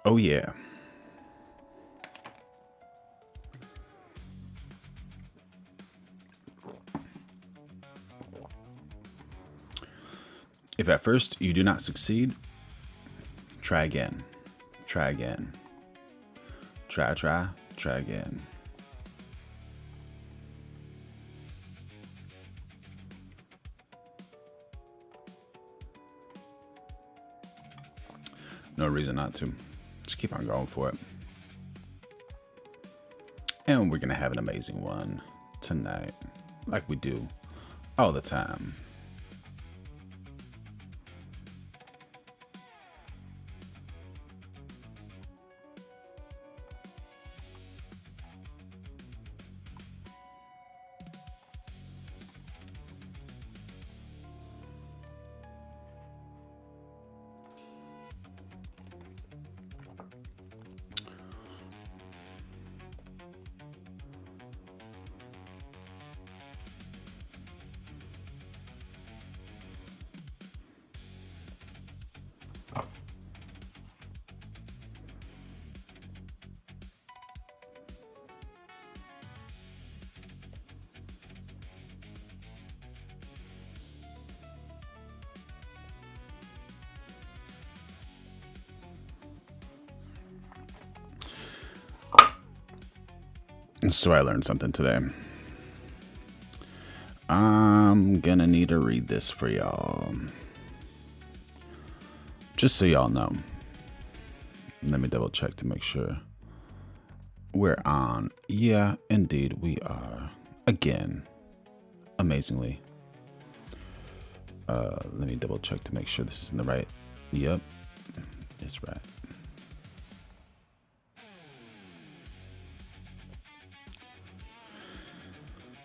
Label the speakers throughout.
Speaker 1: Oh, yeah. If at first you do not succeed, try again. Try again. Try again. No reason not to. Just keep on going for it. And we're going to have an amazing one tonight, like we do all the time. So I learned something today. I'm gonna need to read this for y'all. Just so y'all know. Let me double check to make sure we're on. Yeah, indeed we are. Again, amazingly. Let me double check to make sure this is in the right. Yep, it's right.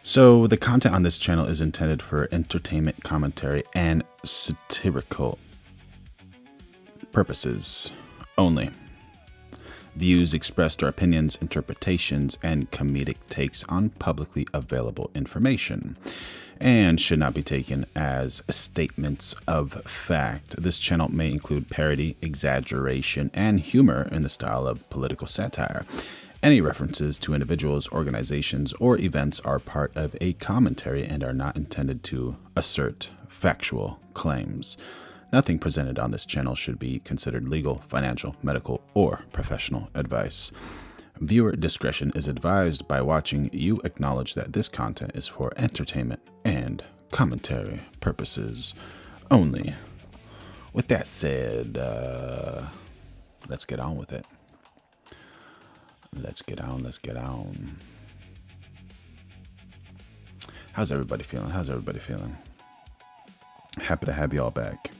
Speaker 1: So the content on this channel is intended for entertainment, commentary, and satirical purposes only. Views expressed are opinions, interpretations, and comedic takes on publicly available information, and should not be taken as statements of fact. This channel may include parody, exaggeration, and humor in the style of political satire. Any references to individuals, organizations, or events are part of a commentary and are not intended to assert factual claims. Nothing presented on this channel should be considered legal, financial, medical, or professional advice. Viewer discretion is advised. By watching, you acknowledge that this content is for entertainment and commentary purposes only. With that said, let's get on with it. Let's get on. How's everybody feeling? Happy to have you all back.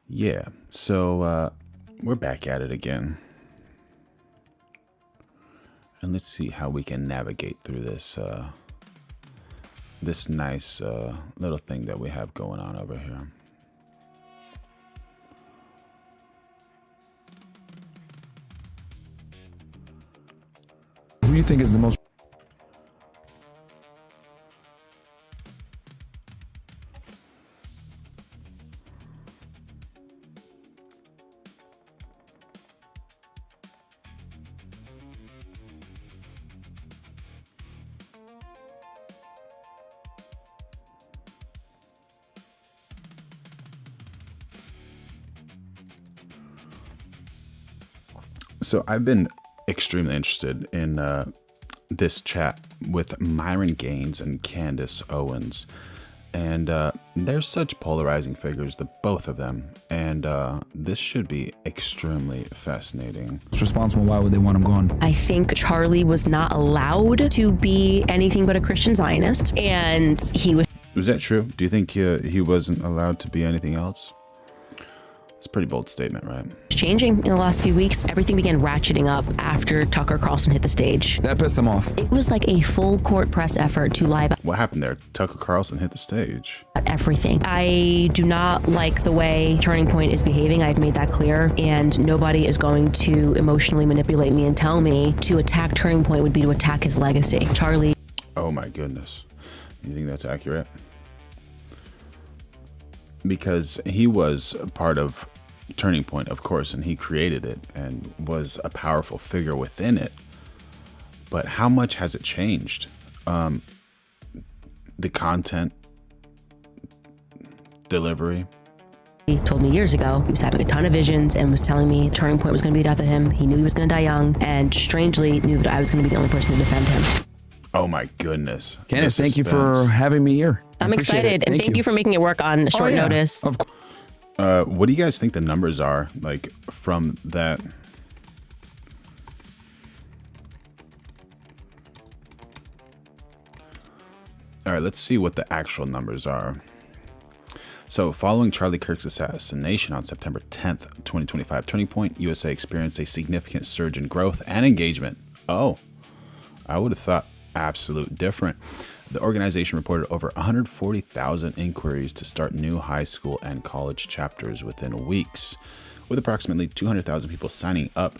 Speaker 1: Yeah, so we're back at it again. And let's see how we can navigate through this this nice little thing that we have going on over here.
Speaker 2: Who do you think is the most?
Speaker 1: So I've been extremely interested in this chat with Myron Gaines and Candace Owens. And they're such polarizing figures, the both of them. And this should be extremely fascinating.
Speaker 2: It's responsible. Why would they want him gone?
Speaker 3: I think Charlie was not allowed to be anything but a Christian Zionist. And he was...
Speaker 1: Was that true? Do you think he wasn't allowed to be anything else? It's a pretty bold statement, right?
Speaker 3: Changing in the last few weeks. Everything began ratcheting up after Tucker Carlson hit the stage.
Speaker 2: That pissed them off.
Speaker 3: It was like a full court press effort to lie about
Speaker 1: What happened there? Tucker Carlson hit the stage.
Speaker 3: everything. I do not like the way Turning Point is behaving. I've made that clear, and nobody is going to emotionally manipulate me and tell me to attack Turning Point would be to attack his legacy. Charlie.
Speaker 1: Oh my goodness. You think that's accurate? Because he was a part of Turning Point, of course, and he created it and was a powerful figure within it. But how much has it changed? The content, delivery.
Speaker 3: He told me years ago he was having a ton of visions and was telling me Turning Point was going to be the death of him. He knew he was going to die young, and strangely knew that I was going to be the only person to defend him.
Speaker 1: Oh my goodness.
Speaker 2: Candace, thank you for having me here.
Speaker 3: I'm excited, and thank you for making it work on short notice.
Speaker 2: Of course.
Speaker 1: What do you guys think the numbers are, like, from that? All right, let's see what the actual numbers are. So, following Charlie Kirk's assassination on September 10th, 2025, Turning Point USA experienced a significant surge in growth and engagement. Oh, I would have thought absolute different. The organization reported over 140,000 inquiries to start new high school and college chapters within weeks, with approximately 200,000 people signing up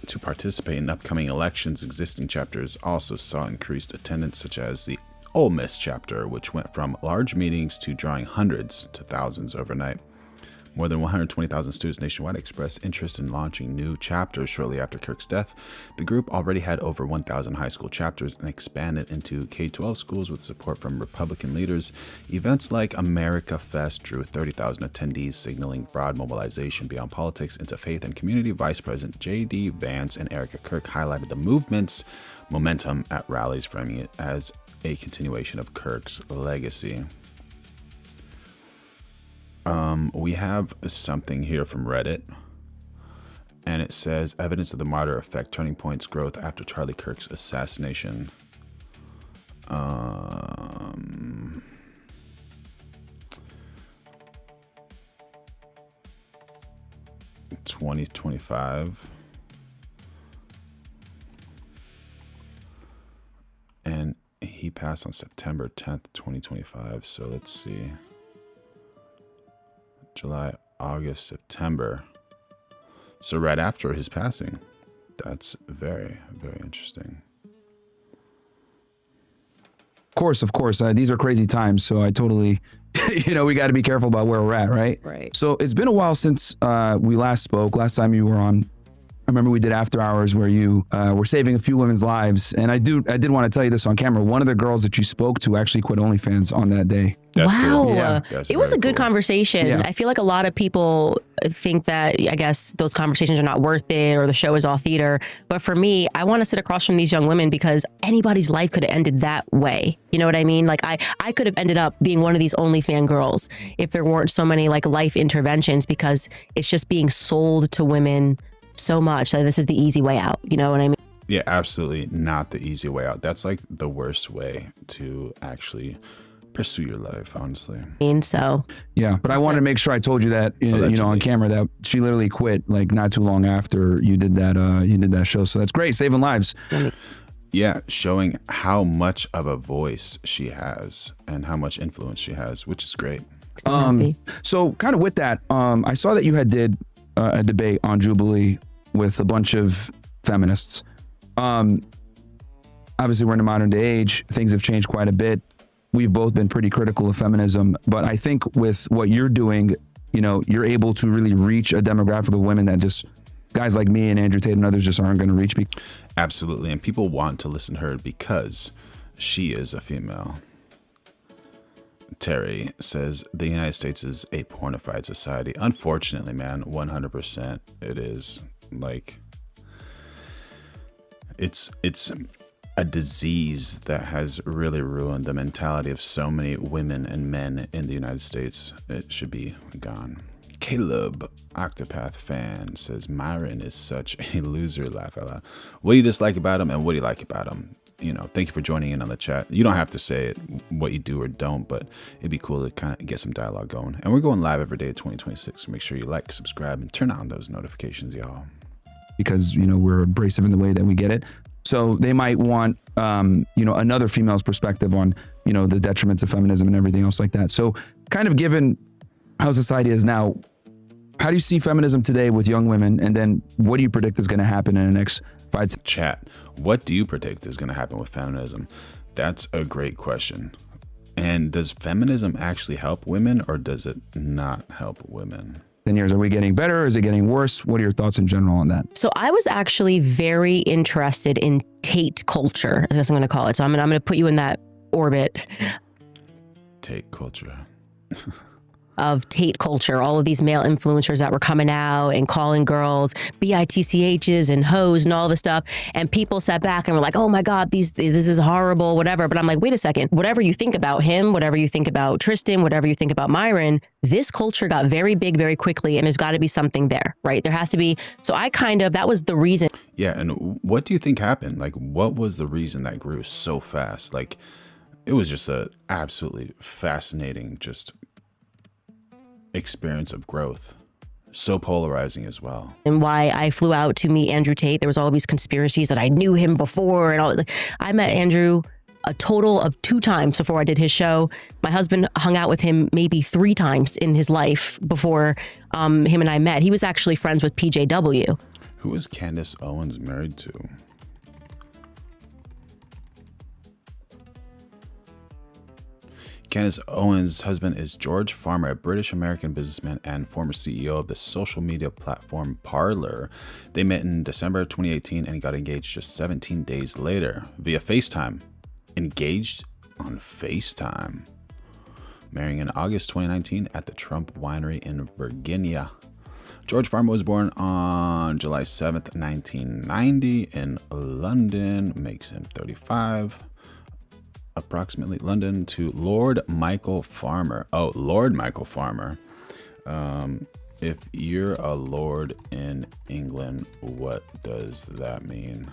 Speaker 1: to participate in upcoming elections. Existing chapters also saw increased attendance, such as the Ole Miss chapter, which went from large meetings to drawing hundreds to thousands overnight. More than 120,000 students nationwide expressed interest in launching new chapters shortly after Kirk's death. The group already had over 1,000 high school chapters and expanded into K-12 schools with support from Republican leaders. Events like America Fest drew 30,000 attendees, signaling broad mobilization beyond politics into faith and community. Vice President J.D. Vance and Erica Kirk highlighted the movement's momentum at rallies, framing it as a continuation of Kirk's legacy. We have something here from Reddit, and it says evidence of the martyr effect, Turning Point's growth after Charlie Kirk's assassination. 2025, and he passed on September 10th, 2025. So let's see. July, August, September. So right after his passing. That's very, very interesting.
Speaker 2: Of course. These are crazy times, so I totally, we got to be careful about where we're at, right?
Speaker 3: Right.
Speaker 2: So it's been a while since we last spoke. Last time you were on, I remember we did After Hours where you were saving a few women's lives. And I did want to tell you this on camera. One of the girls that you spoke to actually quit OnlyFans on that day.
Speaker 1: That's
Speaker 3: wow.
Speaker 1: cool.
Speaker 2: Yeah.
Speaker 3: It was a good conversation.
Speaker 2: Yeah.
Speaker 3: I feel like a lot of people think that, I guess, those conversations are not worth it or the show is all theater. But for me, I want to sit across from these young women because anybody's life could have ended that way. You know what I mean? Like I could have ended up being one of these OnlyFans girls if there weren't so many like life interventions, because it's just being sold to women so much that this is the easy way out. You know what I mean?
Speaker 1: Yeah, absolutely not the easy way out. That's like the worst way to actually pursue your life, honestly.
Speaker 3: So
Speaker 2: yeah, but I wanted to make sure I told you that, on camera, that she literally quit like not too long after you did that show. So that's great, saving lives.
Speaker 1: Yeah, showing how much of a voice she has and how much influence she has, which is great.
Speaker 2: So kind of with that, I saw that you had did a debate on Jubilee with a bunch of feminists. Obviously, we're in a modern day age. Things have changed quite a bit. We've both been pretty critical of feminism, but I think with what you're doing, you're able to really reach a demographic of women that just guys like me and Andrew Tate and others just aren't going to reach.
Speaker 1: Absolutely, and people want to listen to her because she is a female. Terry says the United States is a pornified society. Unfortunately, man, 100% it is. Like, it's a disease that has really ruined the mentality of so many women and men in the United States. It should be gone. Caleb, Octopath fan, says Myron is such a loser. Laugh out loud. What do you dislike about him and what do you like about him? thank you for joining in on the chat. You don't have to say it, what you do or don't, but it'd be cool to kind of get some dialogue going. And we're going live every day of 2026. So make sure you like, subscribe, and turn on those notifications, y'all.
Speaker 2: Because, we're abrasive in the way that we get it. So they might want, another female's perspective on, the detriments of feminism and everything else like that. So kind of given how society is now, how do you see feminism today with young women? And then what do you predict is going to happen in the next 5
Speaker 1: Chat, what do you predict is going to happen with feminism? That's a great question. And does feminism actually help women, or does it not help women?
Speaker 2: 10 years? Are we getting better? Is it getting worse? What are your thoughts in general on that?
Speaker 3: So I was actually very interested in Tate culture, I guess I'm going to call it. So I'm going to put you in that orbit.
Speaker 1: Tate culture.
Speaker 3: Of Tate culture, all of these male influencers that were coming out and calling girls bitchs and hoes and all this stuff, and people sat back and were like, oh my god, this is horrible, whatever. But I'm like, wait a second, whatever you think about him, whatever you think about Tristan, whatever you think about Myron, this culture got very big very quickly, and there's got to be something there, right? There has to be. So that was the reason.
Speaker 1: Yeah. And what do you think happened? Like, what was the reason that grew so fast? Like, it was just a absolutely fascinating experience of growth, so polarizing as well.
Speaker 3: And why I flew out to meet Andrew Tate. There was all these conspiracies that I knew him before, and all. I met Andrew a total of 2 times before I did his show. My husband hung out with him maybe 3 times in his life before him and I met. He was actually friends with PJW.
Speaker 1: Who is Candace Owens married to? Candace Owens' husband is George Farmer, a British-American businessman and former CEO of the social media platform Parler. They met in December 2018 and got engaged just 17 days later via FaceTime. Engaged on FaceTime. Marrying in August 2019 at the Trump Winery in Virginia. George Farmer was born on July 7th, 1990 in London. Makes him 35. Approximately. London to Lord Michael Farmer. Oh, Lord Michael Farmer. If you're a lord in England, what does that mean?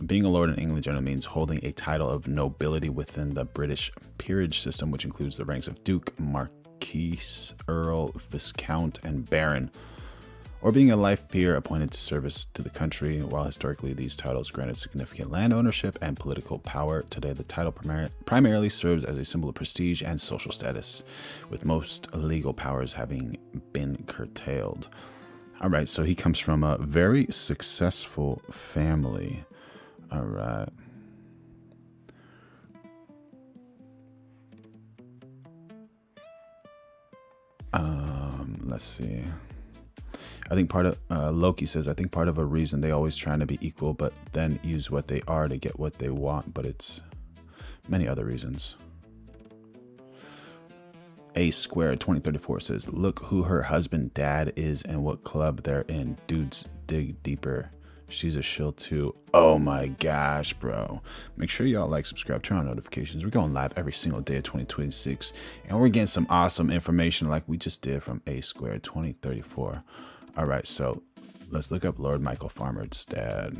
Speaker 1: Being a lord in England generally means holding a title of nobility within the British peerage system, which includes the ranks of Duke, Marquis, Earl, Viscount, and Baron, or being a life peer appointed to service to the country. While historically these titles granted significant land ownership and political power, today the title primarily serves as a symbol of prestige and social status, with most legal powers having been curtailed. All right, so he comes from a very successful family. All right. Let's see. I think part of Loki says, I think part of a reason they always trying to be equal, but then use what they are to get what they want. But it's many other reasons. A Square 2034 says, look who her husband dad is and what club they're in. Dudes dig deeper. She's a shill too. Oh my gosh, bro. Make sure y'all like, subscribe, turn on notifications. We're going live every single day of 2026. And we're getting some awesome information like we just did from A Square 2034. All right, so let's look up Lord Michael Farmer's dad.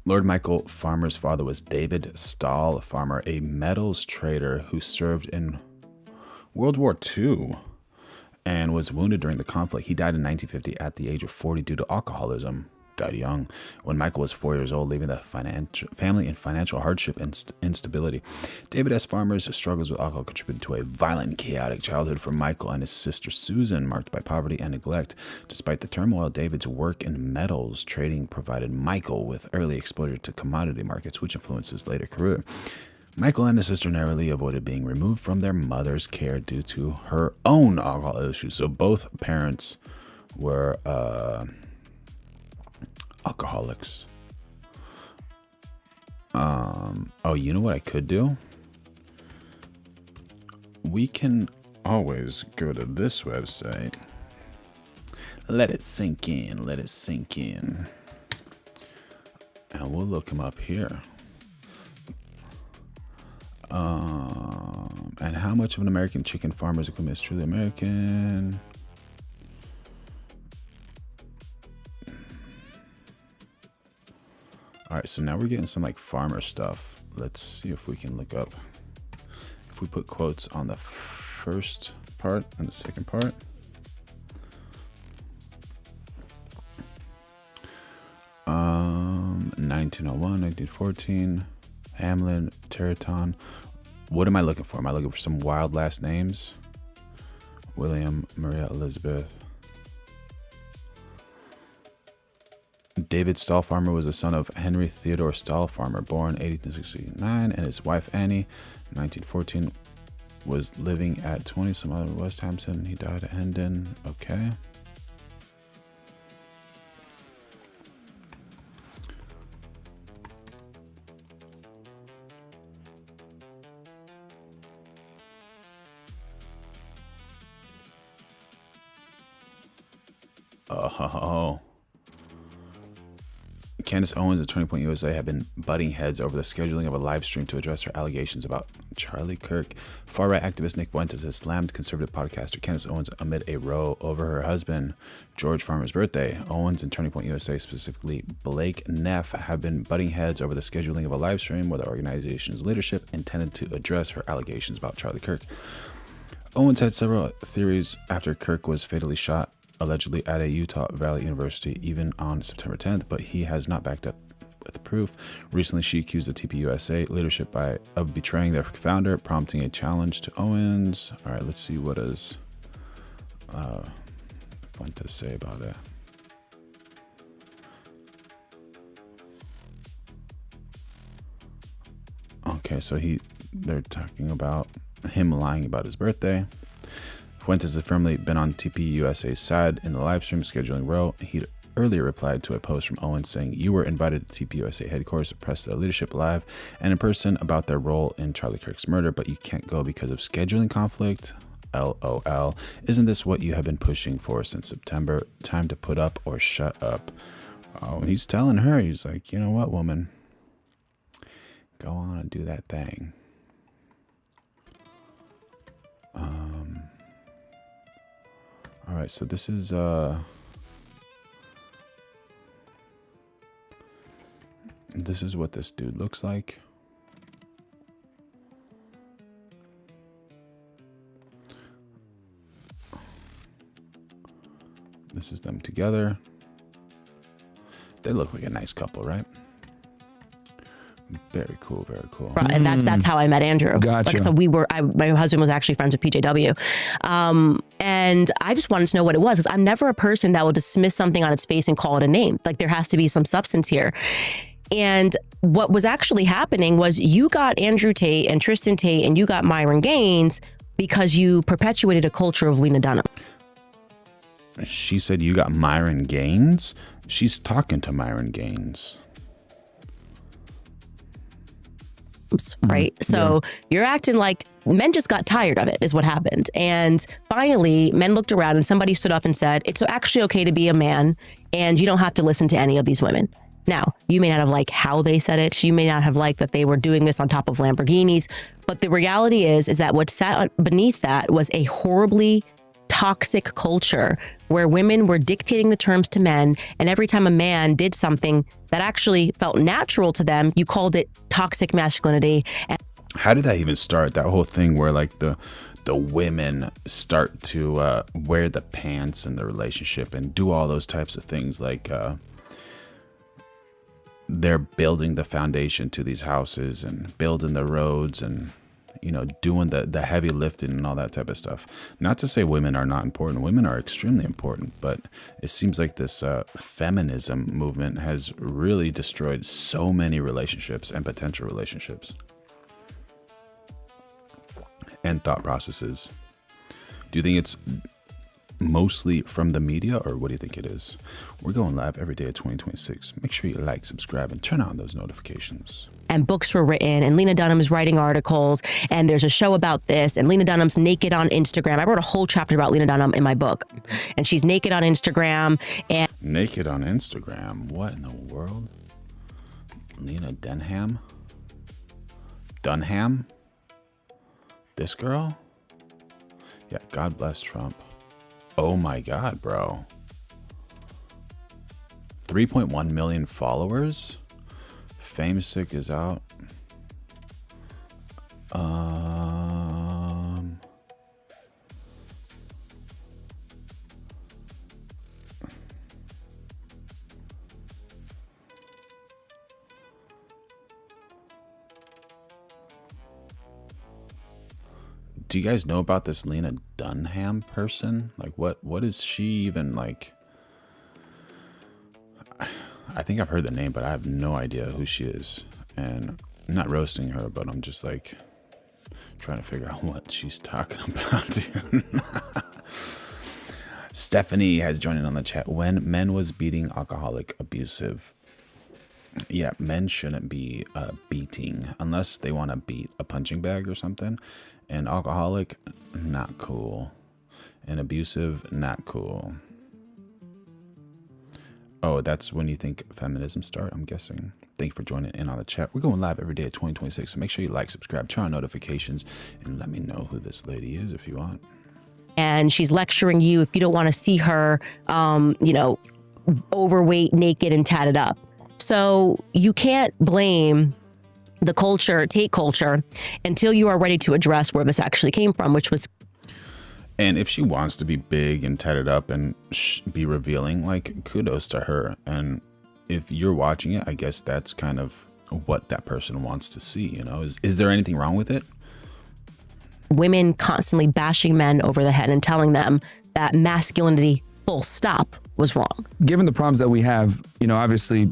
Speaker 1: Lord Michael Farmer's father was David Stahl Farmer, a metals trader who served in World War II and was wounded during the conflict. He died in 1950 at the age of 40 due to alcoholism. Died young when Michael was 4 years old, leaving the family in financial hardship and instability. David S. Farmer's struggles with alcohol contributed to a violent, chaotic childhood for Michael and his sister Susan, marked by poverty and neglect. Despite the turmoil, David's work in metals trading provided Michael with early exposure to commodity markets, which influenced his later career. Michael and his sister narrowly avoided being removed from their mother's care due to her own alcohol issues. So both parents were alcoholics. Oh, you know what I could do? We can always go to this website. Let it sink in. Let it sink in. And we'll look him up here. And how much of an American chicken farmer's equipment is truly American? All right, so now we're getting some like farmer stuff. Let's see if we can look up. If we put quotes on the first part and the second part. Um, 1901, 1914, Hamlin, Territon. What am I looking for? Am I looking for some wild last names? William, Maria, Elizabeth. David Stallfarmer was the son of Henry Theodore Stallfarmer, born 1869, and his wife Annie, 1914, was living at 20 some other West Hampton. He died at Hendon. Okay. Oh. Candace Owens and Turning Point USA have been butting heads over the scheduling of a live stream to address her allegations about Charlie Kirk. Far-right activist Nick Fuentes has slammed conservative podcaster Candace Owens amid a row over her husband, George Farmer's birthday. Owens and Turning Point USA, specifically Blake Neff, have been butting heads over the scheduling of a live stream where the organization's leadership intended to address her allegations about Charlie Kirk. Owens had several theories after Kirk was fatally shot, allegedly at a Utah Valley University, even on September 10th, but he has not backed up with proof. Recently, she accused the TPUSA leadership of betraying their founder, prompting a challenge to Owens. All right, let's see what does Fuentes say about it. Okay, so they're talking about him lying about his birthday. Fuentes has firmly been on TPUSA's side in the live stream scheduling row. He'd earlier replied to a post from Owens saying, "You were invited to TPUSA headquarters to press their leadership live and in person about their role in Charlie Kirk's murder, but you can't go because of scheduling conflict. LOL. Isn't this what you have been pushing for since September? Time to put up or shut up." Oh, he's telling her, he's like, you know what, woman? Go on and do that thing. All right, so this is what this dude looks like. This is them together. They look like a nice couple, right? Very cool, very cool.
Speaker 3: And that's how I met Andrew.
Speaker 2: Gotcha.
Speaker 3: Like, so my husband was actually friends with PJW. And I just wanted to know what it was, because I'm never a person that will dismiss something on its face and call it a name. Like, there has to be some substance here. And what was actually happening was you got Andrew Tate and Tristan Tate and you got Myron Gaines because you perpetuated a culture of Lena Dunham.
Speaker 1: She said you got Myron Gaines? She's talking to Myron Gaines.
Speaker 3: Right? So you're acting like men just got tired of it is what happened. And finally, men looked around and somebody stood up and said, it's actually okay to be a man and you don't have to listen to any of these women. Now, you may not have liked how they said it. You may not have liked that they were doing this on top of Lamborghinis. But the reality is that what sat beneath that was a horribly toxic culture where women were dictating the terms to men, and every time a man did something that actually felt natural to them, you called it toxic masculinity.
Speaker 1: How did that even start? That whole thing where like the women start to wear the pants in the relationship and do all those types of things, like they're building the foundation to these houses and building the roads and, you know, doing the heavy lifting and all that type of stuff. Not to say women are not important. Women are extremely important, but it seems like this feminism movement has really destroyed so many relationships and potential relationships and thought processes. Do you think it's mostly from the media, or what do you think it is? We're going live every day of 2026. Make sure you like, subscribe, and turn on those notifications.
Speaker 3: And books were written, and Lena Dunham is writing articles, and there's a show about this, and Lena Dunham's naked on Instagram. I wrote a whole chapter about Lena Dunham in my book, and she's naked on Instagram. And
Speaker 1: naked on Instagram? What in the world? Lena Dunham? Dunham? This girl? Yeah, God bless Trump. Oh my God, bro. 3.1 million followers? Fame Sick is out. Do you guys know about this Lena Dunham person? Like, what is she even like? I think I've heard the name, but I have no idea who she is. And I'm not roasting her, but I'm just like trying to figure out what she's talking about, dude. Stephanie has joined in on the chat. When men was beating, alcoholic, abusive. Yeah, men shouldn't be beating unless they want to beat a punching bag or something. And alcoholic, not cool. And abusive, not cool. Oh, that's when you think feminism start, I'm guessing. Thank you for joining in on the chat. We're going live every day at 2026, so make sure you like, subscribe, turn on notifications, and let me know who this lady is if you want.
Speaker 3: And she's lecturing you if you don't want to see her, overweight, naked, and tatted up. So you can't blame the culture, take culture, until you are ready to address where this actually came from, which was.
Speaker 1: And if she wants to be big and tatted up and be revealing, like, kudos to her. And if you're watching it, I guess that's kind of what that person wants to see, you know? Is there anything wrong with it?
Speaker 3: Women constantly bashing men over the head and telling them that masculinity, full stop, was wrong.
Speaker 2: Given the problems that we have, obviously,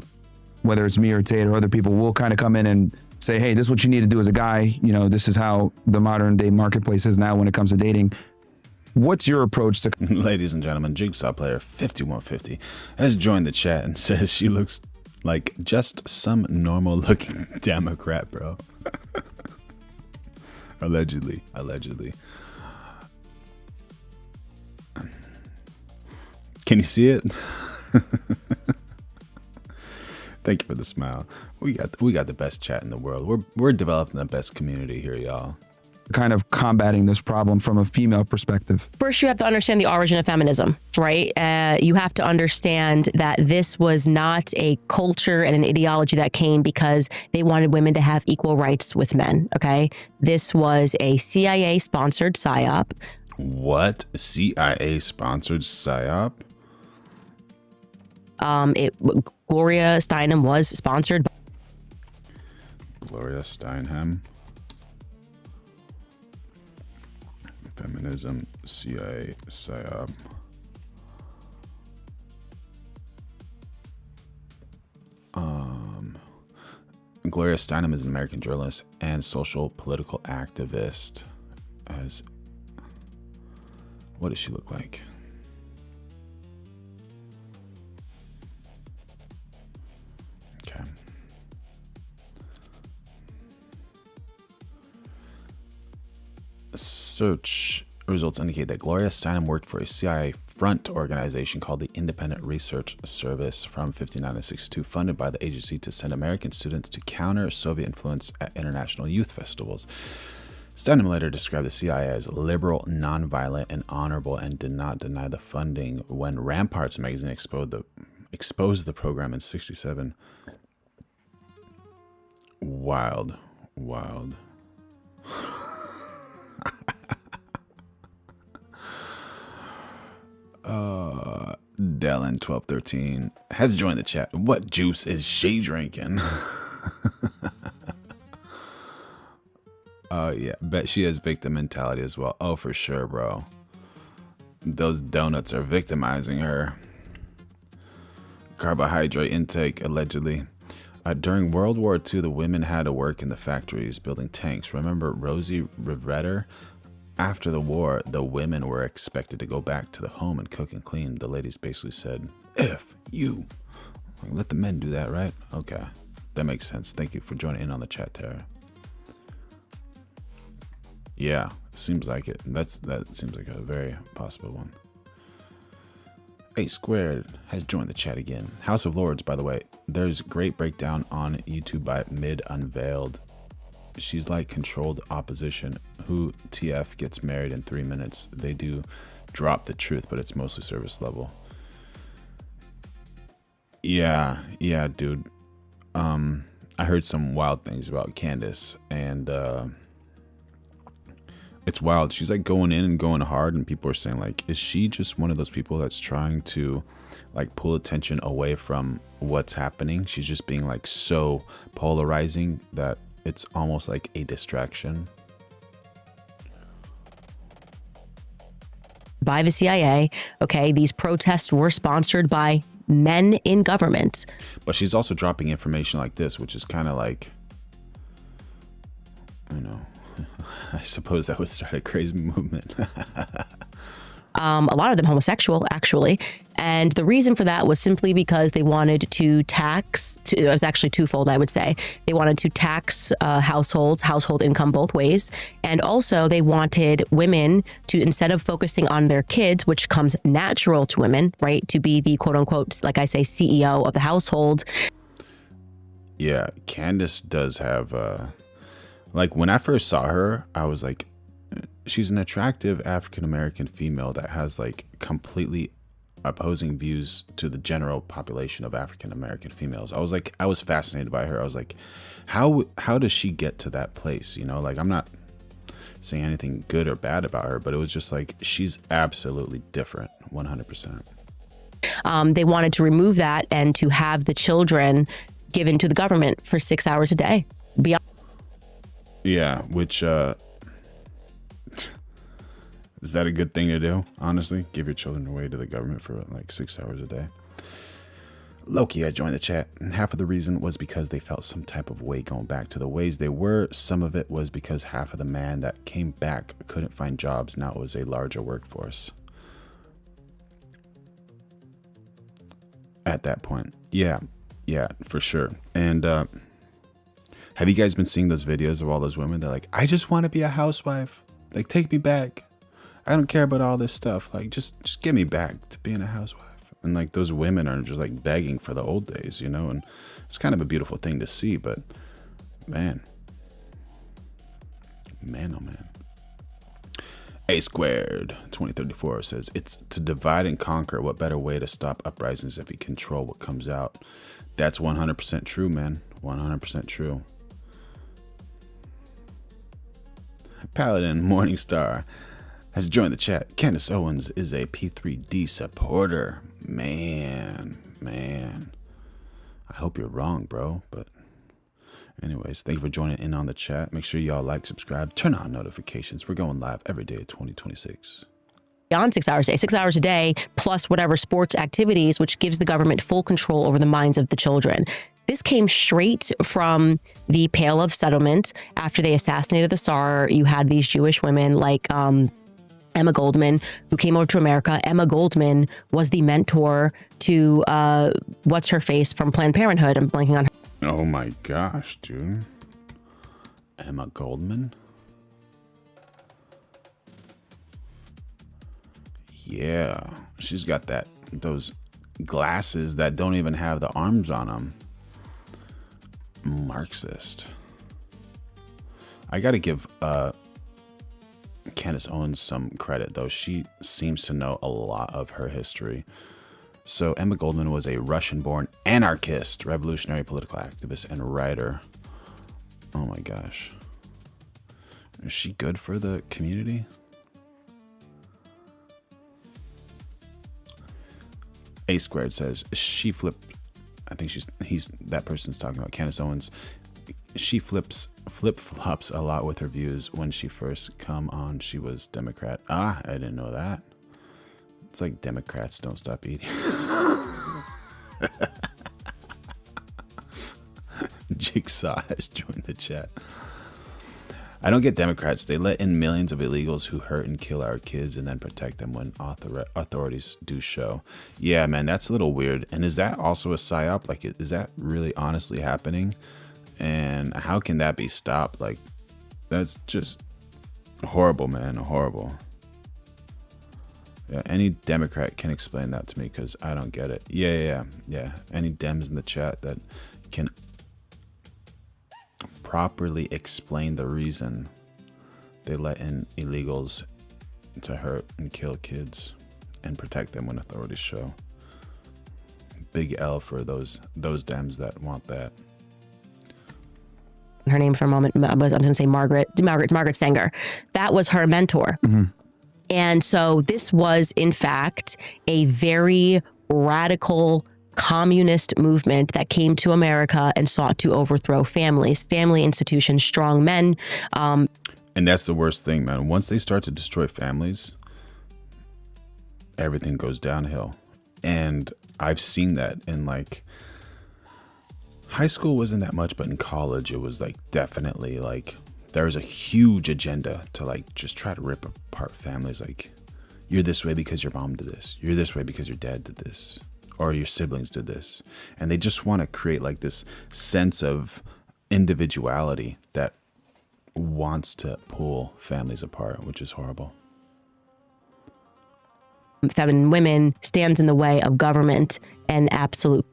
Speaker 2: whether it's me or Tate or other people, will kind of come in and say, hey, this is what you need to do as a guy. This is how the modern day marketplace is now when it comes to dating. What's your approach to...
Speaker 1: Ladies and gentlemen, Jigsaw Player 5150 has joined the chat and says she looks like just some normal looking Democrat, bro. Allegedly. Can you see it? Thank you for the smile. We got the best chat in the world. We're developing the best community here, y'all.
Speaker 2: Kind of combating this problem from a female perspective?
Speaker 3: First, you have to understand the origin of feminism, right? You have to understand that this was not a culture and an ideology that came because they wanted women to have equal rights with men, okay? This was a CIA-sponsored PSYOP.
Speaker 1: What? CIA-sponsored PSYOP?
Speaker 3: Gloria Steinem was sponsored by
Speaker 1: Gloria Steinem. Feminism, CIA, PSYOP. Gloria Steinem is an American journalist and social political activist. What does she look like? Okay. Search results indicate that Gloria Steinem worked for a CIA front organization called the Independent Research Service from 1959 to 1962, funded by the agency to send American students to counter Soviet influence at international youth festivals. Steinem later described the CIA as liberal, nonviolent, and honorable, and did not deny the funding when Ramparts magazine exposed the program in 1967. Wild. Dallin1213 has joined the chat. What juice is she drinking? Oh yeah, bet she has victim mentality as well. Oh, for sure, bro. Those donuts are victimizing her. Carbohydrate intake, allegedly. During World War II, the women had to work in the factories building tanks. Remember Rosie Riveter? After the war, the women were expected to go back to the home and cook and clean. The ladies basically said, F you. Like, let the men do that, right? Okay. That makes sense. Thank you for joining in on the chat, Tara. Yeah, seems like it. That seems like a very possible one. 8 Squared has joined the chat again. House of Lords, by the way. There's great breakdown on YouTube by Mid Unveiled. She's like controlled opposition. Who TF gets married in 3 minutes? They do drop the truth, but it's mostly service level. Yeah, dude. I heard some wild things about Candace, and it's wild. She's like going in and going hard, and people are saying like, is she just one of those people that's trying to like pull attention away from what's happening? She's just being like so polarizing that it's almost like a distraction.
Speaker 3: By the CIA. Okay, these protests were sponsored by men in government.
Speaker 1: But she's also dropping information like this, which is kind of like, you know, I suppose that would start a crazy movement.
Speaker 3: A lot of them homosexual, actually. And the reason for that was simply because they wanted to tax, it was actually twofold, I would say. They wanted to tax household income both ways. And also they wanted women to, instead of focusing on their kids, which comes natural to women, right, to be the quote unquote, like I say, CEO of the household.
Speaker 1: Yeah, Candace does have, like when I first saw her, I was like, she's an attractive African-American female that has like completely opposing views to the general population of African-American females. I was fascinated by her. I was like, how does she get to that place? You know, like I'm not saying anything good or bad about her, but it was just like, she's absolutely different, 100%.
Speaker 3: They wanted to remove that and to have the children given to the government for 6 hours a day.
Speaker 1: Yeah, which, is that a good thing to do? Honestly, give your children away to the government for like 6 hours a day. Loki, I joined the chat. And half of the reason was because they felt some type of way going back to the ways they were. Some of it was because half of the man that came back couldn't find jobs. Now it was a larger workforce. At that point. Yeah, for sure. And have you guys been seeing those videos of all those women? They're like, I just want to be a housewife. Like, take me back. I don't care about all this stuff. Like, just get me back to being a housewife. And like those women are just like begging for the old days, you know, and it's kind of a beautiful thing to see, but man, oh man. A squared 2034 says it's to divide and conquer. What better way to stop uprisings if you control what comes out? That's 100% true, man. 100% true. Paladin Morningstar has joined the chat. Candace Owens is a P3D supporter. Man. I hope you're wrong, bro. But anyways, thank you for joining in on the chat. Make sure y'all like, subscribe, turn on notifications. We're going live every day at 2026.
Speaker 3: Beyond 6 hours a day, 6 hours a day, plus whatever sports activities, which gives the government full control over the minds of the children. This came straight from the Pale of Settlement. After they assassinated the Tsar, you had these Jewish women like Emma Goldman, who came over to America. Emma Goldman was the mentor to what's her face from Planned Parenthood. I'm blanking on her.
Speaker 1: Oh my gosh, dude. Emma Goldman? Yeah, she's got those glasses that don't even have the arms on them. Marxist. I gotta give Candace Owens some credit, though. She seems to know a lot of her history. So Emma Goldman was a Russian-born anarchist, revolutionary political activist, and writer. Oh my gosh. Is she good for the community? A squared says she flipped. I think that person's talking about Candace Owens. She flip-flops a lot with her views. When she first come on, she was Democrat. I didn't know that. It's like Democrats don't stop eating. Jigsaw has joined the chat. I don't get Democrats. They let in millions of illegals who hurt and kill our kids and then protect them when authorities do show. Yeah, man, that's a little weird. And is that also a psyop? Like, is that really honestly happening? And how can that be stopped? Like, that's just horrible, man. Horrible. Yeah, any Democrat can explain that to me because I don't get it. Yeah. Any Dems in the chat that can properly explain the reason they let in illegals to hurt and kill kids and protect them when authorities show. Big L for those Dems that want that.
Speaker 3: her name for a moment. I'm going to say Margaret Sanger. That was her mentor. And so this was, in fact, a very radical communist movement that came to America and sought to overthrow families, family institutions, strong men.
Speaker 1: And that's the worst thing, man. Once they start to destroy families, everything goes downhill. And I've seen that in like high school wasn't that much, but in college it was like definitely like there was a huge agenda to like just try to rip apart families. Like, you're this way because your mom did this. You're this way because your dad did this, or your siblings did this. And they just want to create like this sense of individuality that wants to pull families apart, which is horrible.
Speaker 3: Feminine women stands in the way of government and absolute.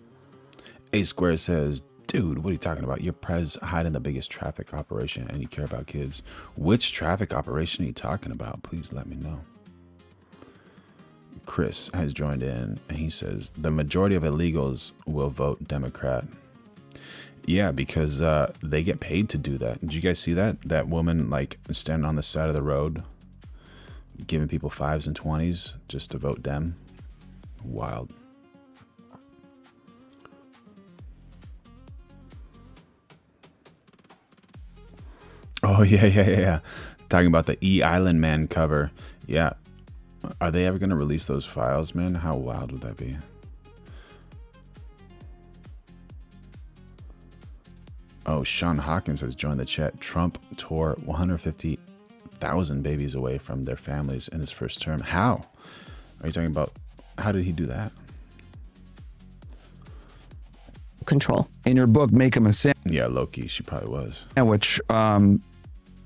Speaker 1: A Square says, dude, what are you talking about? Your prez hiding the biggest traffic operation and you care about kids. Which traffic operation are you talking about? Please let me know. Chris has joined in and he says the majority of illegals will vote Democrat. Yeah, because they get paid to do that. Did you guys see that? That woman like standing on the side of the road giving people 5s and 20s just to vote Dem? Wild. Oh, yeah. Talking about the E Island Man cover. Yeah. Are they ever going to release those files, man? How wild would that be? Oh, Sean Hawkins has joined the chat. Trump tore 150,000 babies away from their families in his first term. How? Are you talking about, how did he do that?
Speaker 3: Control.
Speaker 2: In your book, Make Him a
Speaker 1: Yeah, Loki, she probably was.
Speaker 2: Sandwich,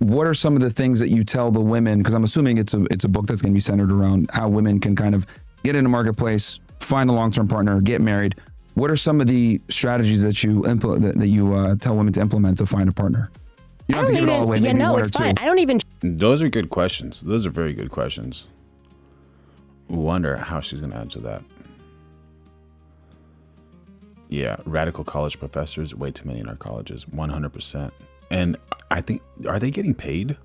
Speaker 2: what are some of the things that you tell the women? Because I'm assuming it's a book that's going to be centered around how women can kind of get in the marketplace, find a long-term partner, get married. What are some of the strategies that you tell women to implement to find a partner? You don't have to give it all away.
Speaker 3: Yeah, no, it's fine. I don't even.
Speaker 1: Those are good questions. Those are very good questions. Wonder how she's going to answer that. Yeah, radical college professors, way too many in our colleges, 100%. And I think, are they getting paid?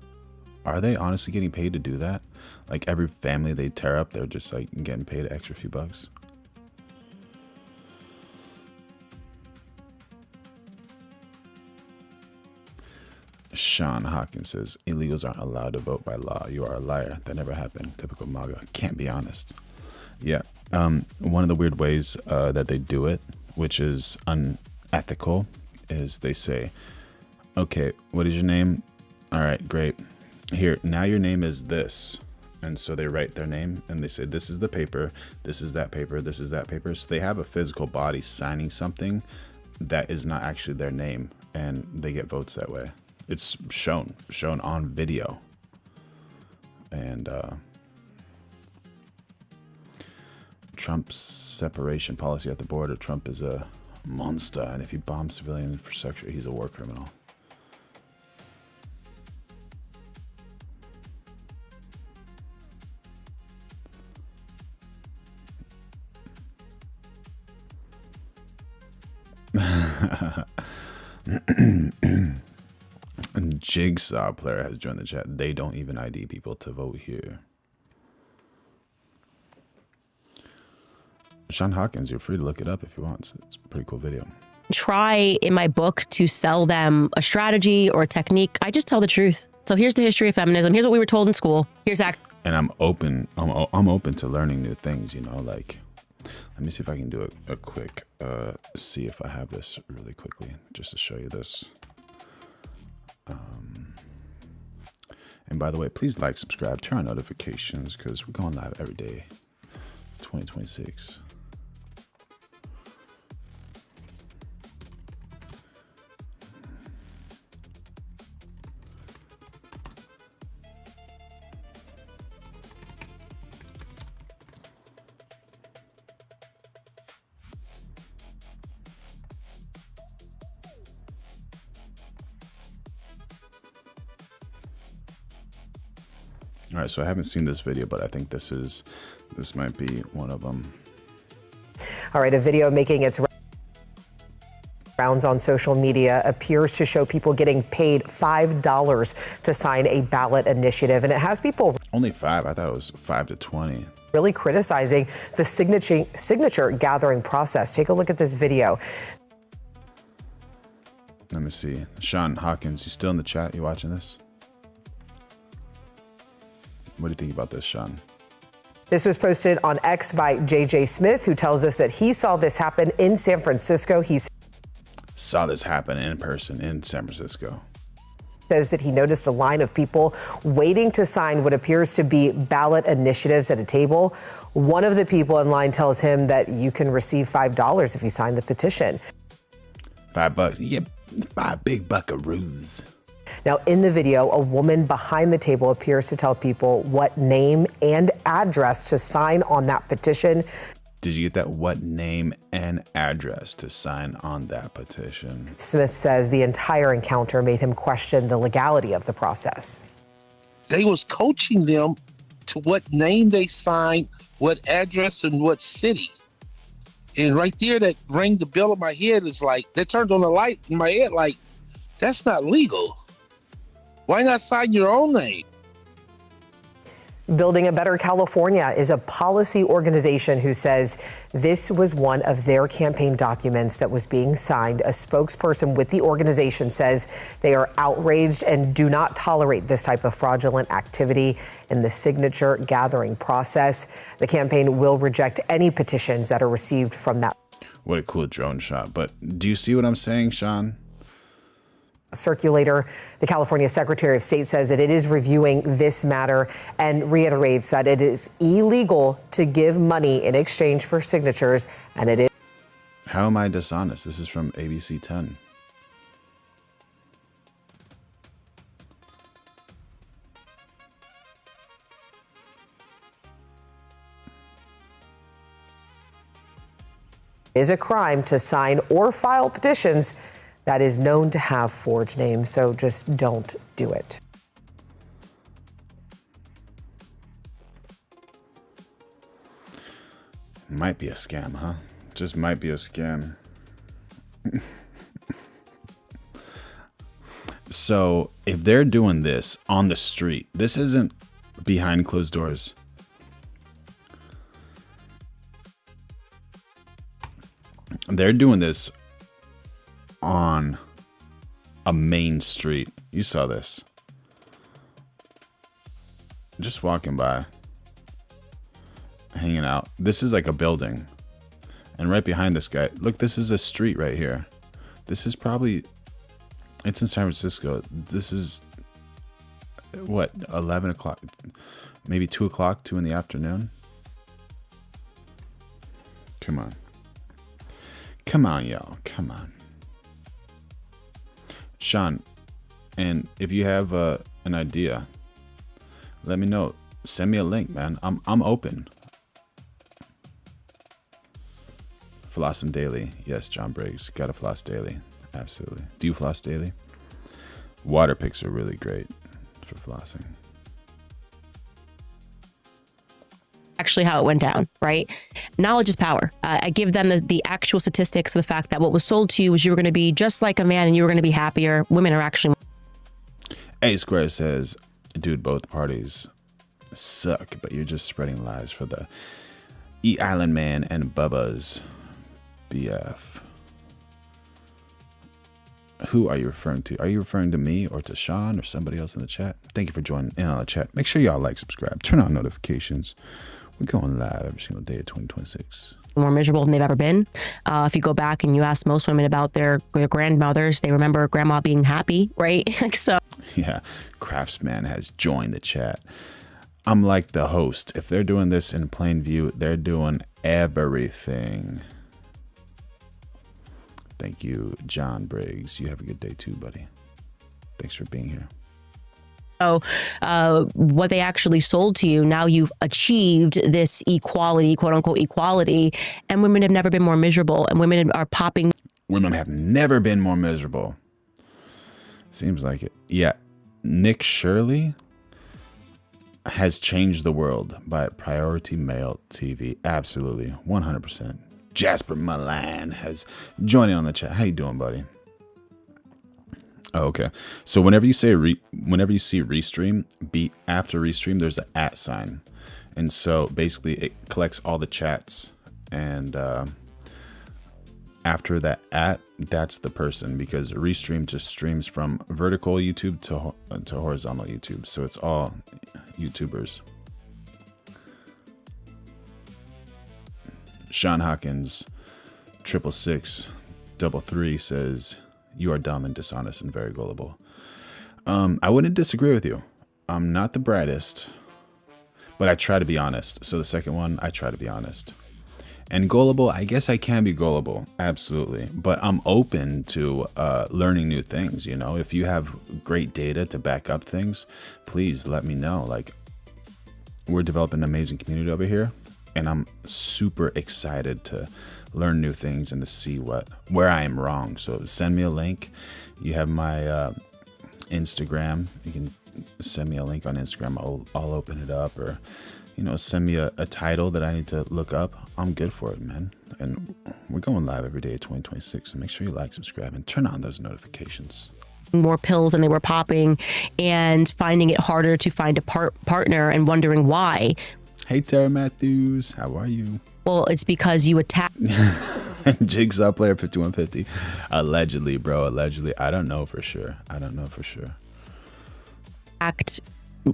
Speaker 1: Are they honestly getting paid to do that? Like every family they tear up, they're just like getting paid an extra few bucks. Sean Hawkins says, illegals aren't allowed to vote by law. You are a liar. That never happened. Typical MAGA. Can't be honest. Yeah. One of the weird ways that they do it, which is unethical, is they say, okay, what is your name? All right, great. Here, now your name is this. And so they write their name and they say, this is the paper, this is that paper, this is that paper. So they have a physical body signing something that is not actually their name, and they get votes that way. It's shown on video. And Trump's separation policy at the border. Trump is a monster, and if he bombs civilian infrastructure, he's a war criminal. Jigsaw player has joined the chat. They don't even ID people to vote here. Sean Hawkins, you're free to look it up if you want. It's a pretty cool video.
Speaker 3: Try in my book to sell them a strategy or a technique. I just tell the truth. So here's the history of feminism. Here's what we were told in school. Here's
Speaker 1: and I'm open to learning new things, you know, like, let me see if I can do a quick, see if I have this really quickly, just to show you this. And by the way, please like, subscribe, turn on notifications, because we're going live every day, 2026. All right, so I haven't seen this video, but I think this might be one of them.
Speaker 4: All right, a video making its Rounds on social media appears to show people getting paid $5 to sign a ballot initiative. And it has people
Speaker 1: only 5. I thought it was 5 to 20.
Speaker 4: Really criticizing the signature gathering process. Take a look at this video.
Speaker 1: Let me see. Sean Hawkins, you still in the chat? You watching this? What do you think about this, Sean?
Speaker 4: This was posted on X by JJ Smith, who tells us that he saw this happen in San Francisco. He
Speaker 1: saw this happen in person in San Francisco.
Speaker 4: Says that he noticed a line of people waiting to sign what appears to be ballot initiatives at a table. One of the people in line tells him that you can receive $5 if you sign the petition.
Speaker 1: $5. Yeah, 5 big buckaroos.
Speaker 4: Now, in the video, a woman behind the table appears to tell people what name and address to sign on that petition.
Speaker 1: Did you get that? What name and address to sign on that petition?
Speaker 4: Smith says the entire encounter made him question the legality of the process.
Speaker 5: They was coaching them to what name they signed, what address, and what city. And right there, that rang the bell in my head is like, that turned on the light in my head like, that's not legal. Why not sign your own name?
Speaker 4: Building a Better California is a policy organization who says this was one of their campaign documents that was being signed. A spokesperson with the organization says they are outraged and do not tolerate this type of fraudulent activity in the signature gathering process. The campaign will reject any petitions that are received from that.
Speaker 1: What a cool drone shot. But do you see what I'm saying, Sean?
Speaker 4: Circulator. The California Secretary of State says that it is reviewing this matter and reiterates that it is illegal to give money in exchange for signatures, and it is.
Speaker 1: How am I dishonest? This is from ABC 10.
Speaker 4: Is a crime to sign or file petitions that is known to have forged names, so just don't do it.
Speaker 1: Might be a scam, huh? Just might be a scam. So if they're doing this on the street, this isn't behind closed doors. They're doing this on a main street. You saw this. Just walking by, hanging out. This is like a building. And right behind this guy, look, this is a street right here. This is probably, it's in San Francisco. This is, what, 11 o'clock? Maybe 2 o'clock, 2 in the afternoon? Come on. Come on, y'all. Come on. Sean, and if you have an idea, let me know. Send me a link, man. I'm open. Flossing daily. Yes, John Briggs. Gotta floss daily. Absolutely. Do you floss daily? Water picks are really great for flossing.
Speaker 3: Actually how it went down, right? Knowledge is power. I give them the actual statistics of the fact that what was sold to you was you were going to be just like a man and you were going to be happier. Women are actually.
Speaker 1: A Square says, dude, both parties suck, but you're just spreading lies for the E Island Man and Bubba's BF. Who are you referring to? Are you referring to me or to Sean or somebody else in the chat? Thank you for joining in on the chat. Make sure y'all like, subscribe, turn on notifications. We're going live every single day of 2026.
Speaker 3: More miserable than they've ever been. If you go back and you ask most women about their grandmothers, they remember grandma being happy, right? So.
Speaker 1: Yeah, Craftsman has joined the chat. I'm like the host. If they're doing this in plain view, they're doing everything. Thank you, John Briggs. You have a good day too, buddy. Thanks for being here.
Speaker 3: So what they actually sold to you, now you've achieved this equality, quote unquote equality, and women have never been more miserable, and women are popping.
Speaker 1: Women have never been more miserable. Seems like it. Yeah. Nick Shirley has changed the world by Priority Male TV. Absolutely. 100%. Jasper Milan has joined in on the chat. How you doing, buddy? Oh, okay. So whenever you see restream, after restream, there's an @ sign, and so basically it collects all the chats, and after that that's the person, because restream just streams from vertical YouTube to horizontal YouTube, so it's all YouTubers. Sean Hawkins 66633 says, "You are dumb and dishonest and very gullible." I wouldn't disagree with you. I'm not the brightest, but I try to be honest. So the second one, I try to be honest. And gullible, I guess I can be gullible, absolutely. But I'm open to learning new things. You know, if you have great data to back up things, please let me know. Like, we're developing an amazing community over here, and I'm super excited to learn new things and to see where I am wrong. So send me a link. You have my Instagram. You can send me a link on Instagram. I'll open it up, or send me a title that I need to look up. I'm good for it, man. And we're going live every day at 2026. So make sure you like, subscribe, and turn on those notifications.
Speaker 3: More pills than they were popping, and finding it harder to find a partner and wondering why.
Speaker 1: Hey, Tara Matthews, how are you?
Speaker 3: Well, it's because you attack.
Speaker 1: Jigsaw player 5150. Allegedly, bro. Allegedly. I don't know for sure.
Speaker 3: Act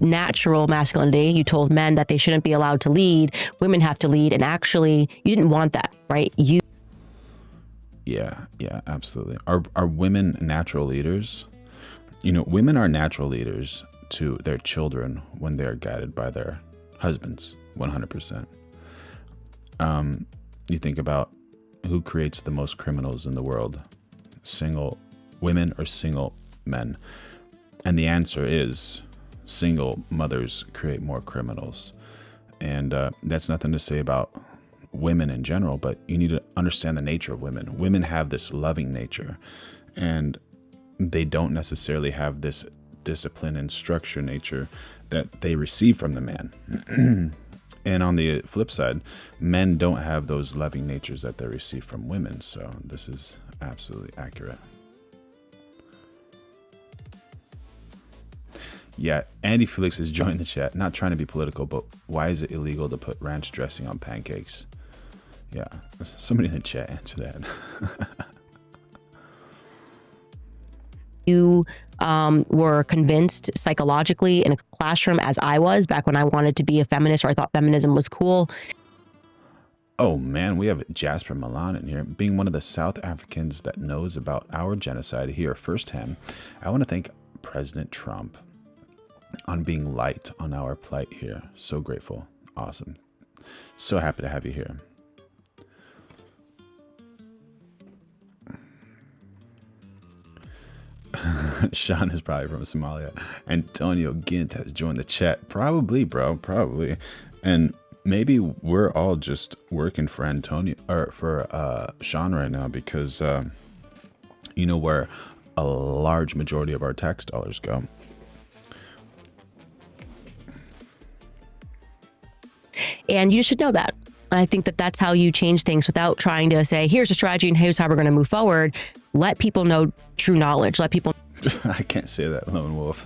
Speaker 3: natural masculinity. You told men that they shouldn't be allowed to lead. Women have to lead, and actually, you didn't want that, right?
Speaker 1: Yeah, absolutely. Are women natural leaders? Women are natural leaders to their children when they are guided by their husbands, 100%. You think about who creates the most criminals in the world, single women or single men? And the answer is single mothers create more criminals. And that's nothing to say about women in general, but you need to understand the nature of women. Women have this loving nature, and they don't necessarily have this discipline and structure nature that they receive from the man. And on the flip side, men don't have those loving natures that they receive from women. So this is absolutely accurate. Yeah, Andy Felix has joined the chat. Not trying to be political, but why is it illegal to put ranch dressing on pancakes? Yeah, somebody in the chat answer that.
Speaker 3: You were convinced psychologically in a classroom, as I was back when I wanted to be a feminist, or I thought feminism was cool.
Speaker 1: Oh man, we have Jasper Milan in here. Being one of the South Africans that knows about our genocide here firsthand, I want to thank President Trump on being light on our plight here. So grateful. Awesome. So happy to have you here. Sean is probably from Somalia. Antonio Gint has joined the chat. Probably, bro. Probably. And maybe we're all just working for Antonio or for Sean right now, because where a large majority of our tax dollars go.
Speaker 3: And you should know that. And I think that that's how you change things, without trying to say, here's a strategy and here's how we're going to move forward. Let people know true knowledge. Let people
Speaker 1: I can't say that, Lone Wolf.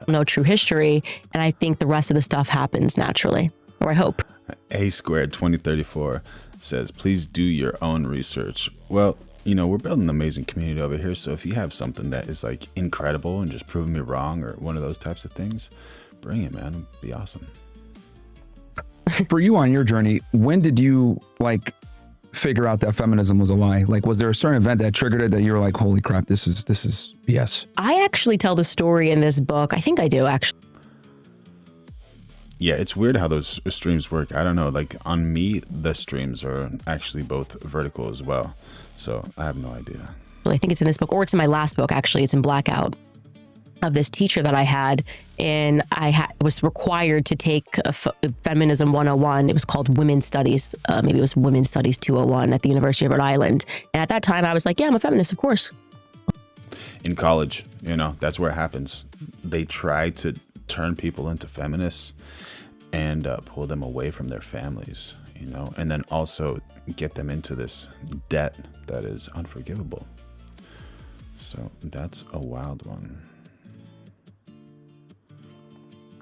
Speaker 3: know true history. And I think the rest of the stuff happens naturally, or I hope.
Speaker 1: A squared 2034 says, please do your own research. Well, we're building an amazing community over here. So if you have something that is like incredible and just proving me wrong, or one of those types of things, bring it, man. It'd be awesome.
Speaker 2: For you on your journey, when did you figure out that feminism was a lie? Was there a certain event that triggered it that you were like, holy crap, this is BS?
Speaker 3: I actually tell the story in this book. I think I do, actually.
Speaker 1: Yeah, it's weird how those streams work. I don't know. On me, the streams are actually both vertical as well. So I have no idea.
Speaker 3: I think it's in this book, or it's in my last book, actually. It's in Blackout, of this teacher that I had, and I was required to take a Feminism 101. It was called Women's Studies. Maybe it was Women's Studies 201 at the University of Rhode Island. And at that time, I was like, yeah, I'm a feminist, of course.
Speaker 1: In college, that's where it happens. They try to turn people into feminists and pull them away from their families. you know, and then also get them into this debt that is unforgivable. So that's a wild one.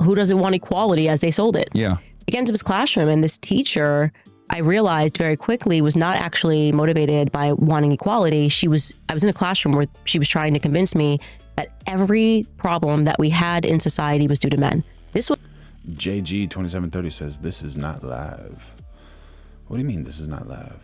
Speaker 3: Who doesn't want equality as they sold it?
Speaker 2: Yeah.
Speaker 3: Again, to his classroom, and this teacher, I realized very quickly, was not actually motivated by wanting equality. I was in a classroom where she was trying to convince me that every problem that we had in society was due to men. This was
Speaker 1: JG2730 says, this is not live. What do you mean this is not live?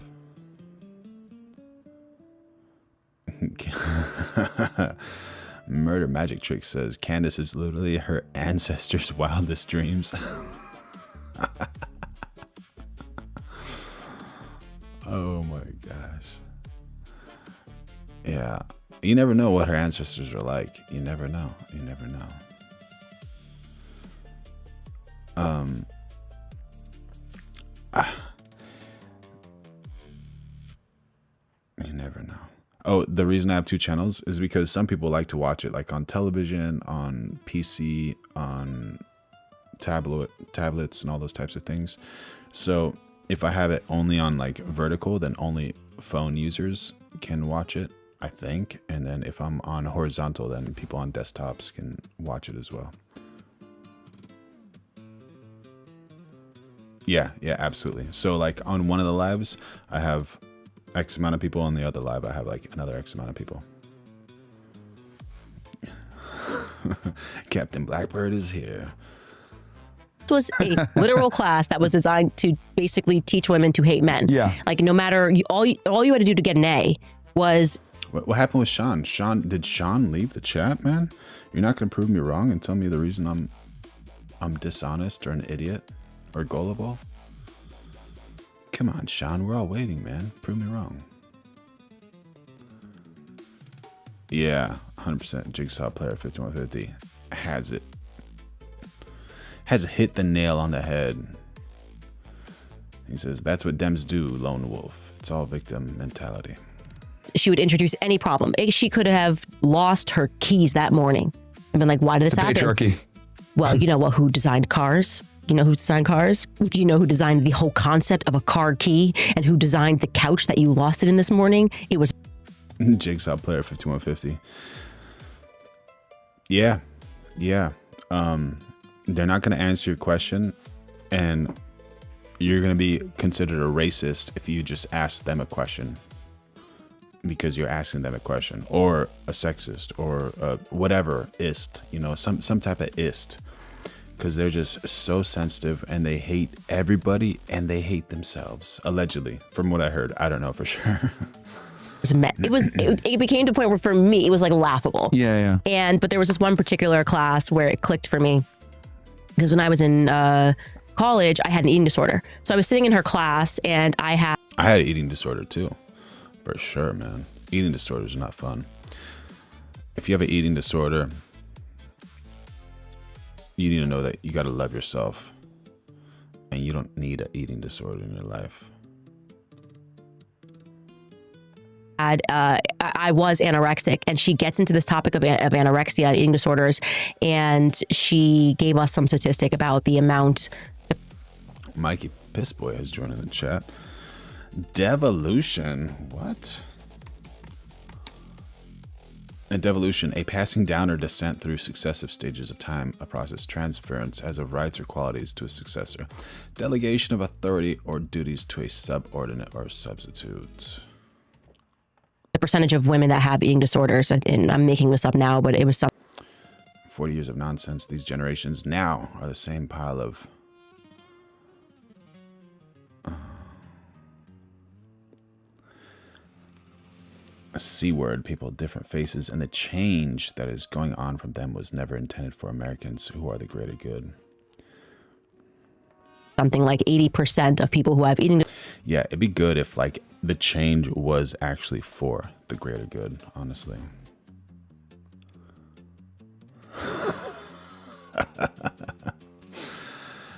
Speaker 1: Murder Magic Trick says, Candace is literally her ancestors' wildest dreams. Oh my gosh. Yeah. You never know what her ancestors are like. You never know. You never know. You never know. Oh, the reason I have two channels is because some people like to watch it like on television, on PC, on tablets and all those types of things. So if I have it only on like vertical, then only phone users can watch it, I think. And then if I'm on horizontal, then people on desktops can watch it as well. Yeah, absolutely. So like on one of the lives, I have X amount of people. On the other live, I have like another X amount of people. Captain Blackbird is here.
Speaker 3: was a literal class that was designed to basically teach women to hate men.
Speaker 2: Yeah.
Speaker 3: Like no matter, all you had to do to get an A was...
Speaker 1: What happened with Sean? Did Sean leave the chat, man? You're not going to prove me wrong and tell me the reason I'm dishonest or an idiot or gullible? Come on, Sean, we're all waiting, man. Prove me wrong. Yeah, 100% Jigsaw Player 5150 has it. Has hit the nail on the head. He says, that's what Dems do, lone wolf. It's all victim mentality.
Speaker 3: She would introduce any problem. She could have lost her keys that morning and been like, why did this happen?
Speaker 2: Patriarchy.
Speaker 3: Well, you know who designed cars? You know who designed cars? Do you know who designed the whole concept of a car key and who designed the couch that you lost it in this morning? It was
Speaker 1: Jigsaw Player 5150. Yeah. They're not going to answer your question, and you're going to be considered a racist if you just ask them a question because you're asking them a question, or a sexist, or whatever ist, some type of ist, because they're just so sensitive and they hate everybody and they hate themselves, allegedly, from what I heard. I don't know for sure.
Speaker 3: It became to a point where for me it was like laughable.
Speaker 2: Yeah.
Speaker 3: But there was this one particular class where it clicked for me because when I was in college, I had an eating disorder. So I was sitting in her class and I had
Speaker 1: an eating disorder too, for sure, man. Eating disorders are not fun. If you have an eating disorder, you need to know that you got to love yourself, and you don't need an eating disorder in your life.
Speaker 3: I was anorexic, and she gets into this topic of anorexia, eating disorders, and she gave us some statistic about the amount.
Speaker 1: Mikey Pissboy has joined in the chat. Devolution, what? A devolution, a passing down or descent through successive stages of time, a process transference as of rights or qualities to a successor, delegation of authority or duties to a subordinate or substitute.
Speaker 3: The percentage of women that have eating disorders, and I'm making this up now, but it was
Speaker 1: 40 years of nonsense. These generations now are the same pile of a C word, people, different faces, and the change that is going on from them was never intended for Americans who are the greater good.
Speaker 3: Something like 80% of people who have eating.
Speaker 1: Yeah, it'd be good if like the change was actually for the greater good, honestly.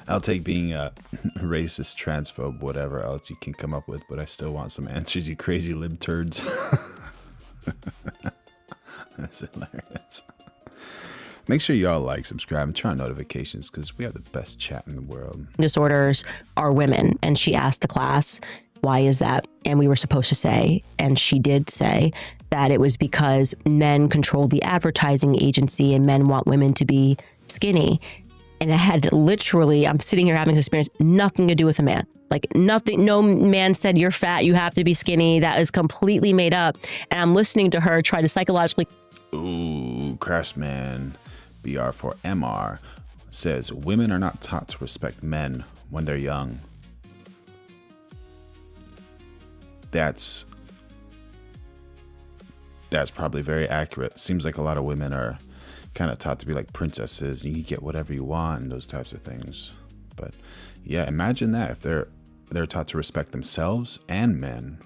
Speaker 1: I'll take being a racist, transphobe, whatever else you can come up with, but I still want some answers, you crazy lib turds. That's hilarious. Make sure y'all like, subscribe, and turn on notifications because we have the best chat in the world.
Speaker 3: Disorders are women. And she asked the class, why is that? And we were supposed to say, and she did say, that it was because men control the advertising agency and men want women to be skinny. And it had literally, I'm sitting here having this experience, nothing to do with a man. Like nothing, no man said you're fat, you have to be skinny. That is completely made up. And I'm listening to her try to psychologically.
Speaker 1: Ooh, Crashman BR4MR says women are not taught to respect men when they're young. That's probably very accurate. Seems like a lot of women are kind of taught to be like princesses and you get whatever you want and those types of things. But yeah, imagine that if they're taught to respect themselves and men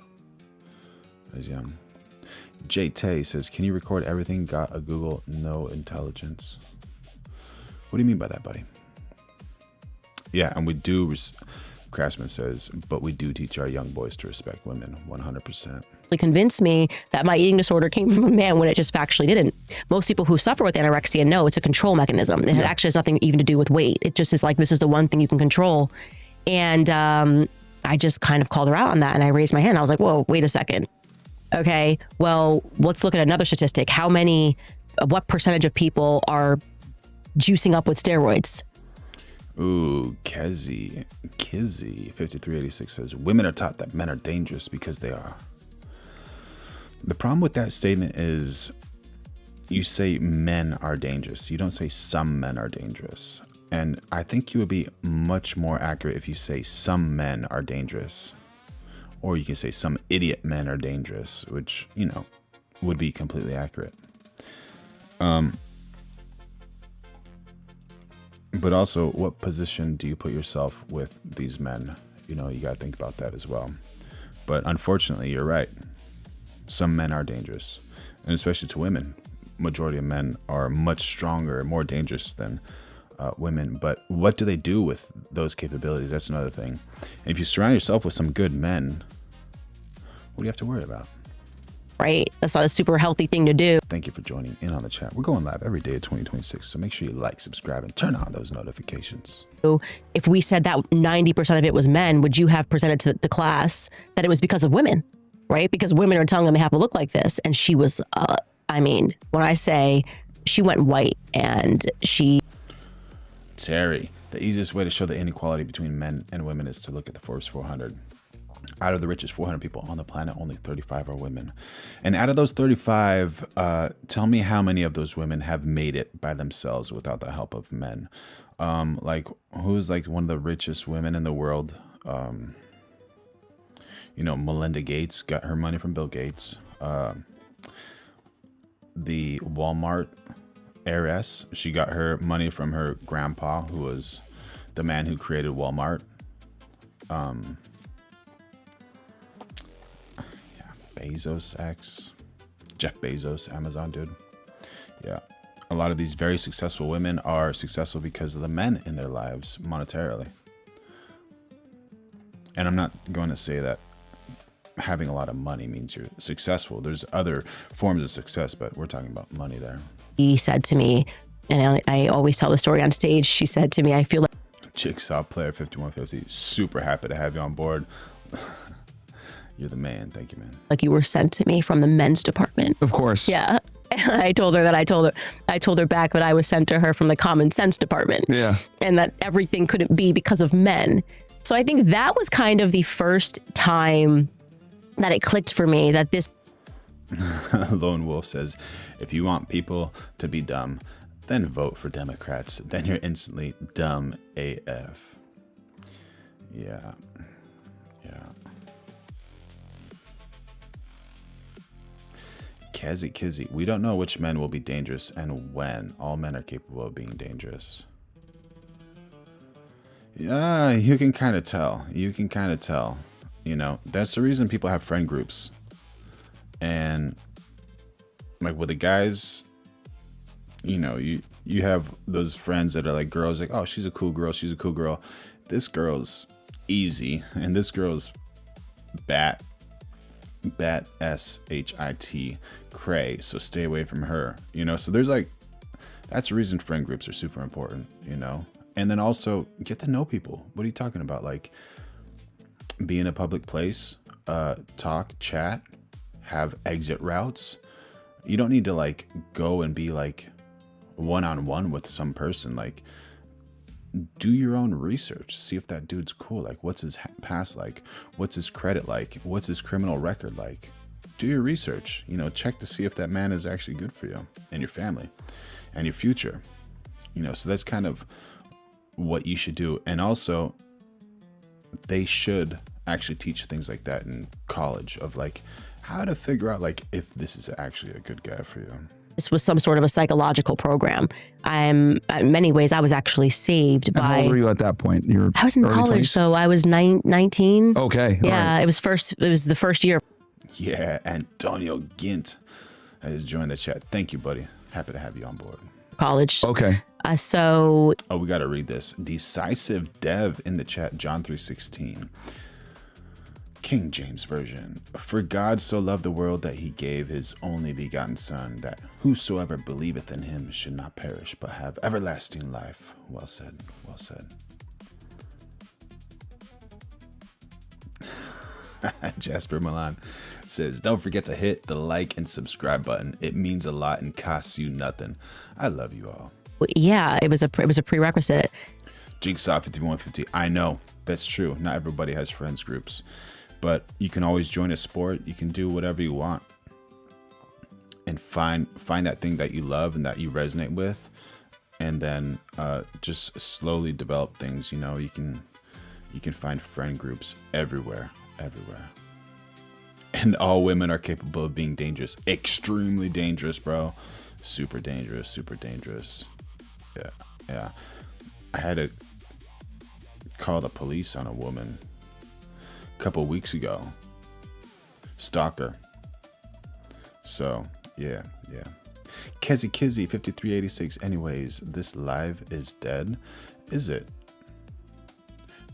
Speaker 1: as young. J Tay says, can you record everything? Got a Google no intelligence? What do you mean by that, buddy? Yeah, and we do, Craftsman says, but we do teach our young boys to respect women 100%.
Speaker 3: Convinced me that my eating disorder came from a man when it just factually didn't. Most people who suffer with anorexia know it's a control mechanism. It actually has nothing even to do with weight. It just is like, this is the one thing you can control. And I just kind of called her out on that and I raised my hand. I was like, whoa, wait a second. Okay, well, let's look at another statistic. What percentage of people are juicing up with steroids?
Speaker 1: Ooh, Kizzy 5386 says, women are taught that men are dangerous because they are. The problem with that statement is you say men are dangerous. You don't say some men are dangerous. And I think you would be much more accurate if you say some men are dangerous. Or you can say some idiot men are dangerous, which, you know, would be completely accurate. But also, what position do you put yourself with these men? You know, you got to think about that as well. But unfortunately, you're right. Some men are dangerous, and especially to women. Majority of men are much stronger and more dangerous than women. But what do they do with those capabilities? That's another thing. And if you surround yourself with some good men, what do you have to worry about?
Speaker 3: Right. That's not a super healthy thing to do.
Speaker 1: Thank you for joining in on the chat. We're going live every day of 2026. So make sure you like, subscribe, and turn on those notifications.
Speaker 3: So if we said that 90% of it was men, would you have presented to the class that it was because of women? Right? Because women are telling them they have to look like this. And she was, when I say she went white and she...
Speaker 1: Terry, the easiest way to show the inequality between men and women is to look at the Forbes 400. Out of the richest 400 people on the planet, only 35 are women. And out of those 35, tell me how many of those women have made it by themselves without the help of men. Like, who's like one of the richest women in the world? Melinda Gates got her money from Bill Gates. The Walmart heiress, she got her money from her grandpa, who was the man who created Walmart. Bezos ex, Jeff Bezos, Amazon dude. Yeah, a lot of these very successful women are successful because of the men in their lives monetarily. And I'm not going to say that having a lot of money means you're successful. There's other forms of success, but we're talking about money there.
Speaker 3: He said to me, and I always tell the story on stage, she said to me, I feel like...
Speaker 1: Jigsaw Player 5150, super happy to have you on board. You're the man. Thank you, man.
Speaker 3: Like you were sent to me from the men's department.
Speaker 2: Of course.
Speaker 3: Yeah. And I told her back that I was sent to her from the common sense department.
Speaker 2: Yeah. And
Speaker 3: that everything couldn't be because of men. So I think that was kind of the first time that it clicked for me that this...
Speaker 1: Lone Wolf says, if you want people to be dumb, then vote for Democrats. Then you're instantly dumb AF. Yeah. Kizzy, we don't know which men will be dangerous and when. All men are capable of being dangerous. Yeah, you can kind of tell. You know, that's the reason people have friend groups. And like with the guys, you know, you have those friends that are like girls, like, oh, she's a cool girl. This girl's easy, and this girl's bat shit, cray, so stay away from her. You know, so there's like That's the reason friend groups are super important, And then also get to know people. What are you talking about? Like, be in a public place, talk, chat, have exit routes. You don't need to like go and be like one-on-one with some person. Like, do your own research. See if that dude's cool. Like, what's his past like? What's his credit like? What's his criminal record like? Do your research. Check to see if that man is actually good for you and your family and your future. So that's kind of what you should do. And also, they should actually teach things like that in college, of like how to figure out like if this is actually a good guy for you.
Speaker 3: This was some sort of a psychological program. In many ways, I was actually saved by.
Speaker 2: How old were you at that point?
Speaker 3: I was in college,
Speaker 2: 20s?
Speaker 3: so I was 19.
Speaker 2: Okay.
Speaker 3: Yeah,
Speaker 2: right.
Speaker 3: It was the first year.
Speaker 1: Yeah, Antonio Gint has joined the chat. Thank you, buddy. Happy to have you on board.
Speaker 3: College.
Speaker 2: Okay.
Speaker 3: So.
Speaker 1: Oh, we got to read this. Decisive Dev in the chat, John 3:16. King James Version. For God so loved the world that he gave his only begotten Son, that whosoever believeth in him should not perish, but have everlasting life. Well said. Well said. Jasper Milan says, don't forget to hit the like and subscribe button. It means a lot and costs you nothing. I love you all.
Speaker 3: Yeah, it was a prerequisite.
Speaker 1: Jigsaw 5150. I know that's true. Not everybody has friends groups, but you can always join a sport. You can do whatever you want and find that thing that you love and that you resonate with, and then just slowly develop things. You can find friend groups everywhere. And all women are capable of being dangerous. Extremely dangerous, bro. Super dangerous. Yeah. I had to call the police on a woman a couple weeks ago. Stalker. So, yeah. Kizzy 5386. Anyways, this live is dead. Is it?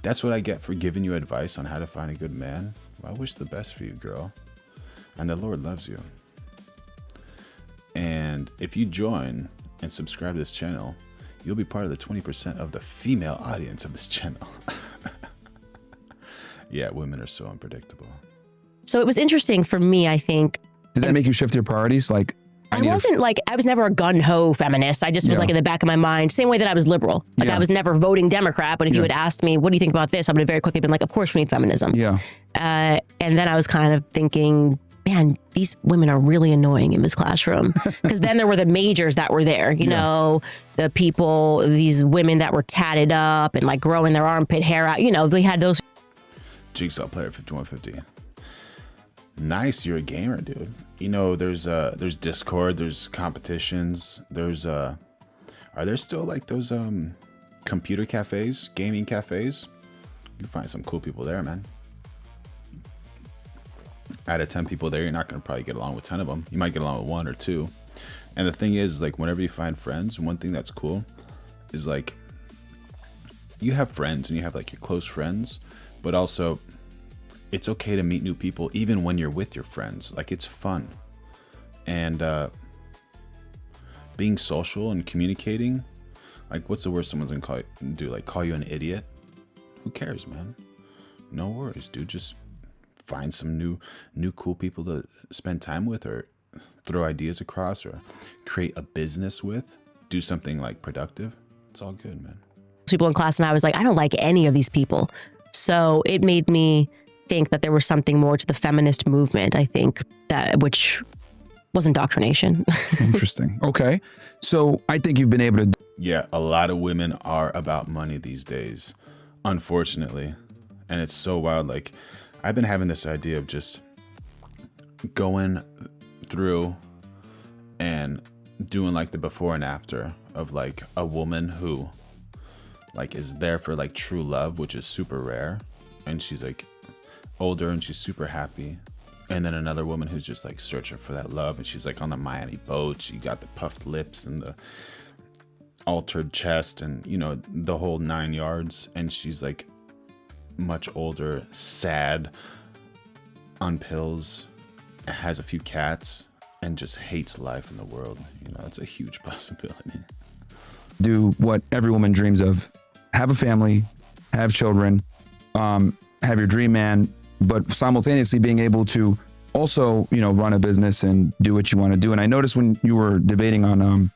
Speaker 1: That's what I get for giving you advice on how to find a good man. Well, I wish the best for you, girl. And the Lord loves you. And if you join and subscribe to this channel, you'll be part of the 20% of the female audience of this channel. Yeah, women are so unpredictable.
Speaker 3: So it was interesting for me, I think.
Speaker 2: Did that make you shift your priorities? Like,
Speaker 3: I was never a gun-ho feminist. I just was like in the back of my mind, same way that I was liberal. Like I was never voting Democrat, but if you had asked me, what do you think about this? I would have very quickly been like, of course we need feminism.
Speaker 2: Yeah.
Speaker 3: And then I was kind of thinking, man, these women are really annoying in this classroom. Because then there were the majors that were there, you know, the people, these women that were tatted up and like growing their armpit hair out. We had those.
Speaker 1: Jigsaw Player 5150. Nice, you're a gamer, dude. There's Discord, there's competitions, there's are there still like those computer cafes, gaming cafes? You find some cool people there, man. Out of 10 people there, you're not gonna probably get along with 10 of them. You might get along with 1 or 2. And the thing is, like, whenever you find friends, one thing that's cool is like you have friends and you have like your close friends, but also it's okay to meet new people even when you're with your friends. Like, it's fun. And being social and communicating, like, what's the worst someone's gonna do? Like, call you an idiot? Who cares, man? No worries, dude. Just find some new cool people to spend time with, or throw ideas across, or create a business with. Do something like productive. It's all good, man.
Speaker 3: People in class, and I was like, I don't like any of these people. So it made me think that there was something more to the feminist movement, I think, which was indoctrination.
Speaker 2: Interesting. Okay. So I think you've been able to.
Speaker 1: Yeah, a lot of women are about money these days, unfortunately. And it's so wild. Like, I've been having this idea of just going through and doing like the before and after of like a woman who like is there for like true love, which is super rare. And she's like older and she's super happy. And then another woman who's just like searching for that love, and she's like on the Miami boat. She got the puffed lips and the altered chest and, the whole 9 yards. And she's like much older, sad, on pills, has a few cats, and just hates life in the world. You know, that's a huge possibility.
Speaker 2: Do what every woman dreams of: have a family, have children, have your dream man, but simultaneously being able to also, you know, run a business and do what you want to do. And I noticed when you were debating on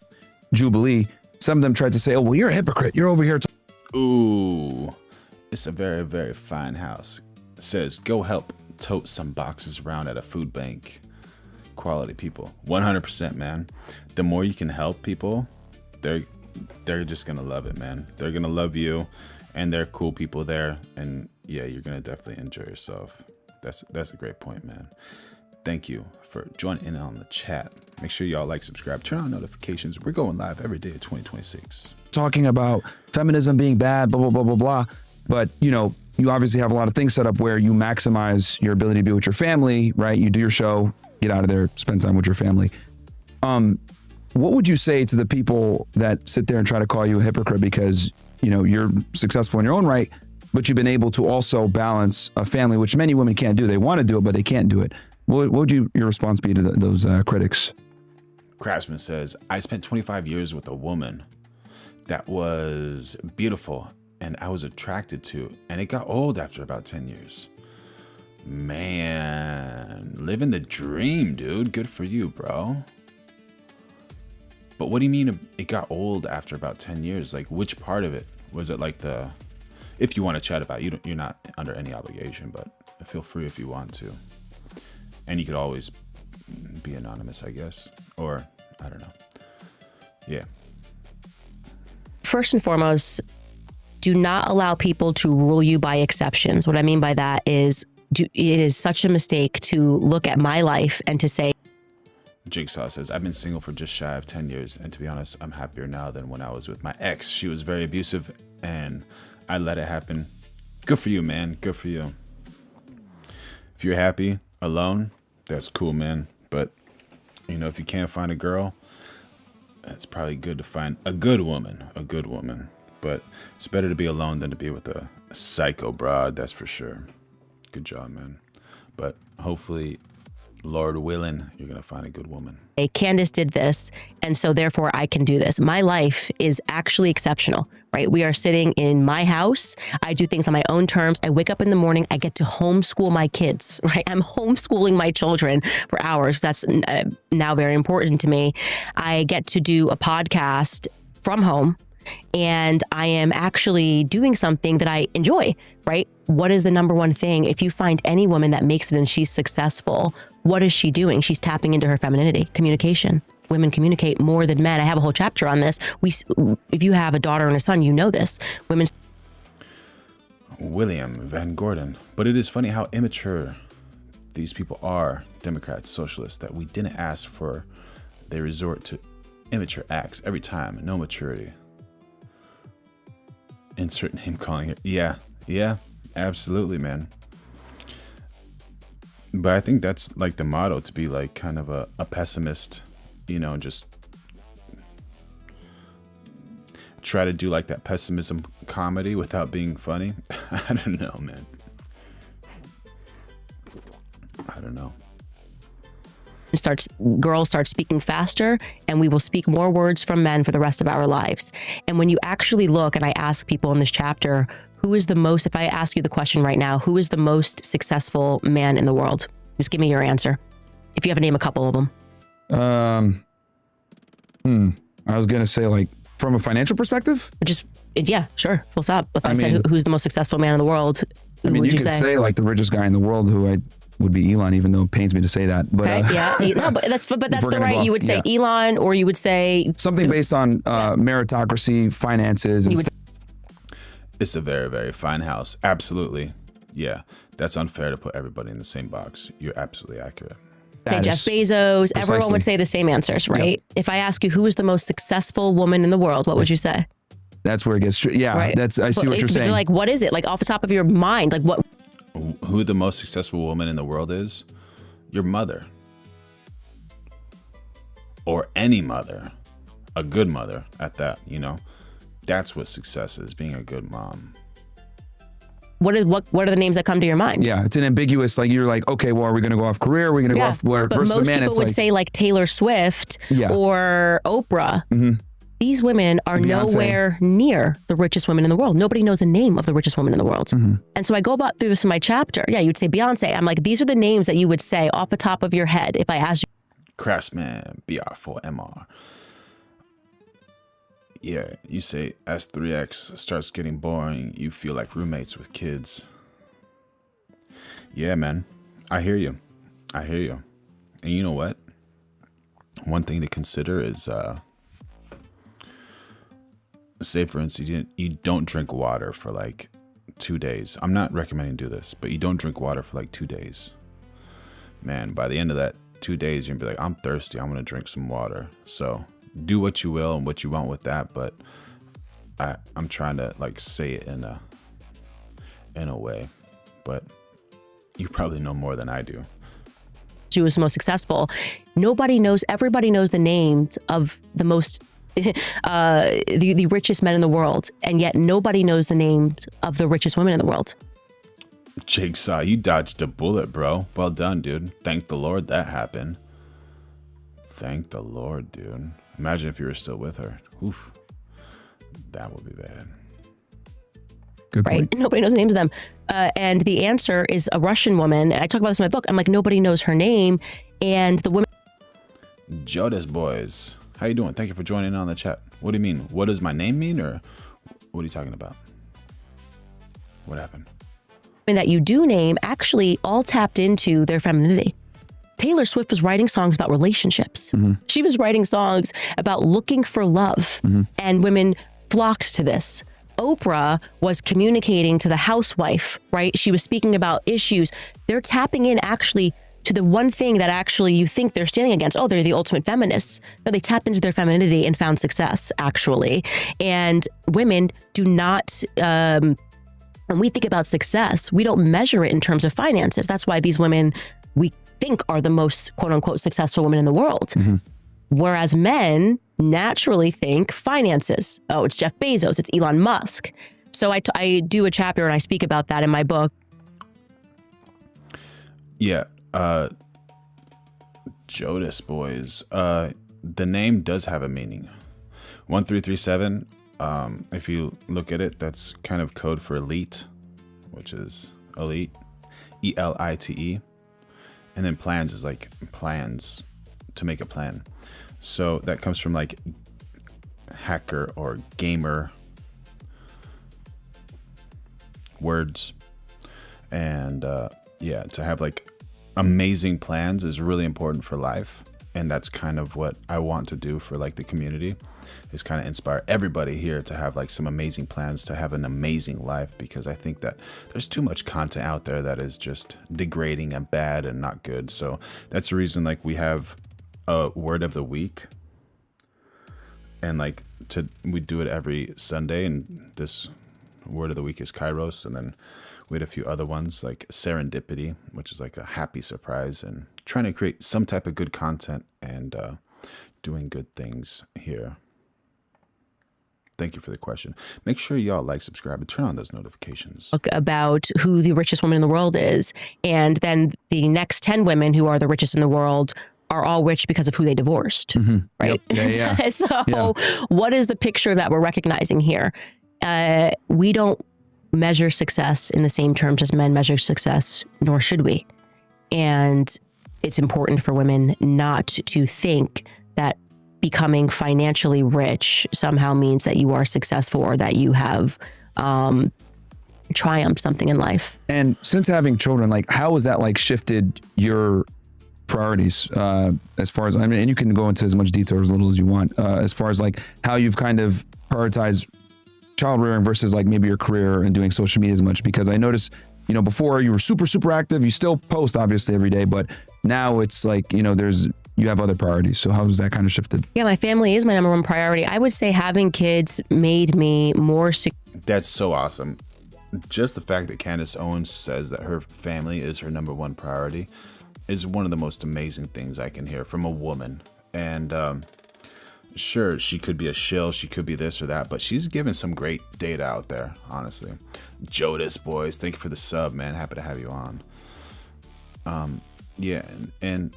Speaker 2: Jubilee, some of them tried to say, "Oh, well, you're a hypocrite. You're over here."
Speaker 1: Ooh, it's a very, very fine house. It says, go help tote some boxes around at a food bank. Quality people. 100%, man. The more you can help people, they're just gonna love it, man. They're gonna love you, and they're cool people there. And yeah, you're gonna definitely enjoy yourself. That's a great point, man. Thank you for joining in on the chat. Make sure y'all like, subscribe, turn on notifications. We're going live every day of 2026.
Speaker 2: Talking about feminism being bad, blah, blah, blah, blah, blah. But, you know, you obviously have a lot of things set up where you maximize your ability to be with your family, right? You do your show, get out of there, spend time with your family. What would you say to the people that sit there and try to call you a hypocrite because, you know, you're successful in your own right, but you've been able to also balance a family, which many women can't do. They want to do it, but they can't do it. What would your response be to those critics?
Speaker 1: Craftsman says, I spent 25 years with a woman that was beautiful and I was attracted to, and it got old after about 10 years. Man, living the dream, dude. Good for you, bro. But what do you mean it got old after about 10 years? Like, which part of it? Was it like the, if you want to chat about it, you're not under any obligation, but feel free if you want to. And you could always be anonymous, I guess. Or, I don't know. Yeah.
Speaker 3: First and foremost, do not allow people to rule you by exceptions. What I mean by that is, it is such a mistake to look at my life and to say,
Speaker 1: Jigsaw says, I've been single for just shy of 10 years. And to be honest, I'm happier now than when I was with my ex. She was very abusive and I let it happen. Good for you, man. Good for you. If you're happy alone, that's cool, man. But, you know, if you can't find a girl, it's probably good to find a good woman. A good woman. But it's better to be alone than to be with a psycho broad, that's for sure. Good job, man. But hopefully, Lord willing, you're going to find a good woman.
Speaker 3: Hey, Candace did this, and so therefore I can do this. My life is actually exceptional, right? We are sitting in my house. I do things on my own terms. I wake up in the morning. I get to homeschool my kids, right? I'm homeschooling my children for hours. That's now very important to me. I get to do a podcast from home, and I am actually doing something that I enjoy, right? What is the number one thing? If you find any woman that makes it and she's successful, what is she doing? She's tapping into her femininity, communication. Women communicate more than men. I have a whole chapter on this. If you have a daughter and a son, you know this. Women.
Speaker 1: William Van Gordon. But it is funny how immature these people are, Democrats, socialists, that we didn't ask for. They resort to immature acts every time. No maturity. Insert name calling it. Yeah, absolutely, man. But I think that's like the motto, to be like kind of a pessimist, you know, just try to do like that pessimism comedy without being funny. I don't know, man. I don't know. Girls start speaking faster, and we will speak more words from men for the rest of our lives. And when you actually look, and I ask people in this chapter, who is the most, if I ask you the question right now, who is the most successful man in the world? Just give me your answer. If you have to name a couple of them.
Speaker 2: I was going to say, like, from a financial perspective?
Speaker 3: Yeah, sure. Full stop. If I said who's the most successful man in the world, who would you
Speaker 2: could
Speaker 3: say?
Speaker 2: say like the richest guy in the world, who would be Elon, even though it pains me to say that. But
Speaker 3: okay, yeah, no, but that's the right. You would say Elon, or you would say
Speaker 2: something based on meritocracy, finances.
Speaker 1: It's a very, very fine house. Absolutely. Yeah, that's unfair to put everybody in the same box. You're absolutely accurate.
Speaker 3: Say Jeff Bezos. Precisely. Everyone would say the same answers, right? Yep. If I ask you who is the most successful woman in the world, what would you say?
Speaker 2: That's where it gets true. Yeah, right. I see what you're saying.
Speaker 3: Like, what is it? Like, off the top of your mind, like what?
Speaker 1: Who the most successful woman in the world is? Your mother. Or any mother. A good mother at that, you know? That's what success is, being a good mom.
Speaker 3: what are the names that come to your mind?
Speaker 2: Yeah, it's an ambiguous, like, you're like, okay, well, are we going to go off career? Are we going to go off where?
Speaker 3: But
Speaker 2: Versus
Speaker 3: most
Speaker 2: a man,
Speaker 3: people
Speaker 2: it's
Speaker 3: would
Speaker 2: like,
Speaker 3: say like Taylor Swift or Oprah. These women are
Speaker 2: Beyonce.
Speaker 3: nowhere near the richest women in the world. Nobody knows the name of the richest woman in the world. And so I go about through this in my chapter. Yeah, you'd say Beyonce. I'm like, these are the names that you would say off the top of your head if I asked you.
Speaker 1: Craftsman, BR4MR. Yeah, you say S3X starts getting boring. You feel like roommates with kids. Yeah, man. I hear you. And you know what? One thing to consider is, say for instance, you don't drink water for like 2 days. I'm not recommending do this, but you don't drink water for like 2 days. Man, by the end of that 2 days, you're gonna be like, I'm thirsty. I'm gonna drink some water. So do what you will and what you want with that, but I'm trying to like say it in a way, but you probably know more than I do.
Speaker 3: Who was the most successful? Everybody knows the names of the most the richest men in the world, and yet nobody knows the names of the richest women in the world.
Speaker 1: Jigsaw, you dodged a bullet, bro. Well done, dude. Thank the Lord that happened. Thank the Lord, dude. Imagine if you were still with her. Oof. That would be bad.
Speaker 2: Good point.
Speaker 3: Right? Nobody knows the names of them. And the answer is a Russian woman. And I talk about this in my book. I'm like, nobody knows her name. And the women...
Speaker 1: Jodas Boys. How you doing? Thank you for joining in on the chat. What do you mean? What does my name mean? Or what are you talking about? What happened?
Speaker 3: that you do name actually all tapped into their femininity. Taylor Swift was writing songs about relationships. Mm-hmm. She was writing songs about looking for love, and women flocked to this. Oprah was communicating to the housewife, right? She was speaking about issues. They're tapping in actually to the one thing that actually you think they're standing against. Oh, they're the ultimate feminists. No, they tapped into their femininity and found success, actually. And women do not, when we think about success, we don't measure it in terms of finances. That's why these women, we think, are the most quote unquote successful women in the world. Mm-hmm. Whereas men naturally think finances. Oh, it's Jeff Bezos, it's Elon Musk. So I do a chapter and I speak about that in my book.
Speaker 1: Yeah. Jodas Boys. The name does have a meaning. 1337. If you look at it, that's kind of code for elite, which is elite, ELITE. And then plans is like plans, to make a plan. So that comes from like hacker or gamer words. And yeah, to have like amazing plans is really important for life. And that's kind of what I want to do for like the community, is kind of inspire everybody here to have like some amazing plans, to have an amazing life, because I think that there's too much content out there that is just degrading and bad and not good. So that's the reason like we have a word of the week, and like we do it every Sunday, and this word of the week is Kairos, and then we had a few other ones like serendipity, which is like a happy surprise, and trying to create some type of good content and doing good things here. Thank you for the question. Make sure y'all like, subscribe, and turn on those notifications.
Speaker 3: About who the richest woman in the world is. And then the next 10 women who are the richest in the world are all rich because of who they divorced, right? Yep. Yeah. So what is the picture that we're recognizing here? We don't measure success in the same terms as men measure success, nor should we. And it's important for women not to think that becoming financially rich somehow means that you are successful or that you have triumphed something in life.
Speaker 2: And since having children, like, how has that like shifted your priorities as far as, I mean, and you can go into as much detail or as little as you want, as far as like how you've kind of prioritized child rearing versus like maybe your career and doing social media as much? Because I noticed, you know, before you were super active, you still post obviously every day, but now it's like, you know, you have other priorities. So how has that kind of shifted? Yeah,
Speaker 3: my family is my number one priority. I would say having kids made me more secure.
Speaker 1: That's so awesome. Just the fact that Candace Owens says that her family is her number one priority is one of the most amazing things I can hear from a woman. And sure, she could be a shill, she could be this or that, but she's given some great data out there, honestly. Jodas boys, thank you for the sub, man. Happy to have you on. Yeah, and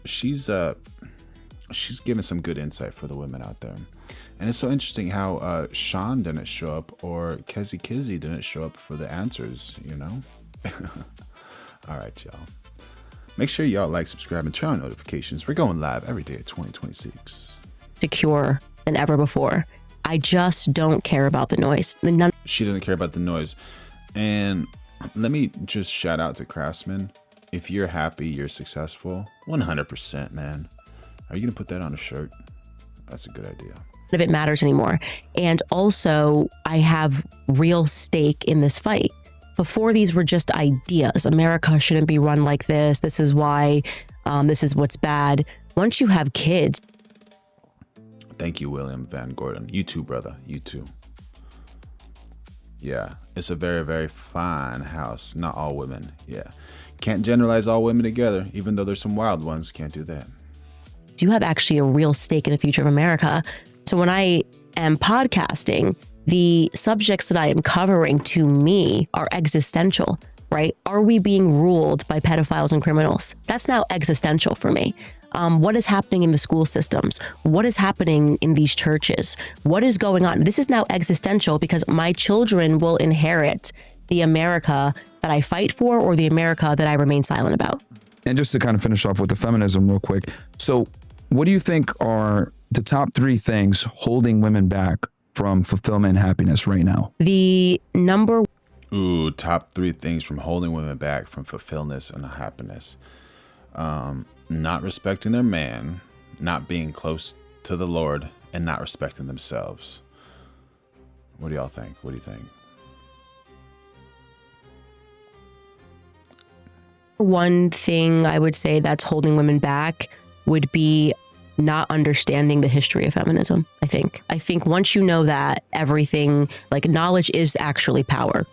Speaker 1: she's given some good insight for the women out there. And it's so interesting how Sean didn't show up, or Kezi didn't show up for the answers, you know? All right, y'all. Make sure y'all like, subscribe, and turn on notifications. We're going live every day at 2026.
Speaker 3: Secure than ever before. I just don't care about the noise.
Speaker 1: She doesn't care about the noise. And let me just shout out to Craftsman. If you're happy, you're successful, 100%, man. Are you going to put that on a shirt? That's a good idea.
Speaker 3: If it matters anymore. And also, I have real stake in this fight. Before, these were just ideas. America shouldn't be run like this. This is why, this is what's bad. Once you have kids.
Speaker 1: Thank you, William Van Gordon. You too, brother. You too. Yeah, it's a very, very fine house. Not all women. Yeah. Can't generalize all women together, even though there's some wild ones. Can't do that.
Speaker 3: You have actually a real stake in the future of America. So when I am podcasting, the subjects that I am covering to me are existential, right? Are we being ruled by pedophiles and criminals? That's now existential for me. What is happening in the school systems? What is happening in these churches? What is going on? This is now existential because my children will inherit the America that I fight for or the America that I remain silent about.
Speaker 2: And just to kind of finish off with the feminism real quick. So what do you think are the top 3 things holding women back from fulfillment and happiness right now?
Speaker 3: The number.
Speaker 1: Ooh, top 3 things from holding women back from fulfillment and happiness. Not respecting their man, not being close to the Lord, and not respecting themselves. What do y'all think? What do you think?
Speaker 3: One thing I would say that's holding women back would be not understanding the history of feminism. I think once you know that, everything, like, knowledge is actually power.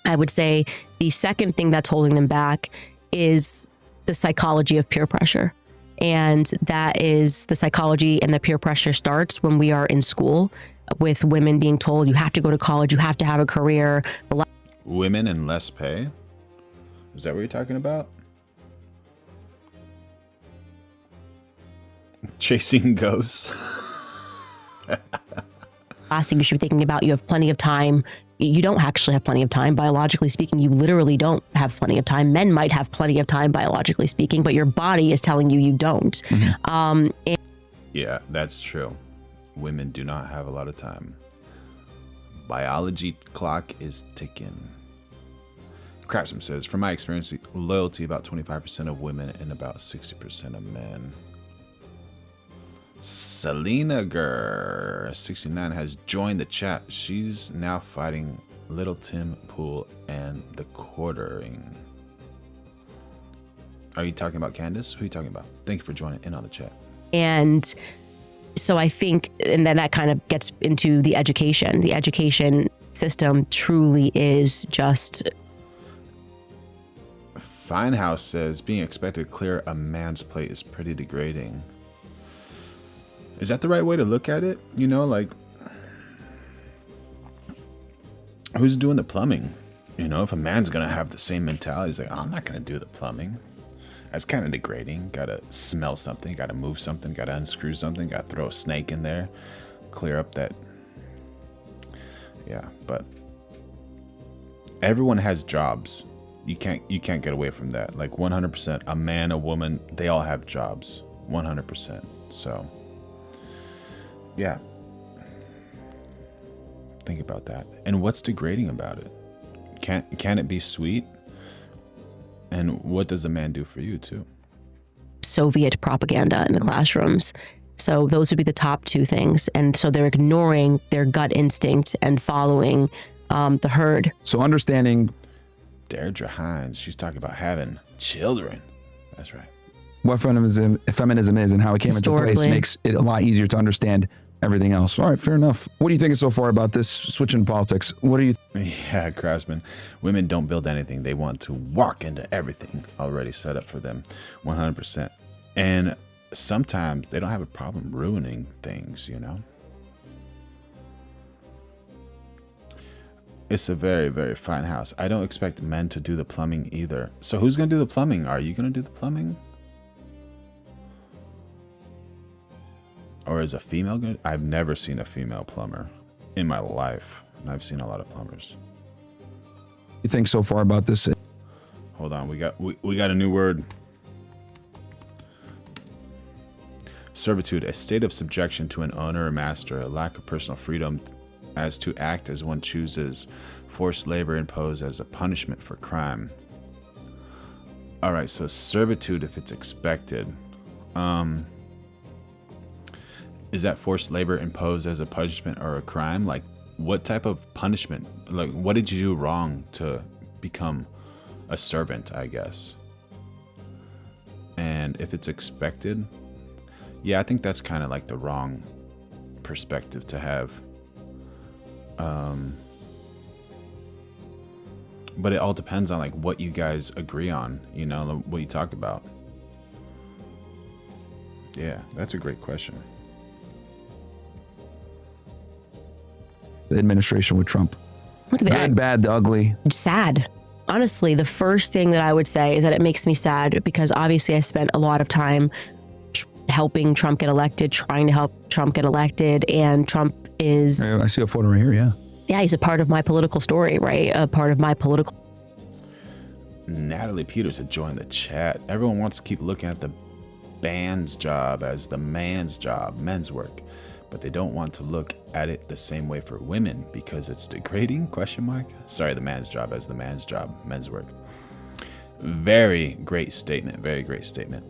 Speaker 3: I would say the second thing that's holding them back is the psychology of peer pressure. And that is the psychology, and the peer pressure starts when we are in school, with women being told you have to go to college, you have to have a career.
Speaker 1: Women and less pay? Is that what you're talking about? Chasing ghosts?
Speaker 3: Last thing you should be thinking about, you have plenty of time. You don't actually have plenty of time. Biologically speaking, you literally don't have plenty of time. Men might have plenty of time, biologically speaking, but your body is telling you don't.
Speaker 2: Mm-hmm.
Speaker 1: Yeah, that's true. Women do not have a lot of time. Biology clock is ticking. Craftsman says, from my experience, loyalty about 25% of women and about 60% of men. Selena Gurr 69 has joined the chat. She's now fighting Little Tim Pool and the quartering. Are you talking about Candace? Who are you talking about? Thank you for joining in on the chat.
Speaker 3: And so I think, and then that kind of gets into the education. The education system truly is just.
Speaker 1: Finehouse says, being expected to clear a man's plate is pretty degrading. Is that the right way to look at it? You know, like, who's doing the plumbing? You know, if a man's going to have the same mentality, he's like, oh, I'm not going to do the plumbing. That's kind of degrading. Got to smell something, got to move something, got to unscrew something, got to throw a snake in there, clear up that. Yeah, but everyone has jobs. You can't get away from that. Like 100%, a man, a woman, they all have jobs. 100%. So, yeah. Think about that. And what's degrading about it? Can it be sweet? And what does a man do for you too?
Speaker 3: Soviet propaganda in the classrooms. So those would be the top 2 things. And so they're ignoring their gut instinct and following the herd.
Speaker 2: So understanding.
Speaker 1: Deirdre Hines, she's talking about having children. That's right.
Speaker 2: What feminism is and how it came into place makes it a lot easier to understand everything else. All right, fair enough. What do you think so far about this switch in politics? What do you
Speaker 1: Yeah, Craftsman. Women don't build anything. They want to walk into everything already set up for them. 100%. And sometimes they don't have a problem ruining things, you know? It's a very, very fine house. I don't expect men to do the plumbing either. So who's going to do the plumbing? Are you going to do the plumbing? Or is a female going to? I've never seen a female plumber in my life. And I've seen a lot of plumbers.
Speaker 2: You think so far about this?
Speaker 1: Hold on. We got a new word. Servitude, a state of subjection to an owner or master, a lack of personal freedom as to act as one chooses, forced labor imposed as a punishment for crime. All right, so servitude, if it's expected, is that forced labor imposed as a punishment or a crime? Like, what type of punishment? Like, what did you do wrong to become a servant, I guess? And if it's expected, yeah, I think that's kind of like the wrong perspective to have. But it all depends on like what you guys agree on, you know, what you talk about. Yeah, that's a great question.
Speaker 2: The administration with Trump.
Speaker 3: Look at that.
Speaker 2: Good, bad, the ugly.
Speaker 3: Sad. Honestly, the first thing that I would say is that it makes me sad because obviously I spent a lot of time helping Trump get elected, trying to help Trump get elected, and Trump is...
Speaker 2: I see a photo right here, yeah.
Speaker 3: Yeah, he's a part of my political story, right? A part of my political...
Speaker 1: Natalie Peters had joined the chat. Everyone wants to keep looking at the band's job as the man's job, men's work. But they don't want to look at it the same way for women because it's degrading, ? Sorry, the man's job as the man's job, men's work. Very great statement, very great statement.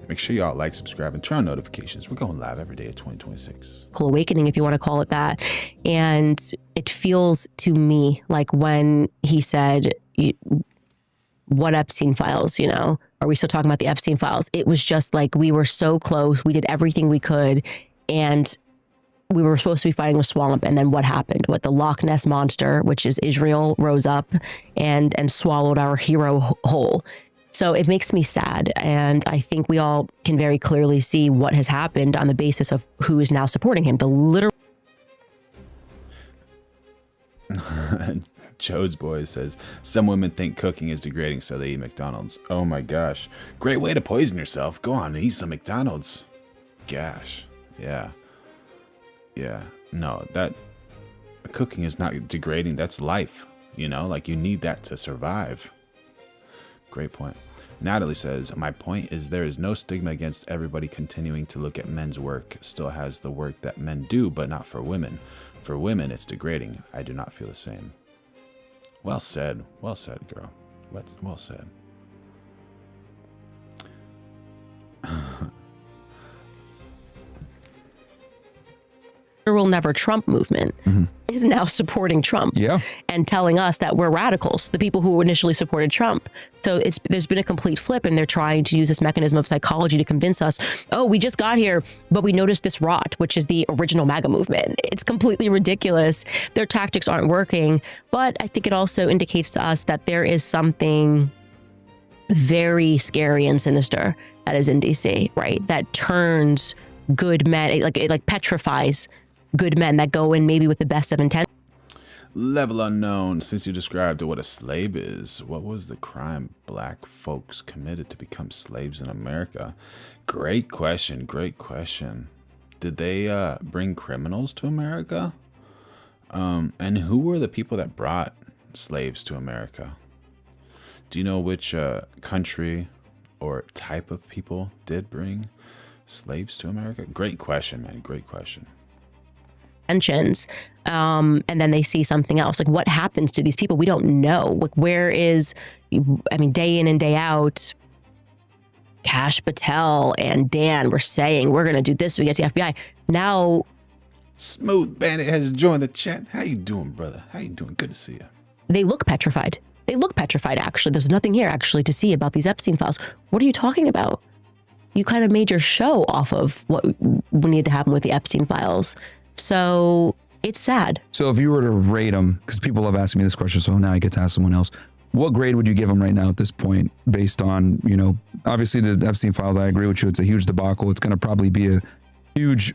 Speaker 1: Make sure y'all like, subscribe, and turn on notifications. We're going live every day at 2026.
Speaker 3: Awakening, if you want to call it that. And it feels to me like when he said, what Epstein files, you know? Are we still talking about the Epstein files? It was just like we were so close. We did everything we could. And we were supposed to be fighting a swamp. And then what happened? What, the Loch Ness monster, which is Israel, rose up and swallowed our hero whole. So it makes me sad. And I think we all can very clearly see what has happened on the basis of who is now supporting him. The literal...
Speaker 1: Joe's Boy says, some women think cooking is degrading, so they eat McDonald's. Oh my gosh. Great way to poison yourself. Go on, eat some McDonald's. Gosh. Yeah. Yeah. No, that cooking is not degrading. That's life. You know, like you need that to survive. Great point. Natalie says, my point is there is no stigma against everybody continuing to look at men's work. Still has the work that men do, but not for women. For women, it's degrading. I do not feel the same. Well said. Well said, girl. Well said.
Speaker 3: Literal Never Trump movement is now supporting Trump and telling us that we're radicals, the people who initially supported Trump. So there's been a complete flip, and they're trying to use this mechanism of psychology to convince us, oh, we just got here, but we noticed this rot, which is the original MAGA movement. It's completely ridiculous. Their tactics aren't working, but I think it also indicates to us that there is something very scary and sinister that is in DC, right? That turns good men, it like petrifies good men that go in maybe with the best of intent.
Speaker 1: Level unknown. Since you described what a slave is, what was the crime black folks committed to become slaves in America? Great question. Great question. Did they bring criminals to America? And who were the people that brought slaves to America? Do you know which country or type of people did bring slaves to America? Great question, man. Great question.
Speaker 3: And then they see something else. Like, what happens to these people? We don't know. Like, where is, I mean, day in and day out, Kash Patel and Dan were saying, we're going to do this. We get to the FBI. Now,
Speaker 1: Smooth Bandit has joined the chat. How you doing, brother? How you doing? Good to see you.
Speaker 3: They look petrified. They look petrified, actually. There's nothing here, actually, to see about these Epstein files. What are you talking about? You kind of made your show off of what needed to happen with the Epstein files. So it's sad.
Speaker 2: So if you were to rate them, because people love asking me this question, so now I get to ask someone else. what grade would you give him right now at this point, based on, you know, obviously the Epstein files? I agree with you. It's a huge debacle. It's going to probably be a huge,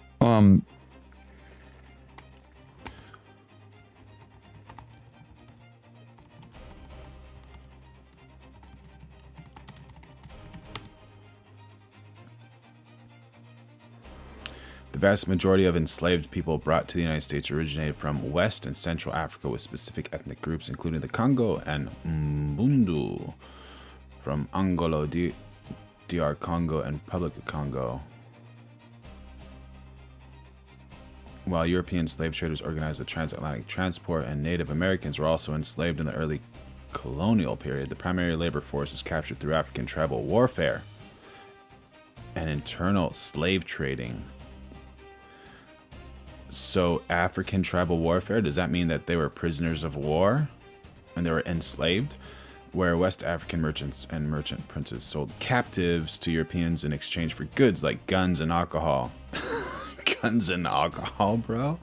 Speaker 1: The vast majority of enslaved people brought to the United States originated from West and Central Africa, with specific ethnic groups including the Congo and Mbundu, from Angola, DR Congo, and Republic of Congo. While European slave traders organized the transatlantic transport, and Native Americans were also enslaved in the early colonial period, the primary labor force was captured through African tribal warfare and internal slave trading. So African tribal warfare, does that mean that they were prisoners of war and they were enslaved? Where West African merchants and merchant princes sold captives to Europeans in exchange for goods like guns and alcohol. Guns and alcohol, bro?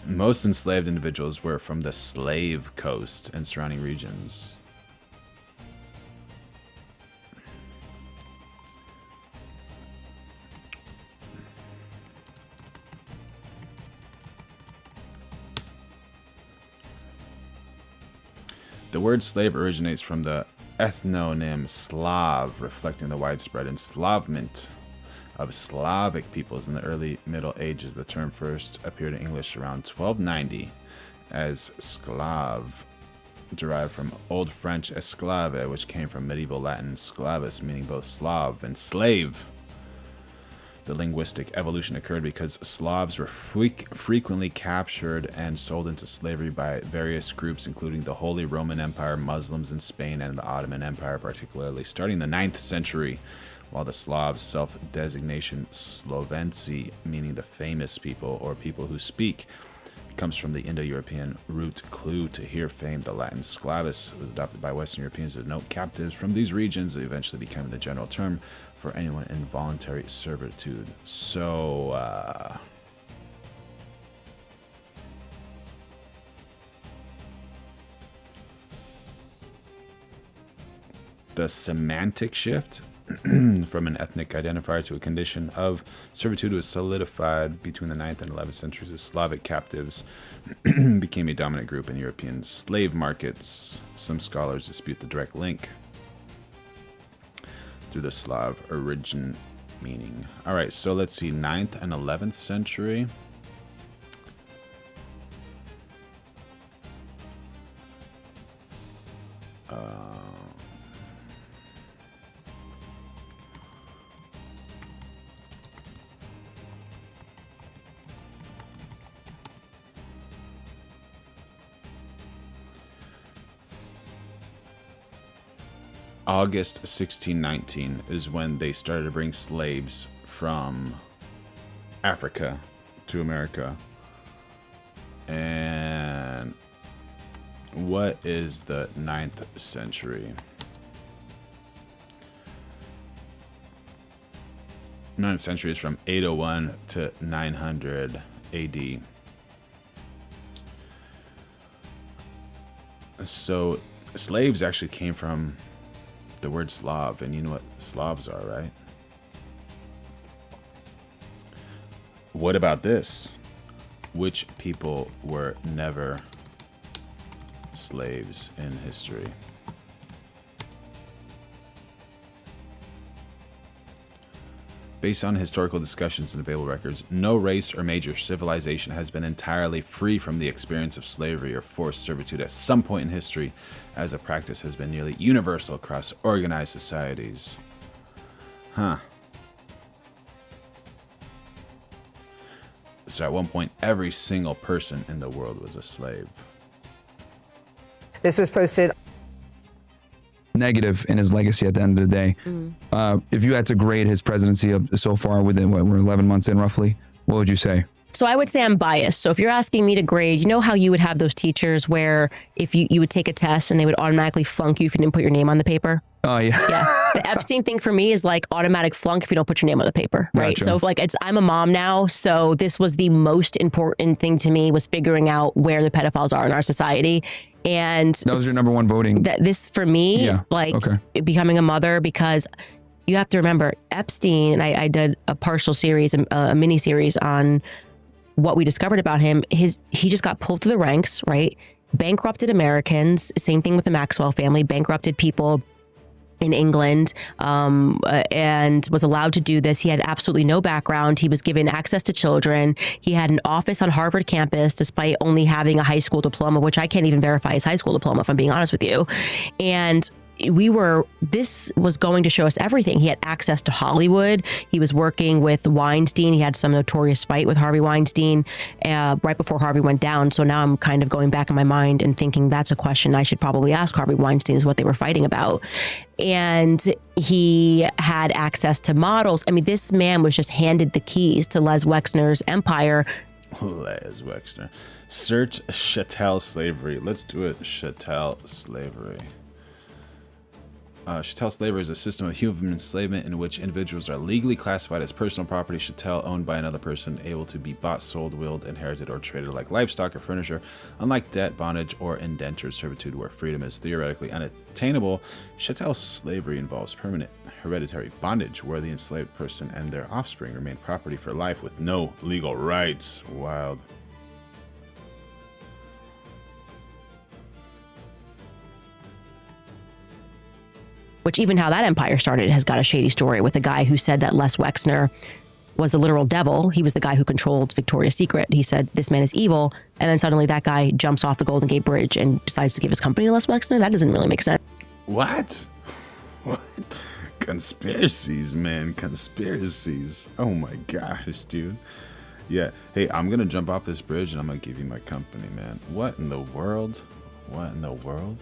Speaker 1: Most enslaved individuals were from the Slave Coast and surrounding regions. The word slave originates from the ethnonym Slav, reflecting the widespread enslavement of Slavic peoples in the early Middle Ages. The term first appeared in English around 1290 as sklav, derived from Old French esclave, which came from medieval Latin sclavus, meaning both Slav and slave. The linguistic evolution occurred because Slavs were frequently captured and sold into slavery by various groups, including the Holy Roman Empire, Muslims in Spain, and the Ottoman Empire, particularly starting the 9th century, while the Slavs' self-designation Slovenci, meaning the famous people or people who speak, comes from the Indo-European root clue to hear fame. The Latin sclavus was adopted by Western Europeans to denote captives from these regions, eventually becoming the general term for anyone in voluntary servitude. So, the semantic shift from an ethnic identifier to a condition of servitude was solidified between the 9th and 11th centuries as Slavic captives became a dominant group in European slave markets. Some scholars dispute the direct link through the Slav origin meaning. All right, so let's see, 9th and 11th century. August 1619 is when they started to bring slaves from Africa to America. And what is the 9th century? 9th century is from 801 to 900 AD. So slaves actually came from the word Slav, and you know what Slavs are, right? What about this? Which people were never slaves in history? Based on historical discussions and available records, no race or major civilization has been entirely free from the experience of slavery or forced servitude at some point in history, as a practice has been nearly universal across organized societies. So at one point, every single person in the world was a slave.
Speaker 4: This was posted.
Speaker 2: Negative in his legacy at the end of the day. If you had to grade his presidency so far within, what, we're 11 months in roughly, what would you say?
Speaker 3: So I would say I'm biased. So if you're asking me to grade, you know how you would have those teachers where if you would take a test and they would automatically flunk you if you didn't put your name on the paper?
Speaker 2: Oh, yeah.
Speaker 3: Yeah. The Epstein thing for me is like automatic flunk if you don't put your name on the paper, right?
Speaker 2: Gotcha.
Speaker 3: So if like I'm a mom now, so this was the most important thing to me was figuring out where the pedophiles are in our society. And
Speaker 2: That was your number one voting.
Speaker 3: this for me, becoming a mother, because you have to remember Epstein, and I did a partial series, a mini series on what we discovered about him. He just got pulled through the ranks, right? Bankrupted Americans. Same thing with the Maxwell family, bankrupted people in England, and was allowed to do this. He had absolutely no background. He was given access to children. He had an office on Harvard campus, despite only having a high school diploma, which I can't even verify his high school diploma, if I'm being honest with you. And this was going to show us everything. He had access to Hollywood. He was working with Weinstein. He had some notorious fight with Harvey Weinstein right before Harvey went down. So now I'm kind of going back in my mind and thinking that's a question I should probably ask Harvey Weinstein, is what they were fighting about. And he had access to models. I mean, this man was just handed the keys to Les Wexner's empire.
Speaker 1: Les Wexner. Search chattel slavery. Let's do it. Chattel slavery. Chattel slavery is a system of human enslavement in which individuals are legally classified as personal property, chattel, owned by another person, able to be bought, sold, willed, inherited, or traded like livestock or furniture. Unlike debt, bondage, or indentured servitude, where freedom is theoretically unattainable, chattel slavery involves permanent hereditary bondage, where the enslaved person and their offspring remain property for life with no legal rights. Wild.
Speaker 3: Which even how that empire started has got a shady story with a guy who said that Les Wexner was the literal devil. He was the guy who controlled Victoria's Secret. He said, this man is evil. And then suddenly that guy jumps off the Golden Gate Bridge and decides to give his company to Les Wexner. That doesn't really make sense.
Speaker 1: What? What? Conspiracies, man. Conspiracies. Oh my gosh, dude. Yeah. Hey, I'm going to jump off this bridge and I'm going to give you my company, man. What in the world? What in the world?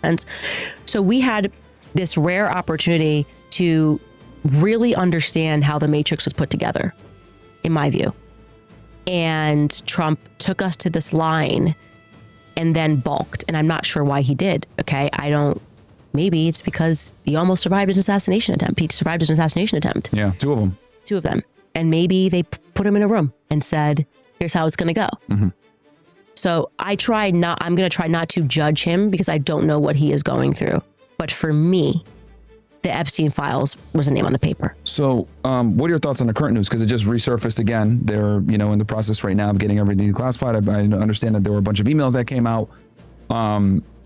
Speaker 3: And so we had this rare opportunity to really understand how the Matrix was put together, in my view. And Trump took us to this line and then balked. And I'm not sure why he did. Okay. Maybe it's because he almost survived his assassination attempt. He survived his assassination attempt.
Speaker 2: Yeah, two of them.
Speaker 3: Two of them. And maybe they put him in a room and said, here's how it's going to go. Mm-hmm. So I'm going to try not to judge him because I don't know what he is going through. But for me, the Epstein files was a name on the paper.
Speaker 2: So what are your thoughts on the current news? Because it just resurfaced again. They're, in the process right now of getting everything classified. I understand that there were a bunch of emails that came out.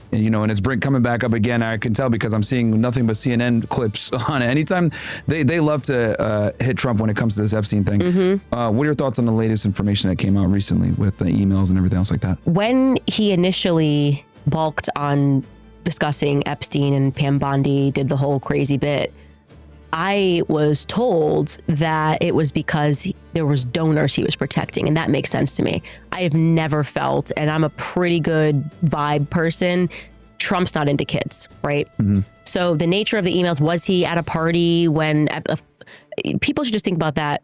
Speaker 2: And it's coming back up again. I can tell because I'm seeing nothing but CNN clips on it. Anytime they love to hit Trump when it comes to this Epstein thing. Mm-hmm. What are your thoughts on the latest information that came out recently with the emails and everything else like that?
Speaker 3: When he initially balked on discussing Epstein and Pam Bondi did the whole crazy bit, I was told that it was because there was donors he was protecting, and that makes sense to me. I have never felt, and I'm a pretty good vibe person, Trump's not into kids, right? Mm-hmm. So the nature of the emails, was he at a party when people should just think about that.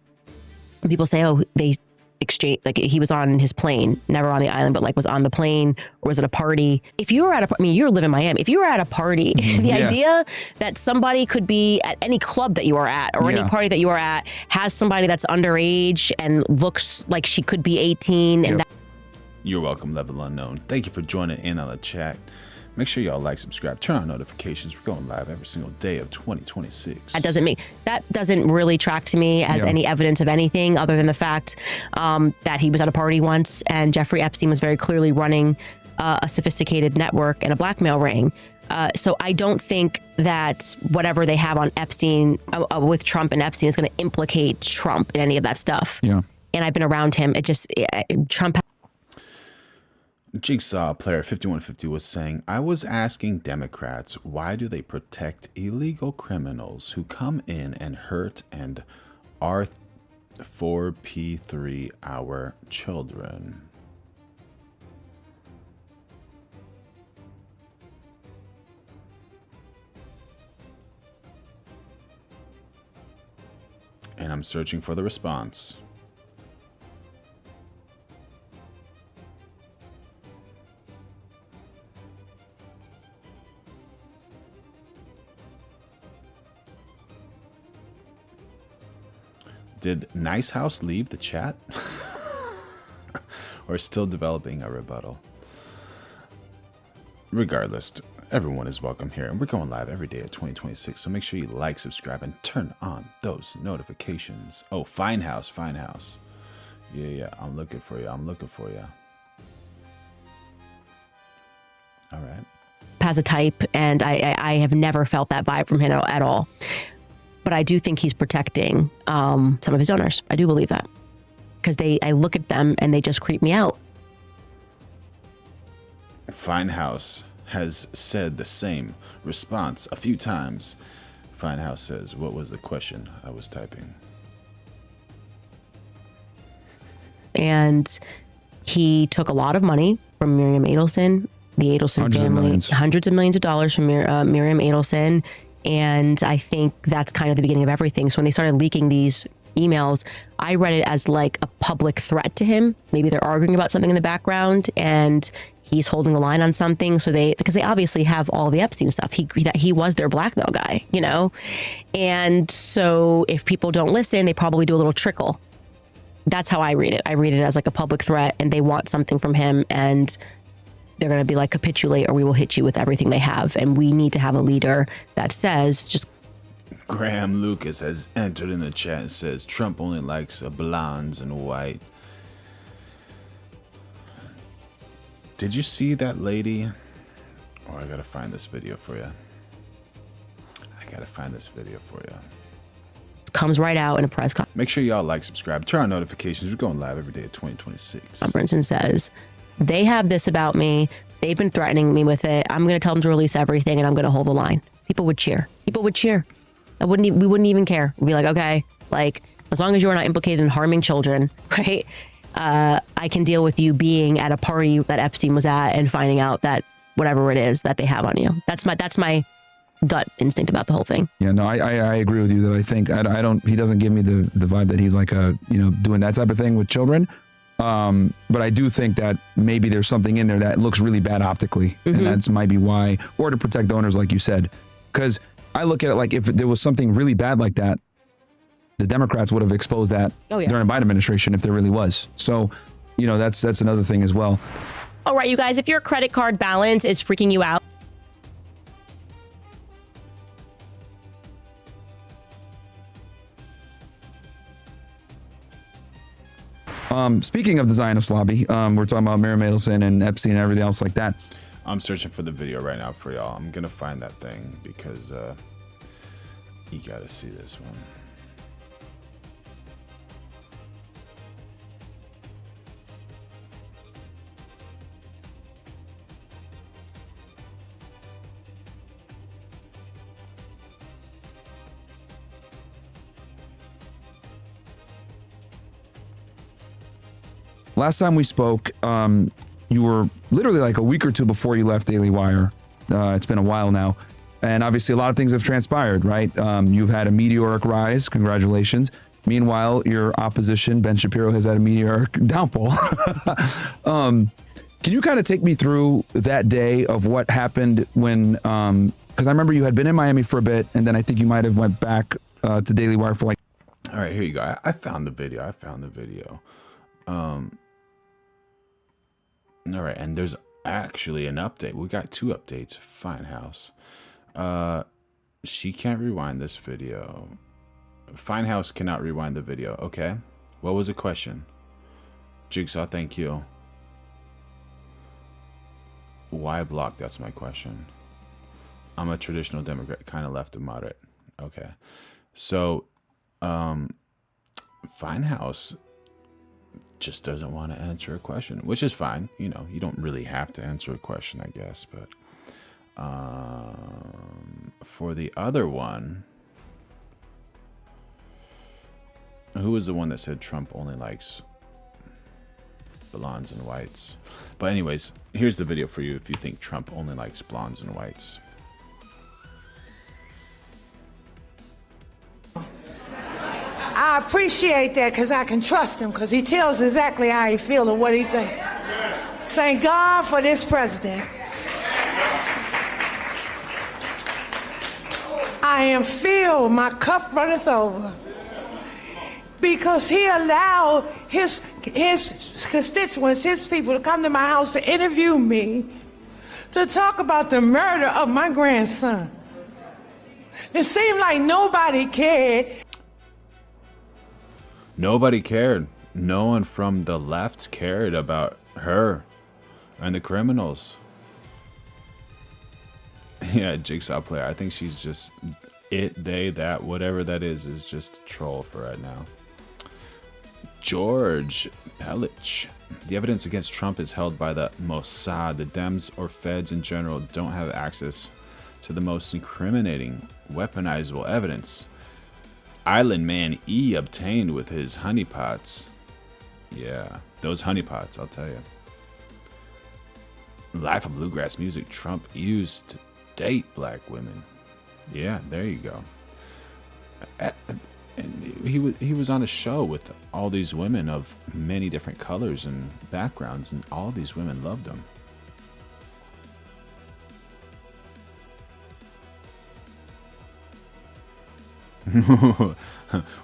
Speaker 3: When people say, oh, they exchange, like he was on his plane, never on the island, but like was on the plane, or was at a party. If you were you live in Miami. If you were at a party, the idea that somebody could be at any club that you are at or any party that you are at has somebody that's underage and looks like she could be 18. And
Speaker 1: You're welcome, Level Unknown. Thank you for joining in on the chat. Make sure y'all like, subscribe, turn on notifications. We're going live every single day of 2026.
Speaker 3: That doesn't really track to me as any evidence of anything other than the fact that he was at a party once and Jeffrey Epstein was very clearly running a sophisticated network and a blackmail ring. So I don't think that whatever they have on Epstein with Trump and Epstein is going to implicate Trump in any of that stuff. Yeah. And I've been around him. Trump.
Speaker 1: Jigsaw Player 5150 was saying, I was asking Democrats, why do they protect illegal criminals who come in and hurt and R4P3 our children? And I'm searching for the response. Did Nice House leave the chat? Or still developing a rebuttal? Regardless, everyone is welcome here, and we're going live every day at 2026, so make sure you like, subscribe, and turn on those notifications. Oh, Fine House. Yeah, I'm looking for you. All right.
Speaker 3: Has a type, and I have never felt that vibe from him at all. But I do think he's protecting some of his owners. I do believe that, because I look at them and they just creep me out.
Speaker 1: Fine House has said the same response a few times. Fine House says, "What was the question I was typing?"
Speaker 3: And he took a lot of money from Miriam Adelson, the Adelson family, hundreds of millions of dollars from Miriam Adelson. And I think that's kind of the beginning of everything. So when they started leaking these emails, I read it as like a public threat to him. Maybe they're arguing about something in the background and he's holding the line on something. So because they obviously have all the Epstein stuff. He was their blackmail guy, you know? And so if people don't listen, they probably do a little trickle. That's how I read it. I read it as like a public threat, and they want something from him, and they're going to be like, capitulate or we will hit you with everything they have. And we need to have a leader that says, just.
Speaker 1: Graham Lucas has entered in the chat and says, Trump only likes blondes and white. Did you see that lady? Oh, I got to find this video for you.
Speaker 3: Comes right out in a press conference.
Speaker 1: Make sure y'all like, subscribe, turn on notifications. We're going live every day at 2026.
Speaker 3: And says, they have this about me. They've been threatening me with it. I'm going to tell them to release everything, and I'm going to hold the line. People would cheer. We wouldn't even care. We'd be like, okay, like, as long as you're not implicated in harming children, right? I can deal with you being at a party that Epstein was at and finding out that whatever it is that they have on you. That's my gut instinct about the whole thing.
Speaker 2: Yeah, no, I agree with you that I think he doesn't give me the vibe that he's like doing that type of thing with children. But I do think that maybe there's something in there that looks really bad optically, and that might be why, or to protect donors, like you said. Because I look at it like if there was something really bad like that, the Democrats would have exposed that during the Biden administration if there really was. So, that's another thing as well.
Speaker 3: All right, you guys, if your credit card balance is freaking you out.
Speaker 2: Speaking of the Zionist lobby, we're talking about Miriam Adelson and Epstein and everything else like that.
Speaker 1: I'm searching for the video right now for y'all. I'm going to find that thing because you got to see this one.
Speaker 2: Last time we spoke, you were literally like a week or two before you left Daily Wire. It's been a while now. And obviously a lot of things have transpired, right? You've had a meteoric rise. Congratulations. Meanwhile, your opposition, Ben Shapiro, has had a meteoric downfall. Can you kind of take me through that day of what happened when, because I remember you had been in Miami for a bit, and then I think you might have went back to Daily Wire for like.
Speaker 1: All right, here you go. I found the video. All right, and there's actually an update. We got two updates. Fine House. She can't rewind this video. Fine House cannot rewind the video. Okay. What was the question? Jigsaw, thank you. Why block? That's my question. I'm a traditional Democrat, kind of left and moderate. Okay. So, Fine House just doesn't want to answer a question, which is fine. You don't really have to answer a question, I guess. But for the other one, who was the one that said Trump only likes blondes and whites? But anyways, here's the video for you if you think Trump only likes blondes and whites.
Speaker 6: I appreciate that because I can trust him because he tells exactly how he feels and what he thinks. Thank God for this president. I am filled, my cup runneth over. because he allowed his constituents, his people, to come to my house to interview me, to talk about the murder of my grandson. It seemed like nobody cared.
Speaker 1: Nobody cared. No one from the left cared about her and the criminals. Yeah, jigsaw player. I think she's just it, they, that, whatever that is just a troll for right now. George Pellich. The evidence against Trump is held by the Mossad. The Dems or feds in general don't have access to the most incriminating, weaponizable evidence. Island Man E obtained with his honeypots. Yeah, those honeypots, I'll tell you. Life of bluegrass music Trump used to date black women. Yeah, there you go. And he was on a show with all these women of many different colors and backgrounds, and all these women loved him.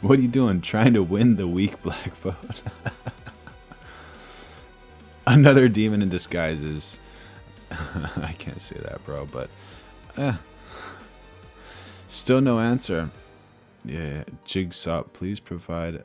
Speaker 1: What are you doing? Trying to win the weak black vote? Another demon in disguise is... I can't say that, bro, but... Still no answer. Yeah, Jigsaw, please provide...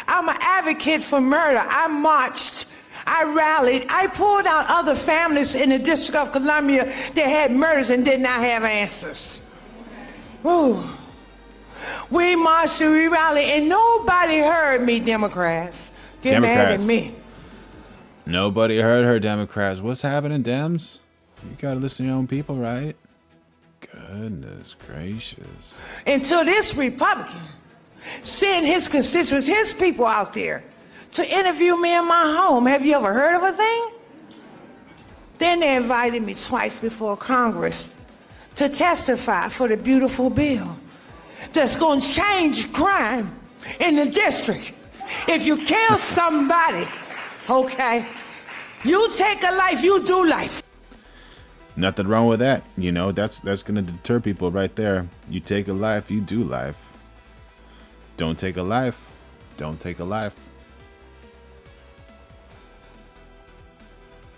Speaker 6: I'm an advocate for murder. I marched. I rallied. I pulled out other families in the District of Columbia that had murders and did not have answers. Ooh. We marched and we rallied, and nobody heard me, Democrats. Get mad at me.
Speaker 1: Nobody heard her, Democrats. What's happening, Dems? You gotta listen to your own people, right? Goodness gracious.
Speaker 6: Until this Republican sent his constituents, his people out there to interview me in my home. Have you ever heard of a thing? Then they invited me twice before Congress to testify for the beautiful bill that's going to change crime in the district. If you kill somebody, okay, you take a life, you do life.
Speaker 1: Nothing wrong with that. You know, that's gonna deter people right there. You take a life, you do life. Don't take a life. Don't take a life.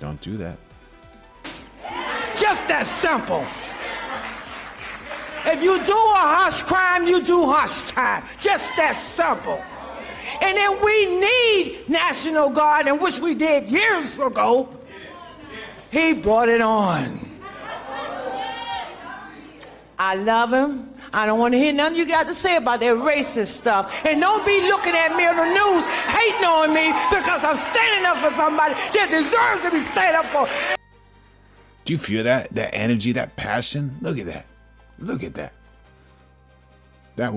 Speaker 1: Don't do that.
Speaker 6: Just that simple. If you do a harsh crime, you do harsh time. Just that simple. And then we need National Guard, and which we did years ago. He brought it on. I love him. I don't want to hear nothing you got to say about that racist stuff. And don't be looking at me on the news hating on me because I'm standing up for somebody that deserves to be standing up for.
Speaker 1: Do you feel that? That energy, that passion? Look at that. Look at that. That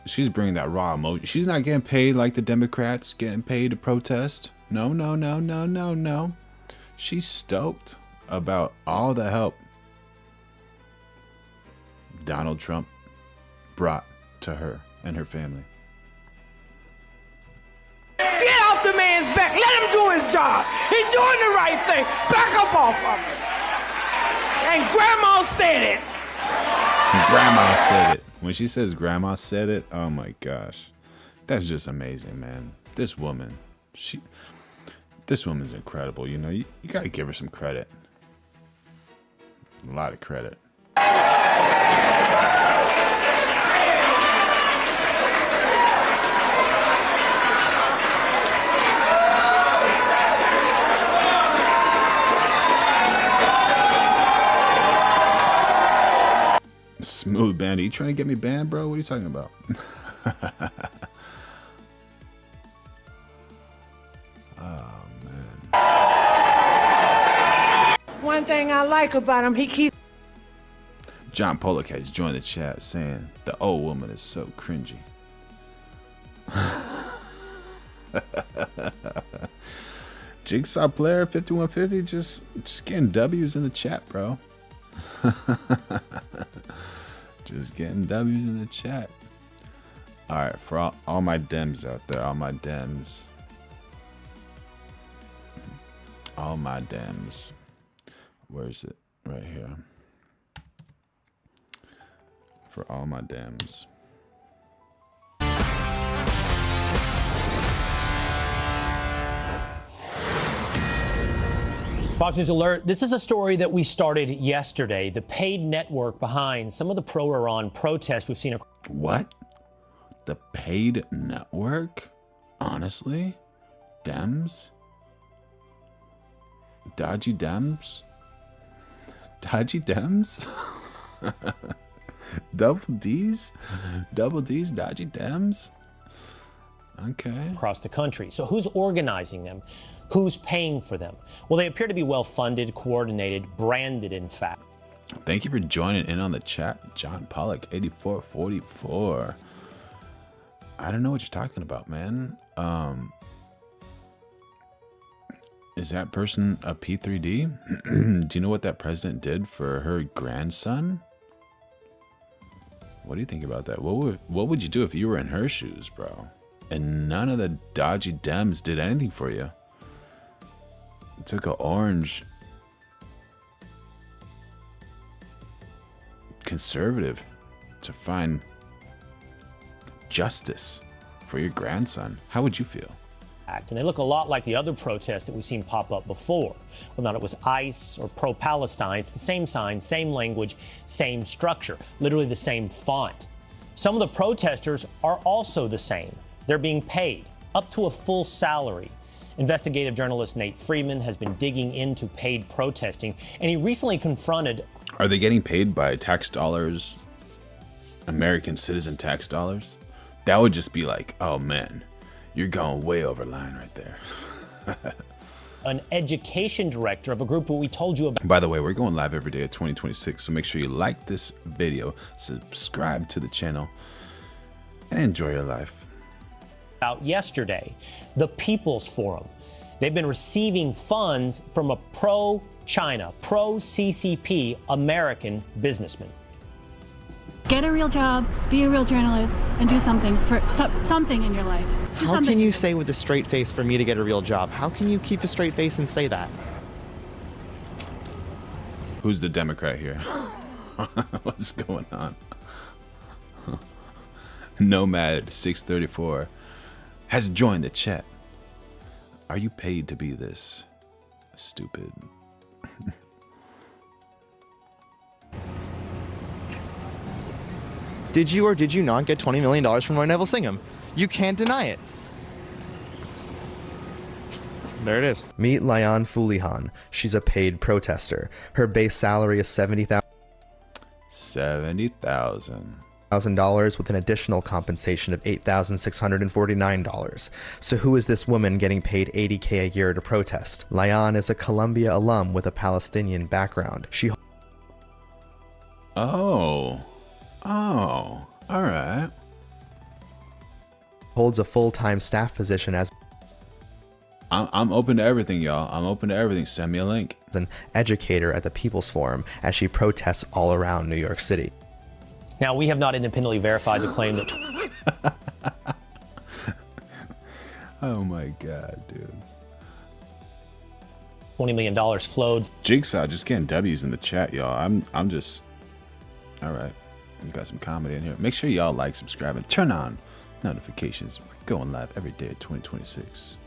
Speaker 1: she's bringing that raw emotion. She's not getting paid like the Democrats getting paid to protest. No, no, no, no, no, no. She's stoked about all the help Donald Trump brought to her and her family.
Speaker 6: Get off the man's back. Let him do his job. He's doing the right thing. Back up off of him. And Grandma said it.
Speaker 1: Grandma said it. When she says Grandma said it, oh my gosh. That's just amazing, man. This woman's incredible. You know, you got to give her some credit. A lot of credit. Smooth Bandit. You trying to get me banned, bro? What are you talking about? Oh, man.
Speaker 6: One thing I like about him, he keeps...
Speaker 1: John Pollock has joined the chat saying, the old woman is so cringy. Jigsaw player 5150 just getting W's in the chat, bro. Just getting W's in the chat. All right, for all my Dems out there, all my Dems. All my Dems. Where is it? Right here. for all my Dems.
Speaker 7: Fox News Alert. This is a story that we started yesterday. The paid network behind some of the pro-Iran protests we've seen.
Speaker 1: What? The paid network? Honestly? Dems? Dodgy Dems? Dodgy Dems? Double D's? Double D's, dodgy Dems? Okay.
Speaker 7: Across the country. So who's organizing them? Who's paying for them? Well, they appear to be well-funded, coordinated, branded, in fact.
Speaker 1: Thank you for joining in on the chat, John Pollock, 8444. I don't know what you're talking about, man. Is that person a P3D? Do you know what that president did for her grandson? What do you think about that? What would you do if you were in her shoes, bro? And none of the dodgy Dems did anything for you. It took an orange conservative to find justice for your grandson. How would you feel?
Speaker 7: And they look a lot like the other protests that we've seen pop up before. Whether or not it was ICE or pro-Palestine, it's the same sign, same language, same structure, literally the same font. Some of the protesters are also the same. They're being paid up to a full salary. Investigative journalist Nate Friedman has been digging into paid protesting, and he recently confronted...
Speaker 1: Are they getting paid by tax dollars, American citizen tax dollars? That would just be like, oh man, you're going way over line right there.
Speaker 7: an education director of a group that we told you about.
Speaker 1: By the way, we're going live every day at 2026, so make sure you like this video, subscribe to the channel, and enjoy your life.
Speaker 7: Out yesterday, the People's Forum. They've been receiving funds from a pro-China, pro-CCP American businessman.
Speaker 8: Get a real job, be a real journalist, and do something for something in your life.
Speaker 9: How can you say with a straight face for me to get a real job? How can you keep a straight face and say that?
Speaker 1: Who's the Democrat here? What's going on? Nomad 634 has joined the chat. Are you paid to be this stupid?
Speaker 9: Did you or did you not get $20 million from Roy Neville Singham? You can't deny it. There it is. Meet Layan Fulihan. She's a paid protester. Her base salary is $70,000. $70,000 with an additional compensation of $8,649. So who is this woman getting paid $80K a year to protest? Layan is a Columbia alum with a Palestinian background. She
Speaker 1: Oh, all right.
Speaker 9: Holds a full-time staff position as
Speaker 1: I'm open to everything, y'all. I'm open to everything. Send me a link.
Speaker 9: An educator at the People's Forum as she protests all around New York City.
Speaker 7: Now, we have not independently verified the claim that...
Speaker 1: Oh my God, dude.
Speaker 7: $20 million flowed.
Speaker 1: Jigsaw just getting W's in the chat, y'all. I'm just... All right. We got some comedy in here. Make sure y'all like, subscribe, and turn on notifications. We're going live every day at 2026.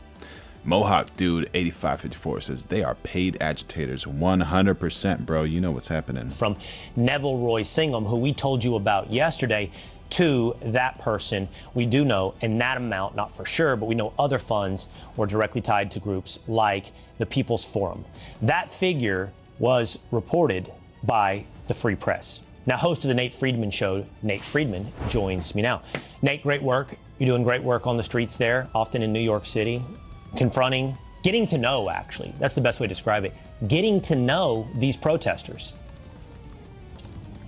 Speaker 1: Mohawk Dude 8554 says they are paid agitators 100%, bro. You know what's happening.
Speaker 7: From Neville Roy Singham, who we told you about yesterday, to that person. We do know, and that amount, not for sure, but we know other funds were directly tied to groups like the People's Forum. That figure was reported by the Free Press. Now, host of the Nate Friedman Show, Nate Friedman, joins me now. Nate, great work. You're doing great work on the streets there, often in New York City, confronting, getting to know, actually. That's the best way to describe it. Getting to know these protesters.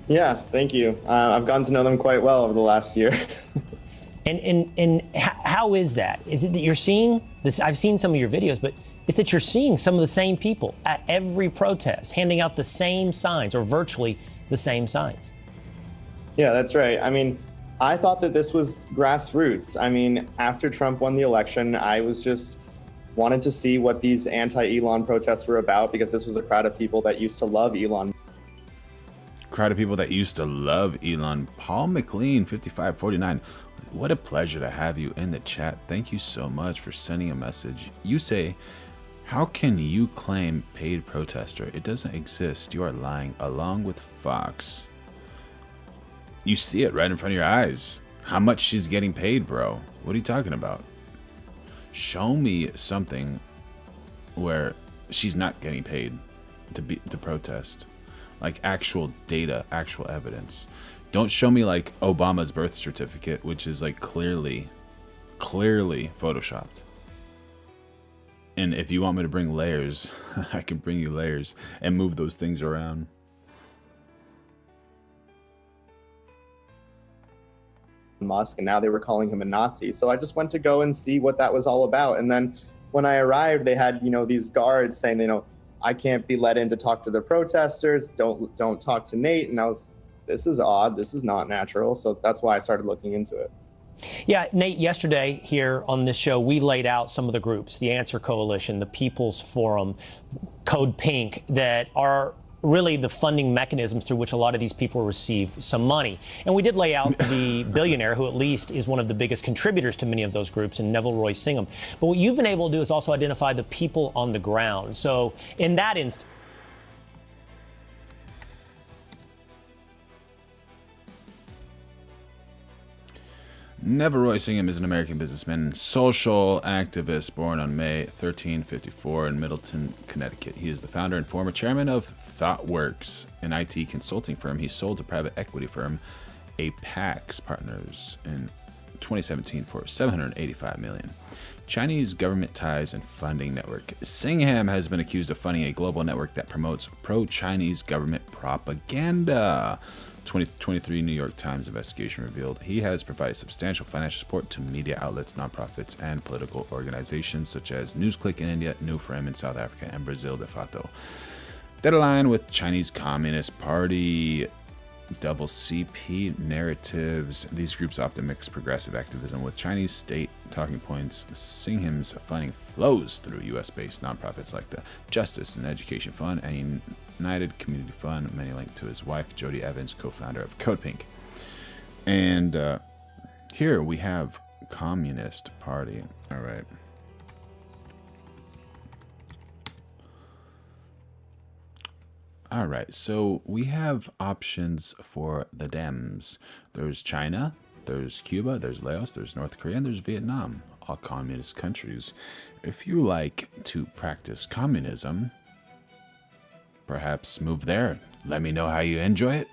Speaker 10: Yeah, thank you. I've gotten to know them quite well over the last year.
Speaker 7: And how is that? Is it that you're seeing this? I've seen some of your videos, but it's that you're seeing some of the same people at every protest, handing out the same signs, or virtually the same signs.
Speaker 10: Yeah, that's right. I mean, I thought that this was grassroots. I mean, after Trump won the election, I was just wanted to see what these anti-Elon protests were about, because this was a crowd of people that used to love Elon.
Speaker 1: crowd of people that used to love Elon. Paul McLean, 5549. What a pleasure to have you in the chat. Thank you so much for sending a message. You say, how can you claim paid protester? It doesn't exist. You are lying, along with Fox. You see it right in front of your eyes. How much she's getting paid, bro. What are you talking about? Show me something where she's not getting paid to protest. Like actual data, actual evidence. Don't show me like Obama's birth certificate, which is like clearly photoshopped. And if you want me to bring layers, I can bring you layers and move those things around.
Speaker 10: Musk, and now they were calling him a Nazi. So I just went to go and see what that was all about. And then when I arrived, they had, these guards saying, I can't be let in to talk to the protesters. Don't talk to Nate. And I was, this is odd. This is not natural. So that's why I started looking into it.
Speaker 7: Yeah, Nate, yesterday here on this show, we laid out some of the groups, the Answer Coalition, the People's Forum, Code Pink, that are really the funding mechanisms through which a lot of these people receive some money. And we did lay out the billionaire who at least is one of the biggest contributors to many of those groups, and Neville Roy Singham. But what you've been able to do is also identify the people on the ground. So in that instance,
Speaker 1: Neville Roy Singham is an American businessman and social activist born on May 1354 in Middleton, Connecticut. He is the founder and former chairman of ThoughtWorks, an IT consulting firm he sold to private equity firm Apex Partners in 2017 for $785 million. Chinese government ties and funding network. Singham has been accused of funding a global network that promotes pro-Chinese government propaganda. 2023 New York Times investigation revealed he has provided substantial financial support to media outlets, nonprofits, and political organizations such as NewsClick in India, New Frame in South Africa, and Brazil de facto that align with Chinese Communist Party double CP narratives. These groups often mix progressive activism with Chinese state talking points. Singham's funding flows through U.S.-based nonprofits like the Justice and Education Fund and United Community Fund, many linked to his wife, Jody Evans, co-founder of Code Pink. And here we have Communist Party. All right. All right, so we have options for the Dems. There's China, there's Cuba, there's Laos, there's North Korea, and there's Vietnam, all communist countries. If you like to practice communism, perhaps move there. Let me know how you enjoy it.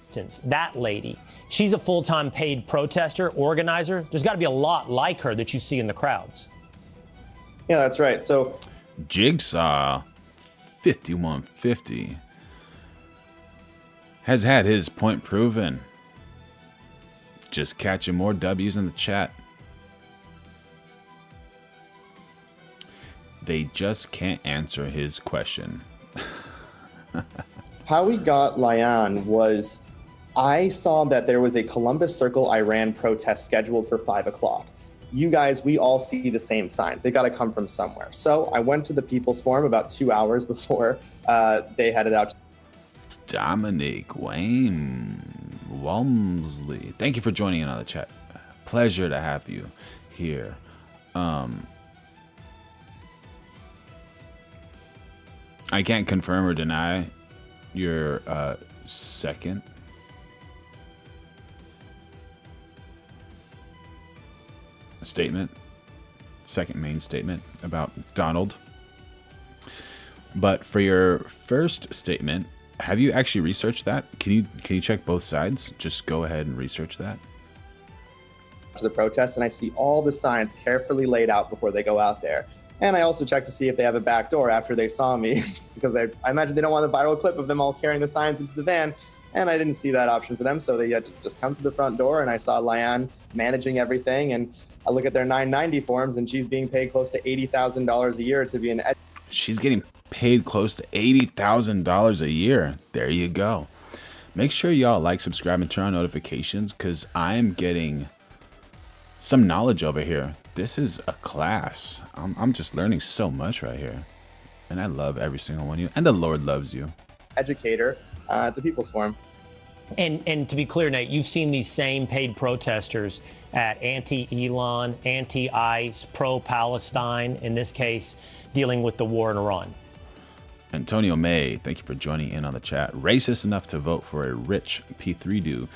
Speaker 7: Since that lady, she's a full-time paid protester, organizer. There's got to be a lot like her that you see in the crowds.
Speaker 10: Yeah, that's right. So
Speaker 1: Jigsaw 5150 has had his point proven. Just catching more W's in the chat. They just can't answer his question.
Speaker 10: how we got Layan was I saw that there was a Columbus Circle Iran protest scheduled for 5 o'clock. You guys, we all see the same signs. They got to come from somewhere. So I went to the People's Forum about 2 hours before they headed out.
Speaker 1: Dominic Wayne Walmsley, thank you for joining in on the chat. Pleasure to have you here. I can't confirm or deny your second statement, second main statement about Donald. But for your first statement, have you actually researched that? Can you check both sides? Just go ahead and research that.
Speaker 10: To the protest, and I see all the signs carefully laid out before they go out there. And I also check to see if they have a back door after they saw me, because I imagine they don't want a viral clip of them all carrying the signs into the van. And I didn't see that option for them, so they had to just come to the front door, and I saw Layan managing everything. And I look at their 990 forms, and she's being paid close to $80,000 a year to be an
Speaker 1: She's getting paid close to $80,000 a year. There you go. Make sure y'all like, subscribe, and turn on notifications, because I'm getting some knowledge over here. This is a class. I'm just learning so much right here. And I love every single one of you. And the Lord loves you.
Speaker 10: educator at the People's Forum.
Speaker 7: And to be clear, Nate, you've seen these same paid protesters at anti-Elon, anti-ICE, pro-Palestine, in this case, dealing with the war in Iran.
Speaker 1: Antonio May, thank you for joining in on the chat. Racist enough to vote for a rich P3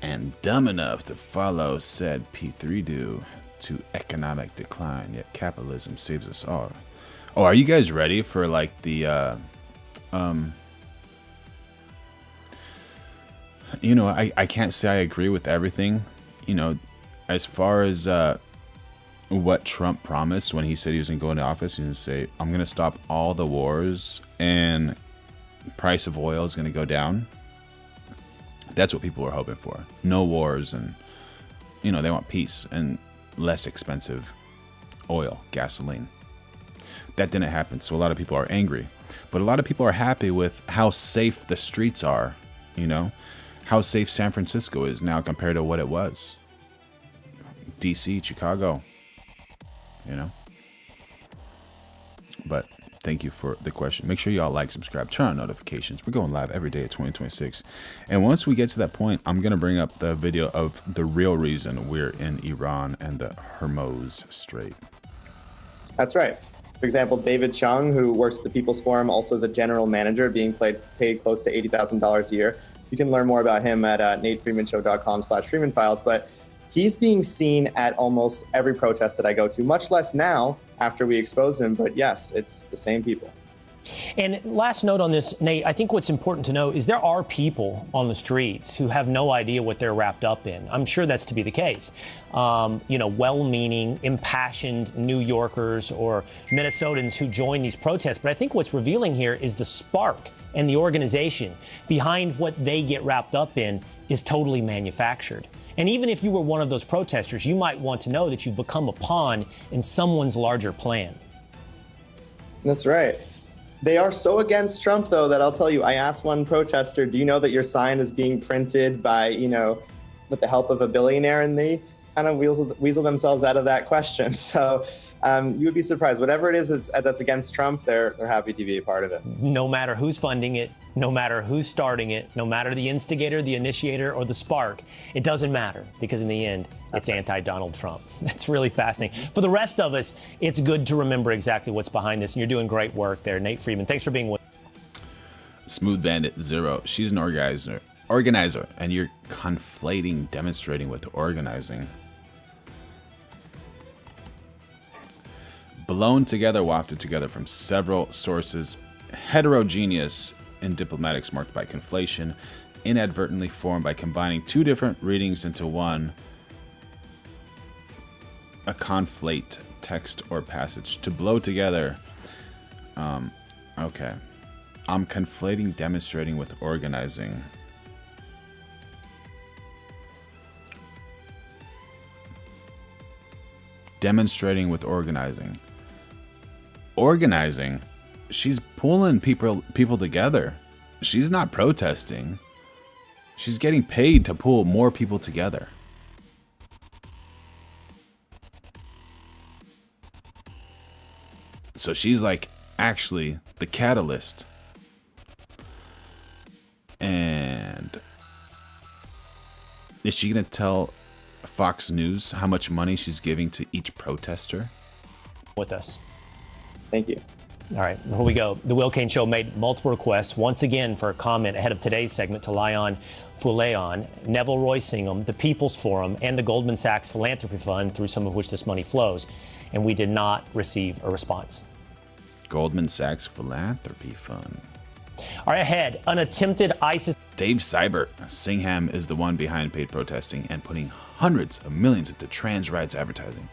Speaker 1: and dumb enough to follow said P3 to economic decline, yet capitalism saves us all. Oh, are you guys ready for like the you know, I can't say I agree with everything, you know, as far as what Trump promised when he said he was going to go into office and say, I'm going to stop all the wars and price of oil is going to go down. That's what people are hoping for. No wars, and, you know, they want peace and less expensive oil, gasoline. That didn't happen, so a lot of people are angry. But a lot of people are happy with how safe the streets are, you know, how safe San Francisco is now compared to what it was. DC, Chicago, you know. But thank you for the question. Make sure y'all like, subscribe, turn on notifications. We're going live every day at 2026. And once we get to that point, I'm going to bring up the video of the real reason we're in Iran and the Hormuz Strait.
Speaker 10: That's right. For example, David Chung, who works at the People's Forum, also as a general manager, being paid close to $80,000 a year. You can learn more about him at natefreemanshow.com/Freeman Files. But he's being seen at almost every protest that I go to, much less now after we exposed him. But yes, it's the same people.
Speaker 7: And last note on this, Nate, I think what's important to know is there are people on the streets who have no idea what they're wrapped up in. I'm sure that's to be the case. You know, well-meaning, impassioned New Yorkers or Minnesotans who join these protests. But I think what's revealing here is the spark and the organization behind what they get wrapped up in is totally manufactured. And even if you were one of those protesters, you might want to know that you've become a pawn in someone's larger plan.
Speaker 10: That's right. They are so against Trump, though, that I'll tell you, I asked one protester, do you know that your sign is being printed by, you know, with the help of a billionaire? And they kind of weasel themselves out of that question. So you would be surprised. Whatever it is that's against Trump, they're happy to be a part of it.
Speaker 7: No matter who's funding it, no matter who's starting it, no matter the instigator, the initiator, or the spark, it doesn't matter, because in the end, it's anti-Donald Trump. That's really fascinating. For the rest of us, it's good to remember exactly what's behind this, and you're doing great work there. Nate Freeman, thanks for being with us.
Speaker 1: Smooth Bandit Zero, she's an organizer, and you're conflating demonstrating with organizing. Blown together, wafted together from several sources, heterogeneous in diplomatics marked by conflation, inadvertently formed by combining two different readings into one, a conflate text or passage. To blow together, okay. I'm conflating demonstrating with organizing. Demonstrating with organizing. Organizing, she's pulling people together. She's not protesting. She's getting paid to pull more people together. So she's like actually the catalyst. And is she going to tell Fox News how much money she's giving to each protester?
Speaker 7: with us.
Speaker 10: Thank you.
Speaker 7: All right, before we go, the Will Cain Show made multiple requests, once again for a comment ahead of today's segment to Lion Fuleon, Neville Roy Singham, the People's Forum, and the Goldman Sachs Philanthropy Fund, through some of which this money flows. And we did not receive a response.
Speaker 1: Goldman Sachs Philanthropy Fund.
Speaker 7: All right, ahead, an attempted ISIS...
Speaker 1: Dave Seibert, Singham is the one behind paid protesting and putting hundreds of millions into trans rights advertising.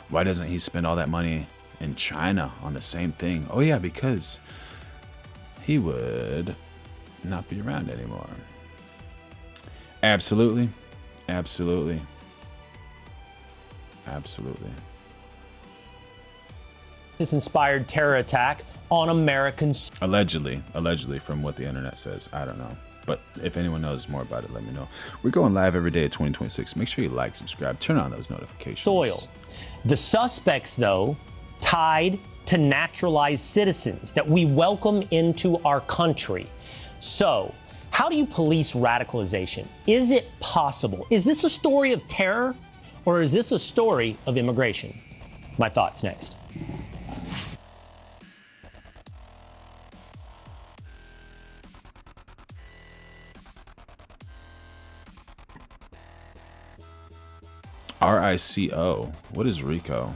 Speaker 1: Why doesn't he spend all that money in China on the same thing? Oh yeah, because he would not be around anymore. Absolutely. Absolutely. Absolutely.
Speaker 7: This inspired terror attack on Americans.
Speaker 1: Allegedly, from what the internet says. I don't know. But if anyone knows more about it, let me know. We're going live every day at 2026. Make sure you like, subscribe, turn on those notifications.
Speaker 7: Soil. The suspects, though, tied to naturalized citizens that we welcome into our country. So, how do you police radicalization? Is it possible? Is this a story of terror, or is this a story of immigration? My thoughts next.
Speaker 1: RICO. What is RICO?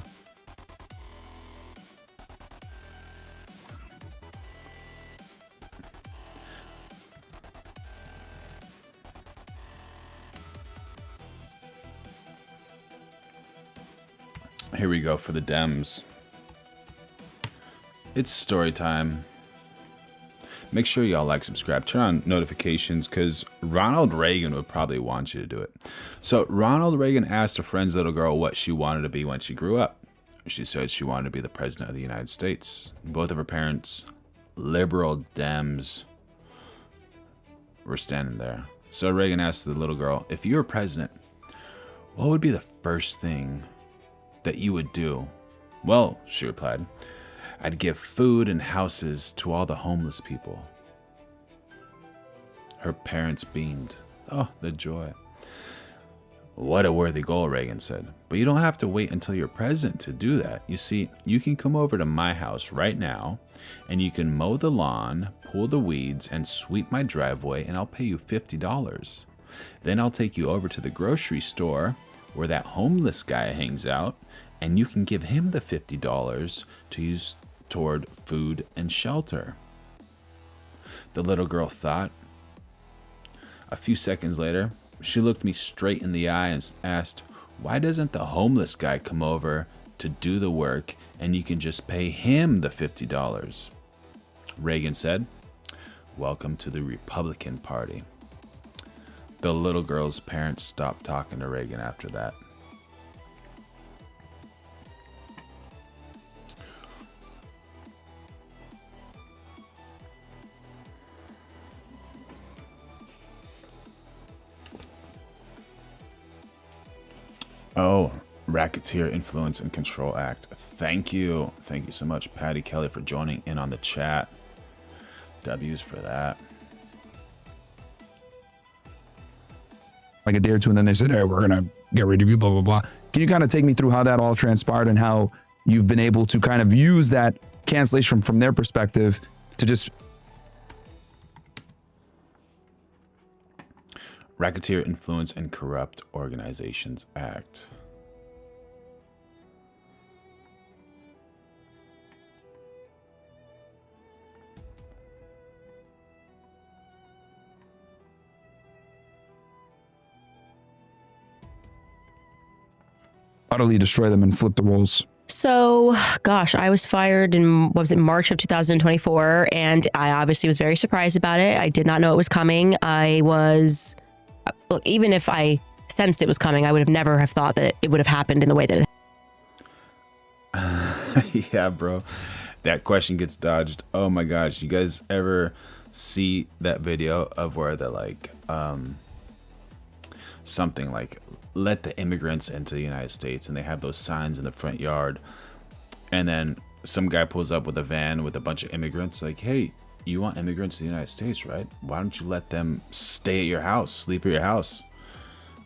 Speaker 1: Here we go for the Dems. It's story time. Make sure y'all like, subscribe, turn on notifications, because Ronald Reagan would probably want you to do it. So Ronald Reagan asked a friend's little girl what she wanted to be when she grew up. She said she wanted to be the president of the United States. Both of her parents, liberal Dems, were standing there. So Reagan asked the little girl, if you were president, what would be the first thing that you would do? Well, she replied, I'd give food and houses to all the homeless people. Her parents beamed. Oh, the joy. What a worthy goal, Reagan said. But you don't have to wait until you're president to do that. You see, you can come over to my house right now, and you can mow the lawn, pull the weeds, and sweep my driveway, and I'll pay you $50. Then I'll take you over to the grocery store where that homeless guy hangs out, and you can give him the $50 to use toward food and shelter. The little girl thought. A few seconds later, she looked me straight in the eye and asked, why doesn't the homeless guy come over to do the work and you can just pay him the $50? Reagan said, welcome to the Republican Party. The little girl's parents stopped talking to Reagan after that. Oh, Racketeer Influence and Control Act. Thank you. Thank you so much, Patty Kelly, for joining in on the chat. W's for that.
Speaker 2: Like a day or two, and then they said, hey, we're going to get rid of you, blah, blah, blah. Can you kind of take me through how that all transpired and how you've been able to kind of use that cancellation from their perspective to just...
Speaker 1: Racketeer Influence and Corrupt Organizations Act.
Speaker 2: Utterly destroy them and flip the roles.
Speaker 3: So, gosh, I was fired in, what was it, March of 2024, and I obviously was very surprised about it. I did not know it was coming. Look, even if I sensed it was coming, I would have never have thought that it would have happened in the way that it
Speaker 1: Yeah, bro. That question gets dodged. Oh my gosh. You guys ever see that video of where they're like, something like, let the immigrants into the United States, and they have those signs in the front yard, and then some guy pulls up with a van with a bunch of immigrants, like, hey, you want immigrants to the United States, right? Why don't you let them stay at your house, sleep at your house?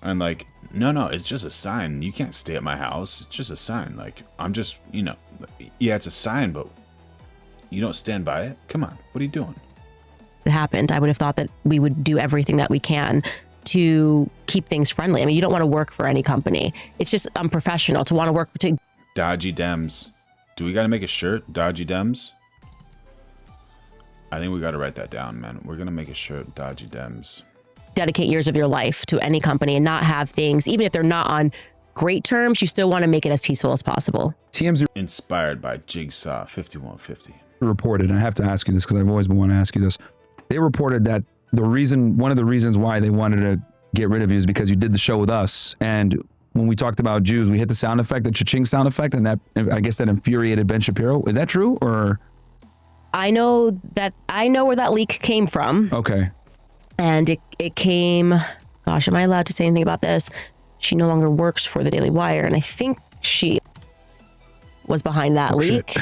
Speaker 1: And like, no, it's just a sign. You can't stay at my house. It's just a sign. Like, I'm just, yeah, it's a sign, but you don't stand by it. Come on, what are you doing?
Speaker 3: it happened. I would have thought that we would do everything that we can to keep things friendly. I mean, you don't want to work for any company. It's just unprofessional to want to work to
Speaker 1: Dodgy Dems. Do we got to make a shirt? Dodgy Dems? I think we got to write that down, man. We're going to make a shirt, Dodgy Dems.
Speaker 3: dedicate years of your life to any company and not have things, even if they're not on great terms, you still want to make it as peaceful as possible.
Speaker 2: TMZ
Speaker 1: Inspired by Jigsaw 5150.
Speaker 2: reported, and I have to ask you this because I've always been wanting to ask you this. They reported that one of the reasons why they wanted to get rid of you is because you did the show with us. And when we talked about Jews, we hit the sound effect, the cha-ching sound effect, and that, I guess that infuriated Ben Shapiro. Is that true, or?
Speaker 3: I know where that leak came from.
Speaker 2: Okay.
Speaker 3: And it came, gosh, am I allowed to say anything about this? She no longer works for the Daily Wire, and I think she was behind that leak.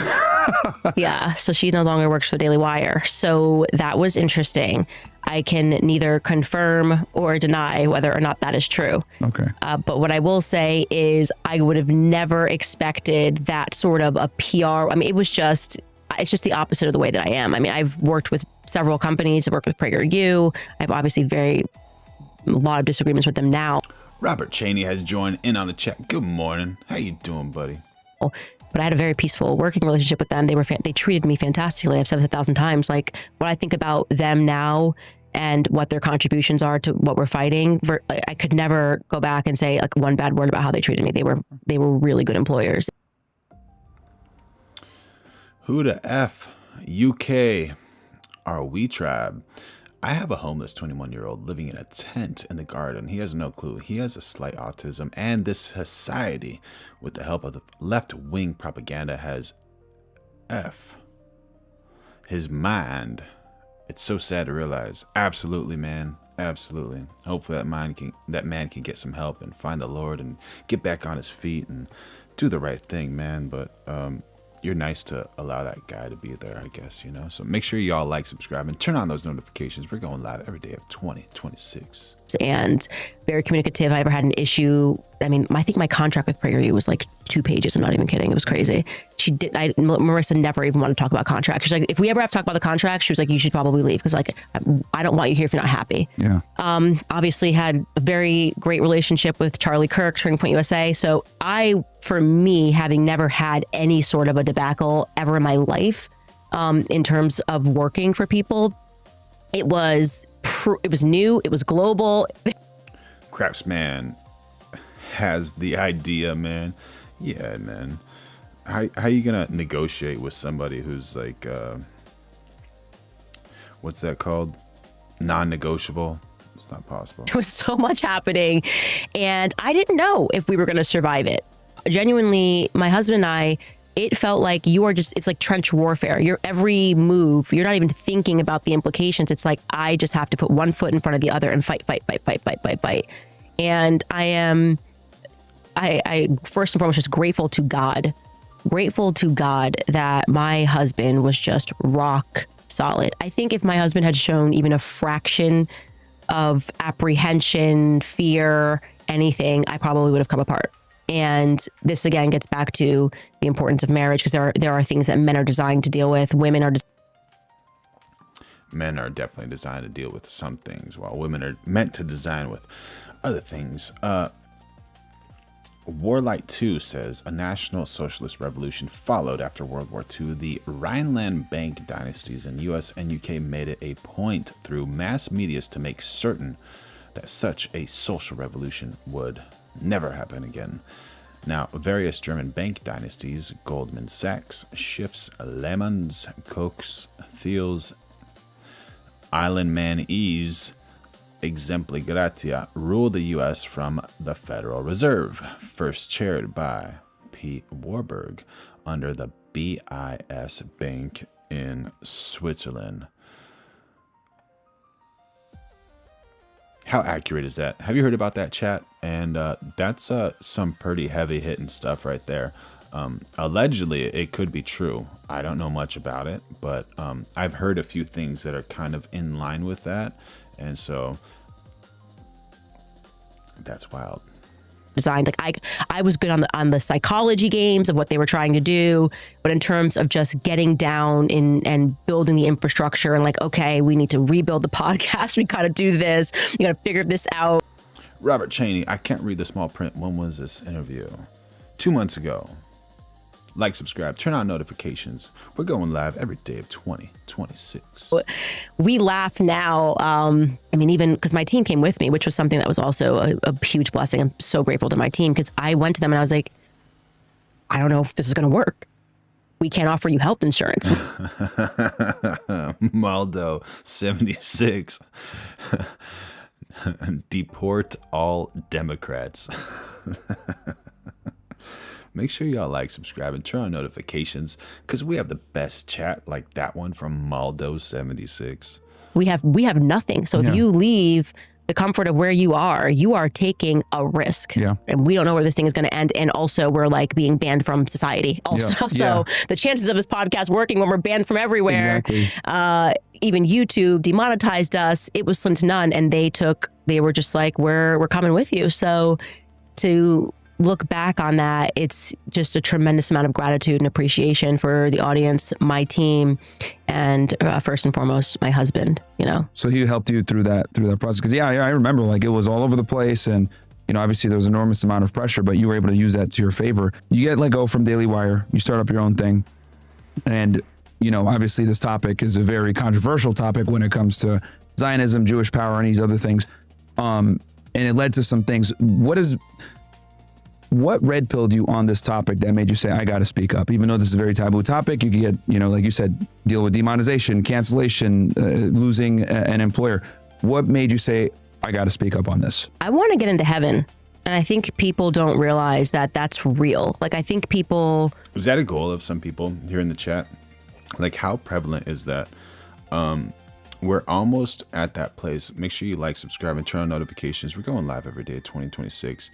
Speaker 3: Yeah, so she no longer works for the Daily Wire. So that was interesting. I can neither confirm or deny whether or not that is true.
Speaker 2: Okay.
Speaker 3: But what I will say is I would have never expected that sort of a PR. I mean, it's just the opposite of the way that I am. I mean, I've worked with several companies. I've worked with PragerU. I've obviously a lot of disagreements with them now.
Speaker 1: Robert Cheney has joined in on the chat. Good morning. How you doing, buddy?
Speaker 3: But I had a very peaceful working relationship with them. They treated me fantastically. I've said this 1,000 times. Like, what I think about them now and what their contributions are to what we're fighting, I could never go back and say like one bad word about how they treated me. They were really good employers.
Speaker 1: Who the F? UK, our we tribe. I have a homeless 21-year-old living in a tent in the garden. He has no clue. He has a slight autism, and this society, with the help of the left-wing propaganda, has F his mind. It's so sad to realize. Absolutely, man. Absolutely. Hopefully that man can get some help and find the Lord and get back on his feet and do the right thing, man. But you're nice to allow that guy to be there, I guess, you know. So make sure y'all like, subscribe, and turn on those notifications. We're going live every day at 20:26.
Speaker 3: And very communicative. I ever had an issue. I mean, I think my contract with PragerU was like 2 pages. I'm not even kidding. It was crazy. Marissa never even wanted to talk about contracts. She's like, if we ever have to talk about the contract, she was like, you should probably leave. Cause like, I don't want you here if you're not happy.
Speaker 2: Yeah.
Speaker 3: Obviously had a very great relationship with Charlie Kirk, Turning Point USA. So for me, having never had any sort of a debacle ever in my life, in terms of working for people, it was new. It was global.
Speaker 1: Craftsman has the idea, man. Yeah, man. How you gonna negotiate with somebody who's like, what's that called? Non-negotiable. It's not possible.
Speaker 3: There was so much happening, and I didn't know if we were going to survive it. Genuinely, my husband and I, it felt like it's like trench warfare. Your every move, you're not even thinking about the implications. It's like, I just have to put one foot in front of the other and fight. And I first and foremost, just grateful to God that my husband was just rock solid. I think if my husband had shown even a fraction of apprehension, fear, anything, I probably would have come apart. And this again gets back to the importance of marriage, because there are things that men are designed to deal with. Men
Speaker 1: are definitely designed to deal with some things, while women are meant to design with other things. Warlight 2 says a national socialist revolution followed after World War II. The Rhineland Bank dynasties in US and UK made it a point through mass medias to make certain that such a social revolution would never happen again. Now, various German bank dynasties, Goldman Sachs, Schiffs, Lehmanns, Kochs, Thiels, Islandman-Ease, Exempli Gratia, ruled the U.S. from the Federal Reserve, first chaired by P. Warburg under the BIS Bank in Switzerland. How accurate is that? Have you heard about that, chat? And that's some pretty heavy-hitting stuff right there. Allegedly, it could be true. I don't know much about it, but I've heard a few things that are kind of in line with that. And so that's wild.
Speaker 3: Designed, like I was good on the psychology games of what they were trying to do, but in terms of just getting down and building the infrastructure and like, okay, we need to rebuild the podcast. We got to do this. We got to figure this out.
Speaker 1: Robert Cheney, I can't read the small print. When was this interview? 2 months ago. Like, subscribe, turn on notifications. We're going live every day of 2026.
Speaker 3: We laugh now. I mean, even because my team came with me, which was something that was also a huge blessing. I'm so grateful to my team, because I went to them and I was like, I don't know if this is going to work. We can't offer you health insurance.
Speaker 1: Maldo 76. Deport all Democrats. Make sure y'all like, subscribe, and turn on notifications, because we have the best chat like that one from Maldo 76.
Speaker 3: We have nothing. So if you leave the comfort of where you are taking a risk.
Speaker 2: Yeah.
Speaker 3: And we don't know where this thing is going to end. And also we're like being banned from society also.
Speaker 2: Yeah.
Speaker 3: So the chances of this podcast working when we're banned from everywhere,
Speaker 2: Exactly.
Speaker 3: Even YouTube demonetized us. It was slim to none. And they were just like, we're coming with you. So to look back on that, it's just a tremendous amount of gratitude and appreciation for the audience, my team, and first and foremost, my husband, you know.
Speaker 2: So he helped you through that process. Because I remember like it was all over the place, and you know, obviously there was an enormous amount of pressure, but you were able to use that to your favor. You get let go from Daily Wire, you start up your own thing, and you know, obviously this topic is a very controversial topic when it comes to Zionism, Jewish power, and these other things. And it led to some things. What red pilled you on this topic that made you say, I got to speak up? Even though this is a very taboo topic, you could get, you know, like you said, deal with demonetization, cancellation, losing an employer. What made you say, I got to speak up on this?
Speaker 3: I want to get into heaven. And I think people don't realize that that's real. Like, I think people...
Speaker 1: Is that a goal of some people here in the chat? Like, how prevalent is that? We're almost at that place. Make sure you like, subscribe, and turn on notifications. We're going live every day, 2026.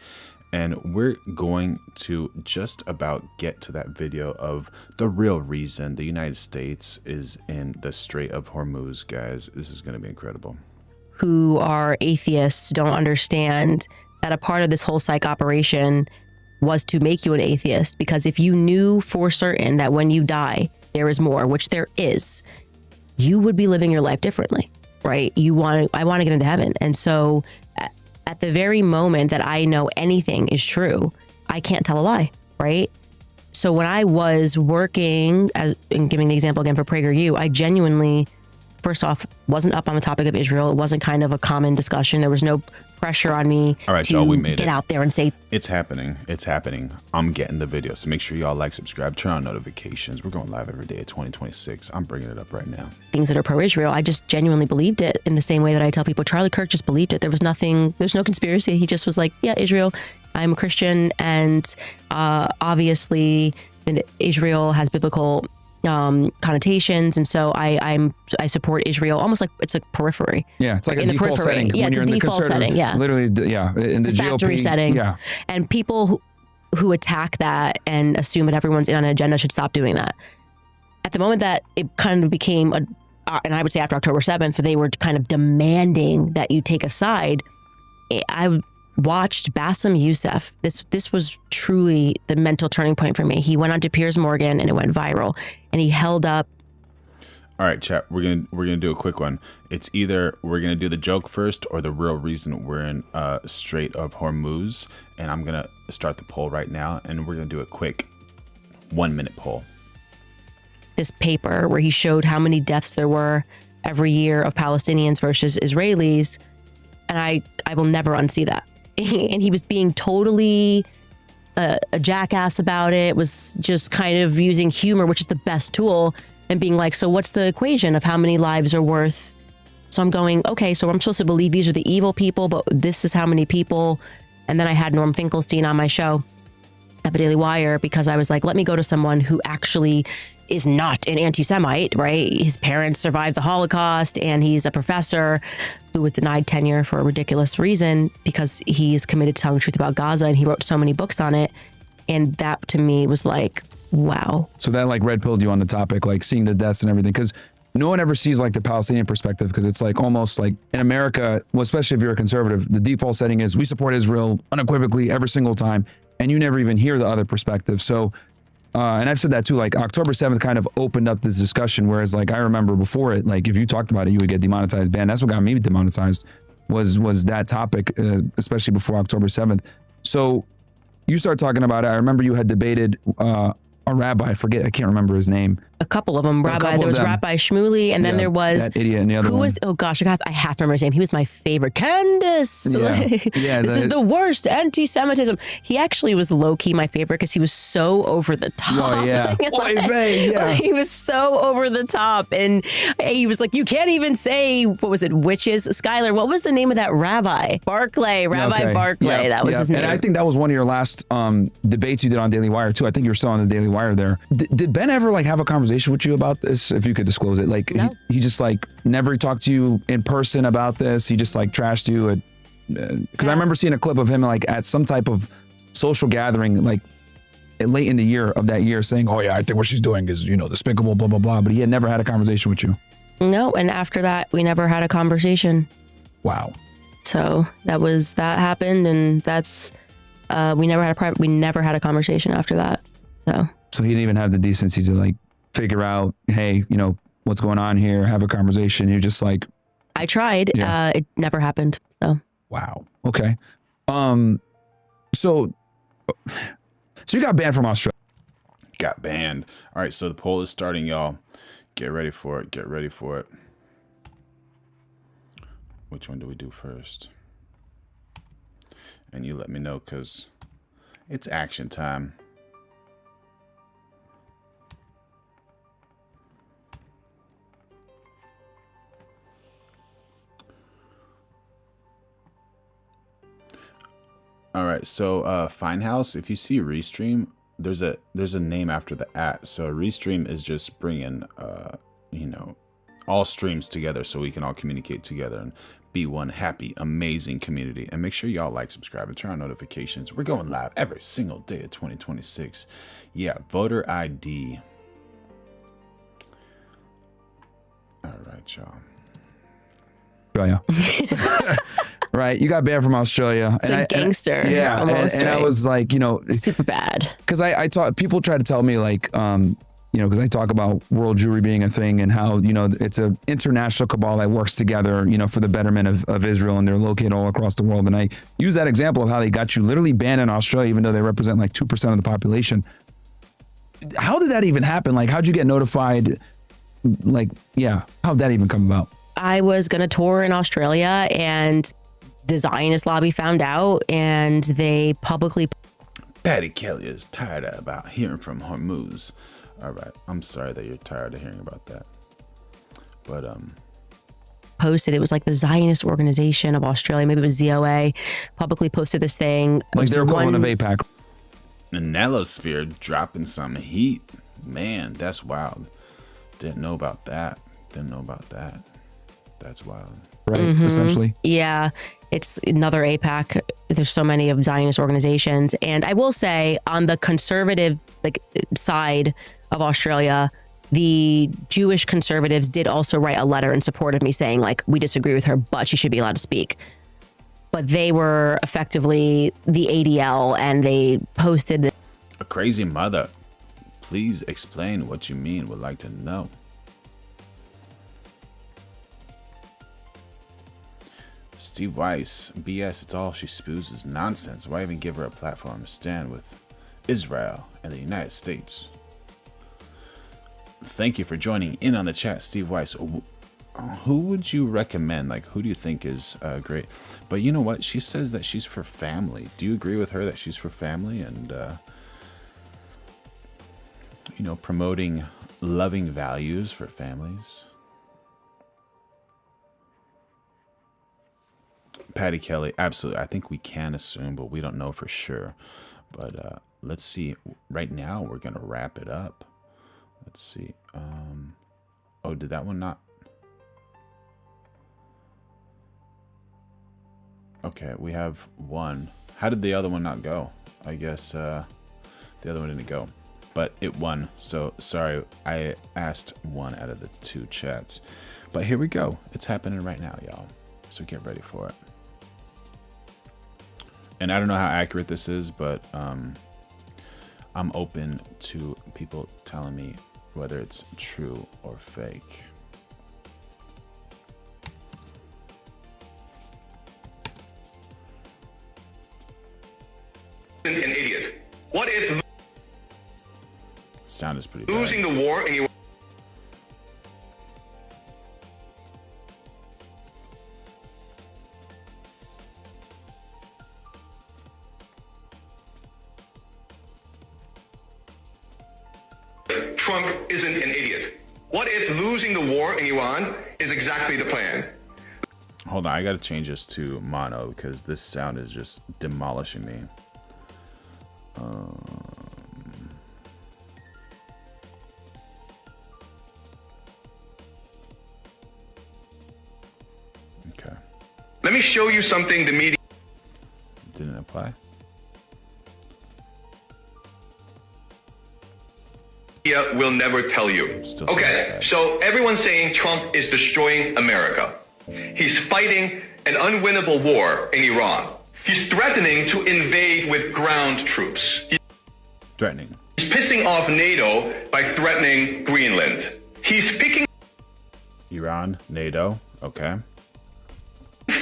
Speaker 1: And we're going to just about get to that video of the real reason the United States is in the Strait of Hormuz, guys. This is going to be incredible.
Speaker 3: Who are atheists don't understand that a part of this whole psych operation was to make you an atheist. Because if you knew for certain that when you die, there is more, which there is, you would be living your life differently, right? I want to get into heaven. And so at the very moment that I know anything is true, I can't tell a lie, right? So when I was working, and giving the example again for PragerU, I genuinely, first off, wasn't up on the topic of Israel. It wasn't kind of a common discussion. There was no pressure on me to get out there and say,
Speaker 1: it's happening. It's happening. I'm getting the video. So make sure y'all like, subscribe, turn on notifications. We're going live every day at 2026. I'm bringing it up right now.
Speaker 3: Things that are pro-Israel. I just genuinely believed it in the same way that I tell people Charlie Kirk just believed it. There's no conspiracy. He just was like, yeah, Israel, I'm a Christian. And obviously Israel has biblical connotations, and so I support Israel almost like it's a periphery.
Speaker 2: Yeah, it's like a default setting.
Speaker 3: Yeah,
Speaker 2: when
Speaker 3: it's
Speaker 2: you're
Speaker 3: a
Speaker 2: in
Speaker 3: default setting. Yeah,
Speaker 2: literally. Yeah, in the
Speaker 3: factory
Speaker 2: GOP
Speaker 3: setting.
Speaker 2: Yeah,
Speaker 3: and people who attack that and assume that everyone's in on an agenda should stop doing that. At the moment that it kind of became and I would say after October 7th, they were kind of demanding that you take a side. I watched Bassem Youssef. This was truly the mental turning point for me. He went on to Piers Morgan and it went viral, and he held up.
Speaker 1: All right, chat. We're gonna do a quick one. It's either we're gonna do the joke first or the real reason we're in Strait of Hormuz, and I'm gonna start the poll right now, and we're gonna do a quick 1 minute poll.
Speaker 3: This paper where he showed how many deaths there were every year of Palestinians versus Israelis, and I will never unsee that. And he was being totally a jackass about it, was just kind of using humor, which is the best tool, and being like, so what's the equation of how many lives are worth? So I'm going, okay, so I'm supposed to believe these are the evil people, but this is how many people. And then I had Norm Finkelstein on my show at the Daily Wire, because I was like, let me go to someone who actually is not an anti-Semite, right? His parents survived the Holocaust, and he's a professor who was denied tenure for a ridiculous reason because he's committed to telling the truth about Gaza, and he wrote so many books on it. And that to me was like, wow.
Speaker 2: So that like red pilled you on the topic, like seeing the deaths and everything, because no one ever sees like the Palestinian perspective, because it's like almost like in America, well, especially if you're a conservative, the default setting is we support Israel unequivocally every single time, and you never even hear the other perspective. So, and I've said that too, like October 7th kind of opened up this discussion, whereas like I remember before it, like if you talked about it, you would get demonetized, banned. That's what got me demonetized was that topic, especially before October 7th. So you start talking about it. I remember you had debated a rabbi, I can't remember his name.
Speaker 3: A couple of them. There was Rabbi Shmuley, and then there was
Speaker 2: that idiot and the other one.
Speaker 3: Oh gosh, I have to remember his name. He was my favorite. Candace. This is the worst anti-Semitism. He actually was low-key my favorite because he was so over the top.
Speaker 2: Oh yeah.
Speaker 3: He was so over the top, and he was like, you can't even say, what was it, witches? Skylar, what was the name of that rabbi? Barclay, Rabbi Barclay. That was his name.
Speaker 2: And I think that was one of your last debates you did on Daily Wire too. I think you were still on the Daily Wire there. Did Ben ever like have a conversation conversation with you about this? If you could disclose it, like
Speaker 3: No.
Speaker 2: he just like never talked to you in person about this. He just like trashed you. Because I remember seeing a clip of him like at some type of social gathering, like late in the year of that year, saying, "Oh yeah, I think what she's doing is, you know, despicable, blah blah blah." But he had never had a conversation with you.
Speaker 3: No, and after that, we never had a conversation.
Speaker 2: Wow.
Speaker 3: So that happened, and that's we never had a conversation after that. So
Speaker 2: he didn't even have the decency to like figure out, hey, you know, what's going on here, have a conversation. You're just like,
Speaker 3: I tried.
Speaker 2: Yeah.
Speaker 3: It never happened. So
Speaker 2: wow. Okay. So you got banned from Australia.
Speaker 1: Got banned. All right, so the poll is starting, y'all. Get ready for it. Get ready for it. Which one do we do first? And you let me know, because it's action time. All right, so Finehouse, if you see Restream, there's a name after the @ so Restream is just bringing you know, all streams together so we can all communicate together and be one happy, amazing community. And make sure y'all like, subscribe, and turn on notifications. We're going live every single day of 2026. Yeah, voter ID. All right, y'all.
Speaker 2: Australia. Right, you got banned from Australia.
Speaker 3: it's a gangster.
Speaker 2: Yeah,
Speaker 3: almost,
Speaker 2: and I
Speaker 3: right?
Speaker 2: was like, you know,
Speaker 3: super bad.
Speaker 2: because I talk. People try to tell me like, you know, because I talk about world Jewry being a thing and how, you know, it's an international cabal that works together, you know, for the betterment of Israel, and they're located all across the world. And I use that example of how they got you literally banned in Australia, even though they represent like 2% of the population. How did that even happen? Like, how'd you get notified? Like, yeah, how'd that even come about?
Speaker 3: I was going to tour in Australia, and the Zionist lobby found out, and they publicly
Speaker 1: Patty Kelly is tired about hearing from Hormuz. All right, I'm sorry that you're tired of hearing about that. But
Speaker 3: posted, it was like the Zionist Organization of Australia, maybe it was ZOA, publicly posted this thing.
Speaker 2: Like their equivalent of APAC.
Speaker 1: the Nelosphere dropping some heat. Man, that's wild. Didn't know about that. That's wild.
Speaker 2: Right, essentially.
Speaker 3: Yeah, it's another APAC. There's so many of Zionist organizations. And I will say, on the conservative side of Australia, the Jewish conservatives did also write a letter in support of me saying, like, we disagree with her, but she should be allowed to speak. But they were effectively the ADL, and they posted this.
Speaker 1: A crazy mother. Please explain what you mean. Would like to know. Steve Weiss, BS, it's all she spews is nonsense. Why even give her a platform to stand with Israel and the United States? Thank you for joining in on the chat, Steve Weiss. Who would you recommend? Like, who do you think is great? But you know what? She says that she's for family. Do you agree with her that she's for family and, you know, promoting loving values for families? Patty Kelly, absolutely. I think we can assume, but we don't know for sure. But let's see. Right now, we're going to wrap it up. Let's see. Oh, did that one not? Okay, we have one. How did the other one not go? I guess the other one didn't go, but it won. So sorry, I asked one out of the two chats. But here we go. It's happening right now, y'all. So get ready for it. And I don't know how accurate this is, but I'm open to people telling me whether it's true or fake.
Speaker 11: An idiot. What if
Speaker 1: Sound is pretty bad.
Speaker 11: losing the war and you Trump isn't an idiot? What if losing the war in Iran is exactly the plan?
Speaker 1: Hold on, I gotta change this to mono because this sound is just demolishing me.
Speaker 11: Let me show you something the media
Speaker 1: Didn't apply.
Speaker 11: will never tell you.
Speaker 1: Still
Speaker 11: Okay, so everyone's saying Trump is destroying America. He's fighting an unwinnable war in Iran. He's threatening to invade with ground troops.
Speaker 1: Threatening.
Speaker 11: He's pissing off NATO by threatening Greenland. He's picking
Speaker 1: Iran, NATO. Okay.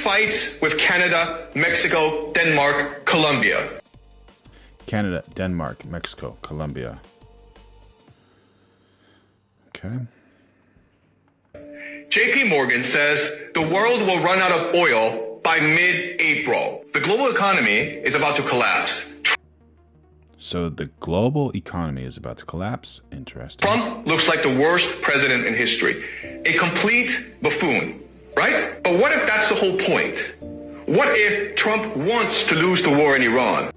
Speaker 11: fights with Canada, Mexico, Denmark, Colombia.
Speaker 1: Canada, Denmark, Mexico, Colombia. Okay.
Speaker 11: JP Morgan says the world will run out of oil by mid-April. The global economy is about to collapse.
Speaker 1: So the global economy is about to collapse. Interesting.
Speaker 11: Trump looks like the worst president in history. A complete buffoon, right? But what if that's the whole point? What if Trump wants to lose the war in Iran?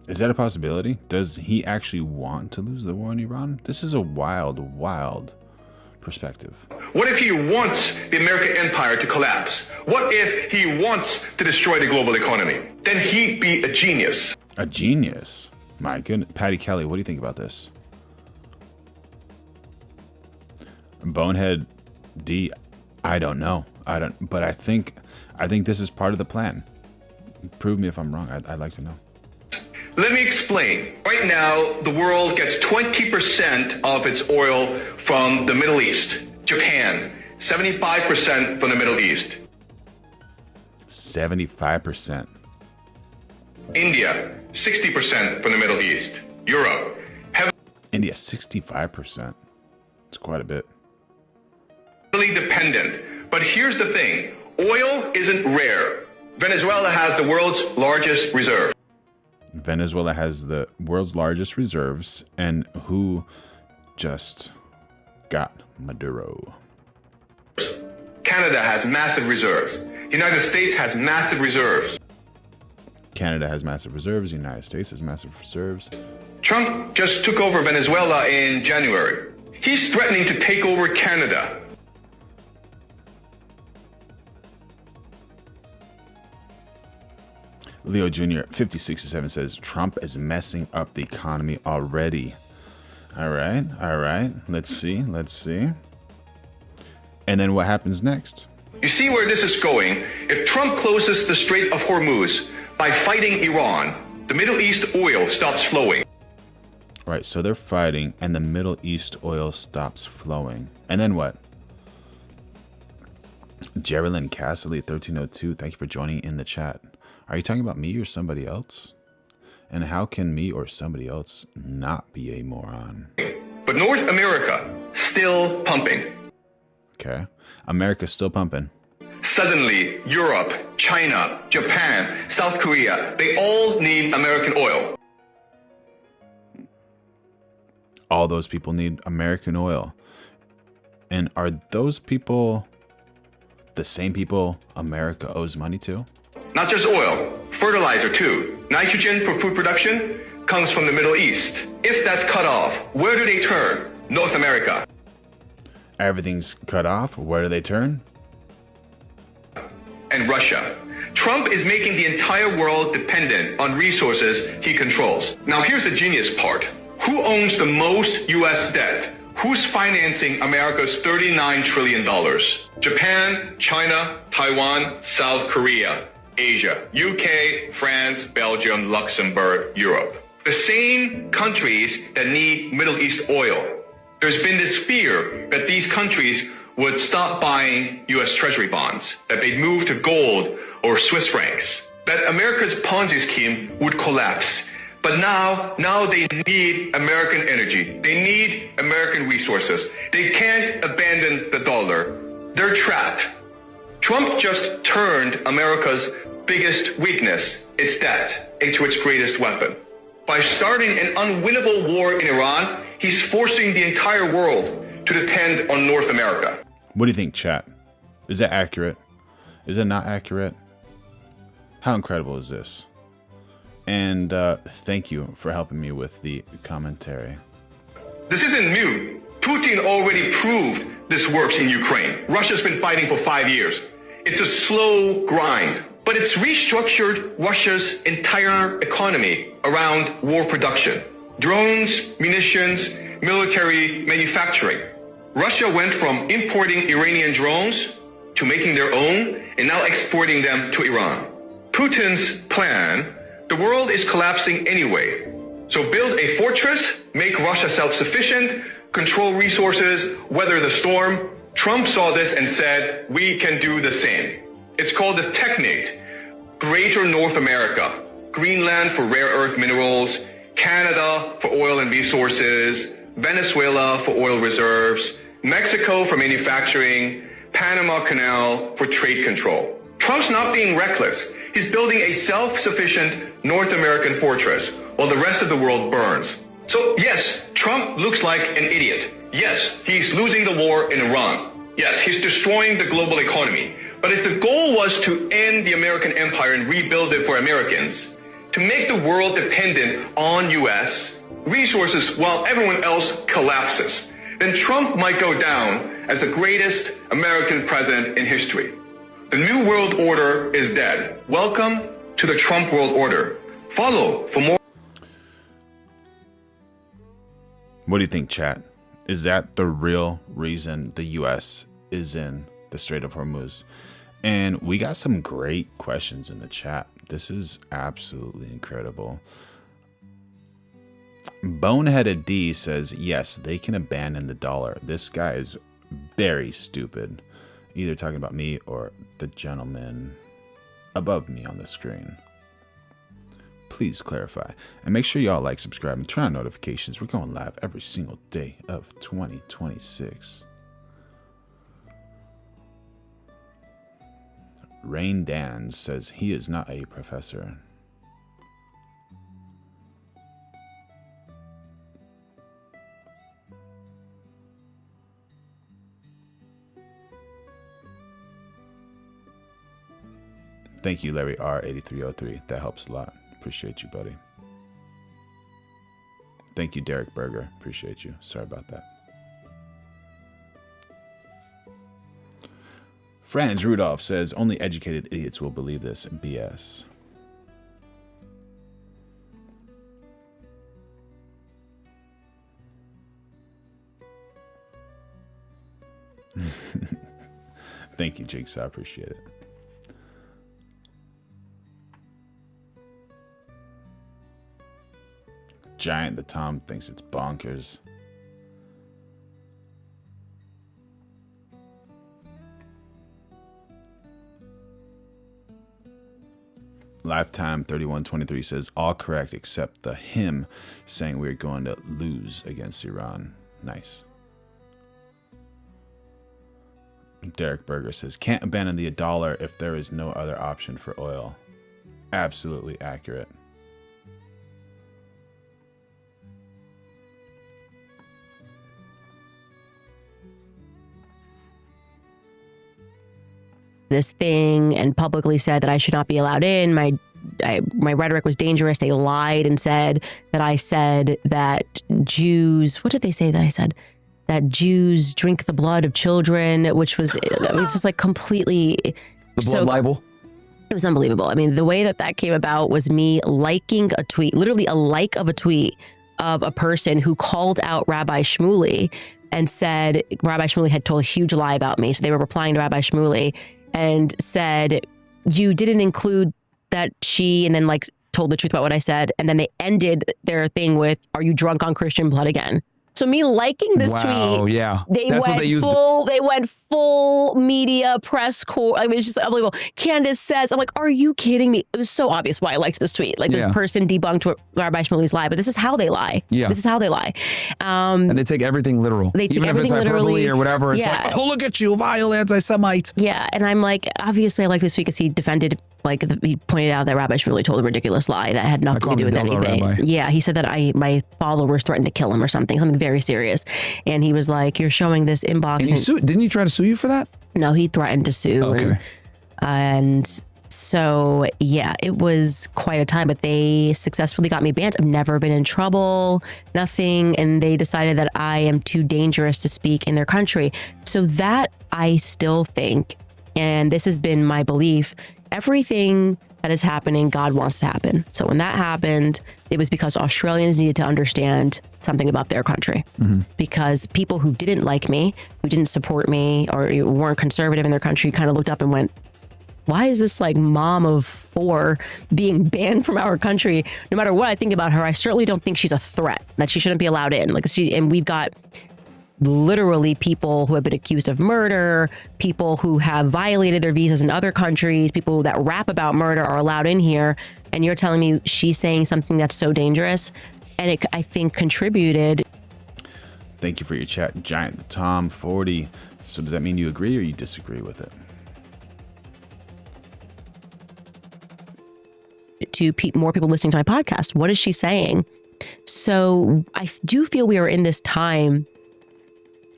Speaker 1: Is that a possibility? Does he actually want to lose the war in Iran? This is a wild, wild perspective.
Speaker 11: What if he wants the American empire to collapse? What if he wants to destroy the global economy? Then he'd be a genius.
Speaker 1: A genius. My goodness. Patty Kelly, what do you think about this? Bonehead D, I don't know. But I think this is part of the plan. Prove me if I'm wrong. I'd like to know.
Speaker 11: Let me explain. Right now, the world gets 20% of its oil from the Middle East. Japan, 75% from the Middle East.
Speaker 1: 75%.
Speaker 11: India, 60% from the Middle East. Europe,
Speaker 1: India, 65%. It's quite a bit.
Speaker 11: heavily dependent. But here's the thing. Oil isn't rare. Venezuela has the world's largest reserve.
Speaker 1: Venezuela has the world's largest reserves, and who just got Maduro?
Speaker 11: Canada has massive reserves. United States has massive reserves.
Speaker 1: Canada has massive reserves. The United States has massive reserves.
Speaker 11: Trump just took over Venezuela in January. He's threatening to take over Canada.
Speaker 1: Leo Jr. 5067 says Trump is messing up the economy already. All right. Let's see. And then what happens next?
Speaker 11: You see where this is going? If Trump closes the Strait of Hormuz by fighting Iran, the Middle East oil stops flowing.
Speaker 1: All right, so they're fighting, and the Middle East oil stops flowing. And then what? Geraldine Castley 1302, thank you for joining in the chat. Are you talking about me or somebody else? And how can me or somebody else not be a moron?
Speaker 11: But North America, still pumping.
Speaker 1: Okay. America's still pumping.
Speaker 11: Suddenly, Europe, China, Japan, South Korea, they all need American oil.
Speaker 1: All those people need American oil. And are those people the same people America owes money to?
Speaker 11: Not just oil, fertilizer too. Nitrogen for food production comes from the Middle East. If that's cut off, where do they turn? North America.
Speaker 1: Everything's cut off. Where do they turn?
Speaker 11: And Russia. Trump is making the entire world dependent on resources he controls. Now here's the genius part. Who owns the most US debt? Who's financing America's $39 trillion? Japan, China, Taiwan, South Korea, Asia, UK, France, Belgium, Luxembourg, Europe. The same countries that need Middle East oil. There's been this fear that these countries would stop buying US Treasury bonds, that they'd move to gold or Swiss francs, that America's Ponzi scheme would collapse. But now they need American energy. They need American resources. They can't abandon the dollar. They're trapped. Trump just turned America's biggest weakness, its debt, into its greatest weapon. By starting an unwinnable war in Iran, he's forcing the entire world to depend on North America.
Speaker 1: What do you think, chat? Is that accurate? Is it not accurate? How incredible is this? And thank you for helping me with the commentary.
Speaker 11: This isn't new. Putin already proved this works in Ukraine. Russia's been fighting for 5 years. It's a slow grind, but it's restructured Russia's entire economy around war production. Drones, munitions, military manufacturing. Russia went from importing Iranian drones to making their own and now exporting them to Iran. Putin's plan, the world is collapsing anyway. So build a fortress, make Russia self-sufficient, control resources, weather the storm. Trump saw this and said, we can do the same. It's called the Technate, Greater North America, Greenland for rare earth minerals, Canada for oil and resources, Venezuela for oil reserves, Mexico for manufacturing, Panama Canal for trade control. Trump's not being reckless. He's building a self-sufficient North American fortress while the rest of the world burns. So yes, Trump looks like an idiot. Yes, he's losing the war in Iran. Yes, he's destroying the global economy. But if the goal was to end the American empire and rebuild it for Americans, to make the world dependent on US resources while everyone else collapses, then Trump might go down as the greatest American president in history. The new world order is dead. Welcome to the Trump world order. Follow for more.
Speaker 1: What do you think, chat? Is that the real reason the U.S. is in the Strait of Hormuz? And we got some great questions in the chat. This is absolutely incredible. Boneheaded D says, yes, they can abandon the dollar. This guy is very stupid. Either talking about me or the gentleman above me on the screen. Please clarify. And make sure y'all like, subscribe, and turn on notifications. We're going live every single day of 2026. Rain Dan says he is not a professor. Thank you, Larry R8303. That helps a lot. Appreciate you, buddy. Thank you, Derek Berger. Appreciate you. Sorry about that. Franz Rudolph says, only educated idiots will believe this BS. Thank you, Jigsaw. I appreciate it. Giant the Tom thinks it's bonkers. Lifetime 3123 says all correct except the him saying we're going to lose against Iran. Nice. Derek Berger says can't abandon the dollar if there is no other option for oil. Absolutely accurate.
Speaker 3: This thing and publicly said that I should not be allowed in. My rhetoric was dangerous. They lied and said that I said that Jews, what did they say that I said? That Jews drink the blood of children, which was, I mean, it's just like completely.
Speaker 2: The blood libel?
Speaker 3: It was unbelievable. I mean, the way that that came about was me liking a tweet, literally a like of a tweet of a person who called out Rabbi Shmuley and said Rabbi Shmuley had told a huge lie about me. So they were replying to Rabbi Shmuley and said, you didn't include that she, and then like told the truth about what I said. And then they ended their thing with, are you drunk on Christian blood again? So me liking this tweet,
Speaker 2: yeah.
Speaker 3: They went full media press corps. I mean, it's just unbelievable. Candace says, I'm like, are you kidding me? It was so obvious why I liked this tweet. Like this person debunked Rabbi Shmuley's lie, but this is how they lie.
Speaker 2: Yeah.
Speaker 3: This is how they lie.
Speaker 2: And they take everything literal.
Speaker 3: They take
Speaker 2: even
Speaker 3: everything
Speaker 2: if it's hyperbole
Speaker 3: literally,
Speaker 2: or whatever. It's like, oh, look at you, vile anti-Semite.
Speaker 3: Yeah. And I'm like, obviously I like this tweet because he defended, like he pointed out that Rabbi Shmuley told a ridiculous lie that had nothing to do with anything. Rabbi. Yeah. He said that my followers threatened to kill him or something very serious. And he was like, you're showing this inbox.
Speaker 2: And didn't he try to sue you for that?
Speaker 3: No, he threatened to sue.
Speaker 2: Okay.
Speaker 3: And so, yeah, it was quite a time, but they successfully got me banned. I've never been in trouble, nothing. And they decided that I am too dangerous to speak in their country. So that I still think And this has been my belief. Everything that is happening, God wants to happen. So when that happened, it was because Australians needed to understand something about their country. Because people who didn't like me, who didn't support me, or weren't conservative in their country kind of looked up and went, why is this like mom of 4 being banned from our country? No matter what I think about her, I certainly don't think she's a threat, that she shouldn't be allowed in. And we've got literally people who have been accused of murder, people who have violated their visas in other countries, people that rap about murder are allowed in here. And you're telling me she's saying something that's so dangerous? And it, I think, contributed.
Speaker 1: Thank you for your chat, Giant the Tom 40. So does that mean you agree or you disagree with it?
Speaker 3: To more people listening to my podcast. What is she saying? So I do feel we are in this time.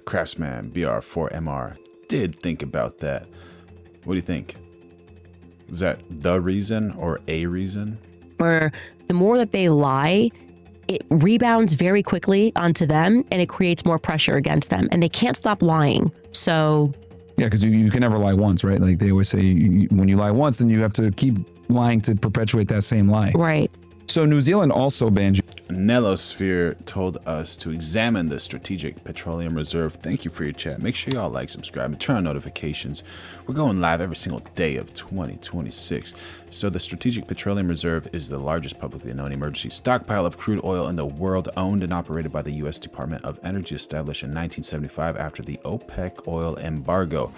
Speaker 1: Craftsman BR4MR did think about that. What do you think? Is that the reason or a reason?
Speaker 3: Where the more that they lie, it rebounds very quickly onto them and it creates more pressure against them and they can't stop lying. So
Speaker 2: yeah, because you can never lie once, right? Like they always say, when you lie once, then you have to keep lying to perpetuate that same lie.
Speaker 3: Right.
Speaker 2: So New Zealand also banned you.
Speaker 1: Nelosphere told us to examine the Strategic Petroleum Reserve. Thank you for your chat. Make sure y'all like, subscribe, and turn on notifications. We're going live every single day of 2026. So the Strategic Petroleum Reserve is the largest publicly known emergency stockpile of crude oil in the world, owned and operated by the U.S. Department of Energy, established in 1975 after the OPEC oil embargo.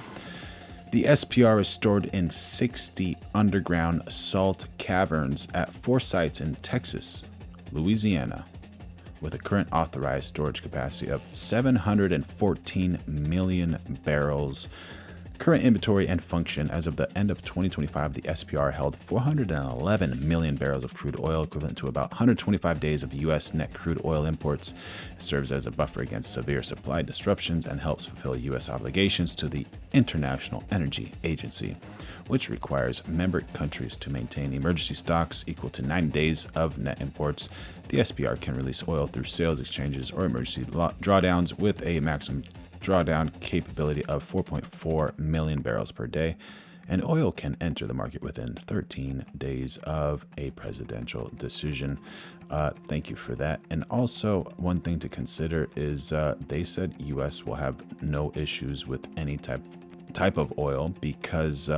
Speaker 1: The SPR is stored in 60 underground salt caverns at 4 sites in Texas, Louisiana, with a current authorized storage capacity of 714 million barrels. Current inventory and function. As of the end of 2025, the SPR held 411 million barrels of crude oil, equivalent to about 125 days of U.S. net crude oil imports. It serves as a buffer against severe supply disruptions and helps fulfill U.S. obligations to the International Energy Agency, which requires member countries to maintain emergency stocks equal to 9 days of net imports. The SPR can release oil through sales exchanges or emergency drawdowns with a maximum drawdown capability of 4.4 million barrels per day, and oil can enter the market within 13 days of a presidential decision. Thank you for that. And also, one thing to consider is they said U.S. will have no issues with any type of oil because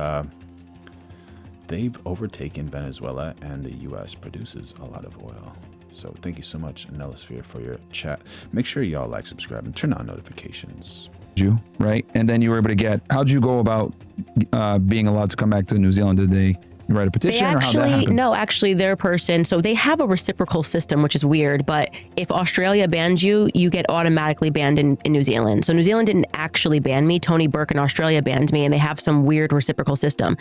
Speaker 1: they've overtaken Venezuela and the U.S. produces a lot of oil. So thank you so much, Nelosphere, for your chat. Make sure y'all like, subscribe, and turn on notifications.
Speaker 2: Right? And then you were able to get, how'd you go about being allowed to come back to New Zealand? Did they write a petition or how'd that happen?
Speaker 3: No, actually their person, so they have a reciprocal system, which is weird, but if Australia bans you, you get automatically banned in New Zealand. So New Zealand didn't actually ban me. Tony Burke in Australia banned me and they have some weird reciprocal system.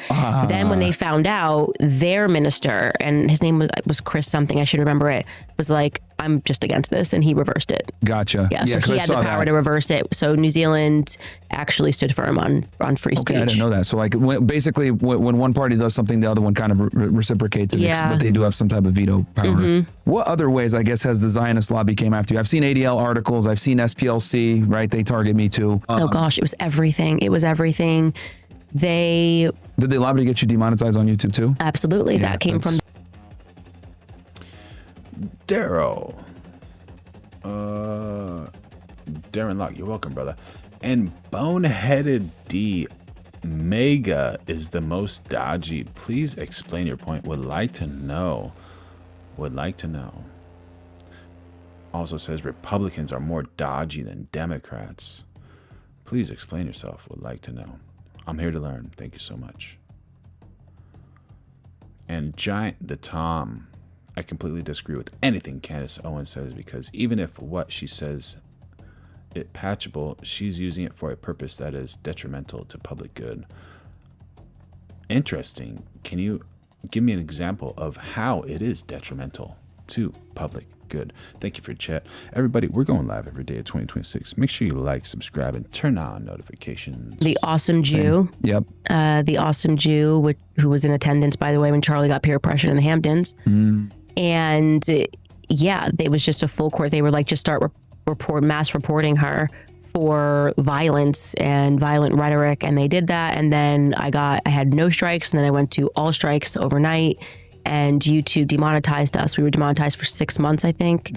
Speaker 3: Then when they found out, their minister, and his name was Chris something, I should remember it, was like, I'm just against this, and he reversed it.
Speaker 2: Gotcha.
Speaker 3: Yeah, so he had the power to reverse it. So New Zealand actually stood firm on free speech.
Speaker 2: Okay, I didn't know that. So like basically when one party does something, the other one kind of reciprocates it, but they do have some type of veto power. What other ways, I guess, has the Zionist lobby came after you? I've seen ADL articles. I've seen SPLC, right? They target me too.
Speaker 3: Oh gosh, it was everything. It was everything. Did they
Speaker 2: lobby to get you demonetized on YouTube too?
Speaker 3: Absolutely. Yeah, that came from
Speaker 1: Daryl. Darren Locke, you're welcome, brother. And Boneheaded D. Mega is the most dodgy. Please explain your point. Would like to know. Also says Republicans are more dodgy than Democrats. Please explain yourself. Would like to know. I'm here to learn. Thank you so much. And Giant the Tom. I completely disagree with anything Candace Owens says, because even if what she says is patchable, she's using it for a purpose that is detrimental to public good. Interesting. Can you give me an example of how it is detrimental to public good? Thank you for your chat. Everybody, we're going live every day of 2026. Make sure you like, subscribe, and turn on notifications.
Speaker 3: The Awesome Jew.
Speaker 2: Yep.
Speaker 3: The Awesome Jew, who was in attendance, by the way, when Charlie got peer pressured in the Hamptons. And yeah, it was just a full court. They were like, just start mass reporting her for violence and violent rhetoric, and they did that. And then I had no strikes, and then I went to all strikes overnight, and YouTube demonetized us. We were demonetized for 6 months, I think.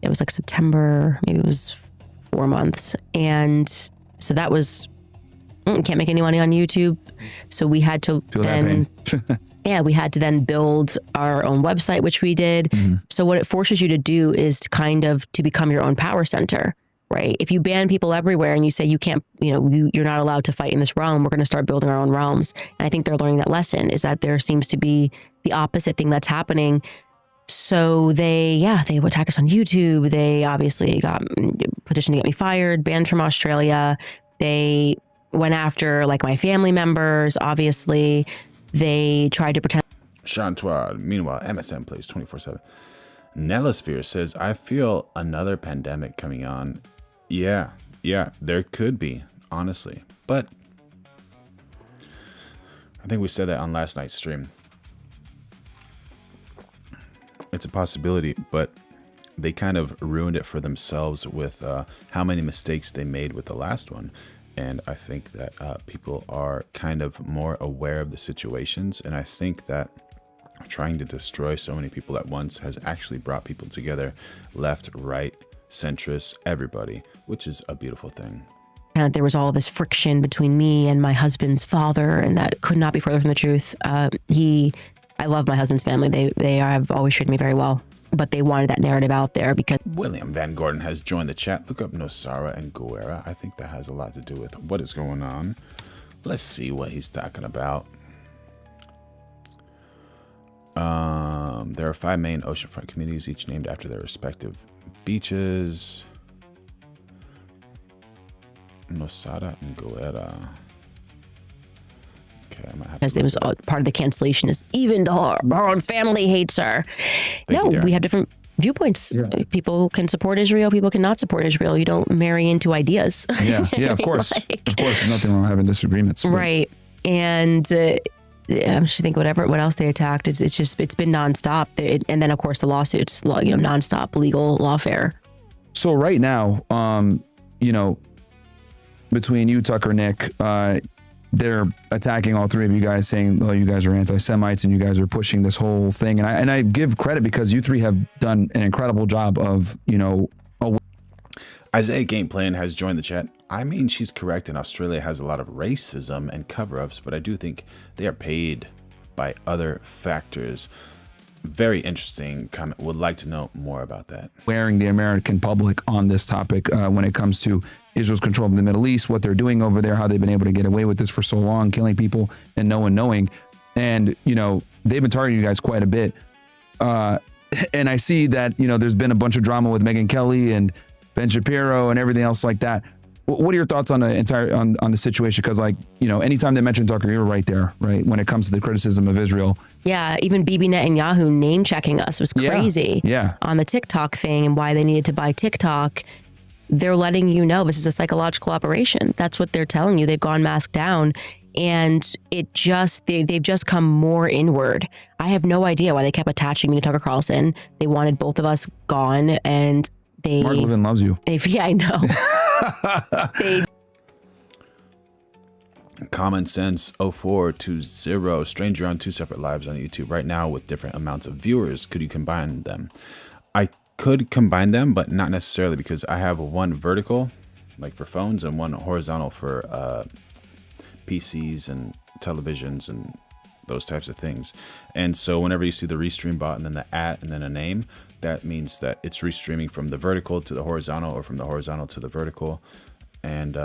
Speaker 3: It was like September, maybe it was 4 months. And so that was, can't make any money on YouTube. So we had to we had to then build our own website, which we did. So what it forces you to do is to become your own power center, right? If you ban people everywhere and you say you can't, you're not allowed to fight in this realm, we're going to start building our own realms. And I think they're learning that lesson, is that there seems to be the opposite thing that's happening. So they would attack us on YouTube. They obviously got petitioned to get me fired, banned from Australia. They went after like my family members. Obviously, they tried to pretend.
Speaker 1: Chantois, meanwhile, MSN plays 24/7. Nellisphere says, I feel another pandemic coming on. Yeah, there could be, honestly. But I think we said that on last night's stream. It's a possibility, but they kind of ruined it for themselves with how many mistakes they made with the last one. And I think that people are kind of more aware of the situations. And I think that trying to destroy so many people at once has actually brought people together, left, right, centrist, everybody, which is a beautiful thing.
Speaker 3: And there was all this friction between me and my husband's father, and that could not be further from the truth. I love my husband's family. They have always treated me very well, but they wanted that narrative out there because...
Speaker 1: William Van Gordon has joined the chat. Look up Nosara and Guerra. I think that has a lot to do with what is going on. Let's see what he's talking about. There are 5 main oceanfront communities, each named after their respective beaches. Nosara and Guerra. Okay,
Speaker 3: because it was part of the cancellation is even though our own family hates her. We have different viewpoints. Yeah. People can support Israel. People cannot support Israel. You don't marry into ideas.
Speaker 2: Yeah, of course. Of course, there's nothing wrong with having disagreements. But.
Speaker 3: Right. And I'm just thinking what else they attacked. It's been nonstop. And then, of course, the lawsuits, nonstop legal lawfare.
Speaker 2: So right now, between you, Tucker, Nick, they're attacking all 3 of you guys, saying, "Oh, you guys are anti-Semites and you guys are pushing this whole thing." And I give credit because you 3 have done an incredible job of,
Speaker 1: Isaiah Gameplan has joined the chat. I mean, she's correct, and Australia has a lot of racism and cover-ups, but I do think they are paid by other factors. Very interesting comment. Would like to know more about that.
Speaker 2: Wearing the American public on this topic when it comes to Israel's control of the Middle East, what they're doing over there, how they've been able to get away with this for so long, killing people and no one knowing. And, they've been targeting you guys quite a bit. And I see that, there's been a bunch of drama with Megyn Kelly and Ben Shapiro and everything else like that. What are your thoughts on the on the situation? Because anytime they mention Tucker, you're right there, right? When it comes to the criticism of Israel.
Speaker 3: Yeah, even Bibi Netanyahu name checking us was crazy.
Speaker 2: Yeah.
Speaker 3: On the TikTok thing and why they needed to buy TikTok. They're letting you know this is a psychological operation. That's what they're telling you. They've gone masked down, and they've just come more inward. I have no idea why they kept attaching me to Tucker Carlson. They wanted both of us gone, and
Speaker 2: Mark Levin loves you.
Speaker 3: Yeah, I know.
Speaker 1: Common Sense 0420, stranger on 2 separate lives on YouTube right now with different amounts of viewers. Could you combine them? I could combine them, but not necessarily, because I have one vertical, like for phones, and one horizontal for PCs and televisions and those types of things. And so whenever you see the restream bot and then the @ and then a name, that means that it's restreaming from the vertical to the horizontal, or from the horizontal to the vertical. And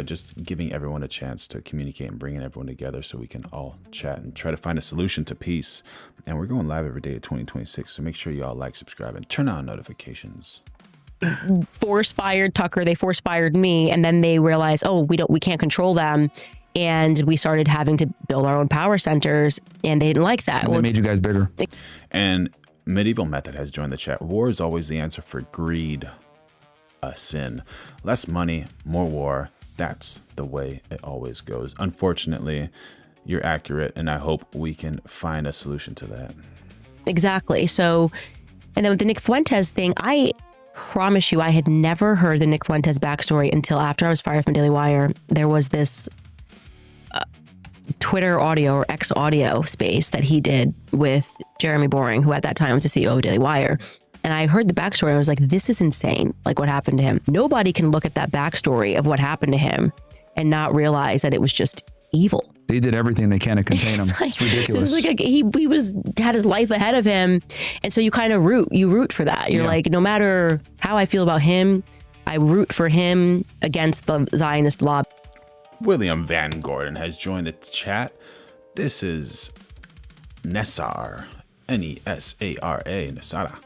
Speaker 1: just giving everyone a chance to communicate and bringing everyone together so we can all chat and try to find a solution to peace. And we're going live every day at 2026, so make sure you all like, subscribe, and turn on notifications.
Speaker 3: Force fired Tucker. They force fired me, and then they realized, we can't control them, and we started having to build our own power centers, and they didn't like that.
Speaker 2: And they made you guys bigger.
Speaker 1: And Medieval Method has joined the chat. War is always the answer for greed, a sin. Less money, more war. That's the way it always goes. Unfortunately, you're accurate, and I hope we can find a solution to that.
Speaker 3: Exactly. So, and then with the Nick Fuentes thing, I promise you, I had never heard the Nick Fuentes backstory until after I was fired from Daily Wire. There was this Twitter audio or X audio space that he did with Jeremy Boring, who at that time was the CEO of Daily Wire. And I heard the backstory and I was like, this is insane, like what happened to him. Nobody can look at that backstory of what happened to him and not realize that it was just evil.
Speaker 2: They did everything they can to contain him. It's ridiculous.
Speaker 3: It's like he had his life ahead of him. And so you kind of root for that. You're like, no matter how I feel about him, I root for him against the Zionist lobby.
Speaker 1: William Van Gordon has joined the chat. This is Nessar, Nesara, Nesara.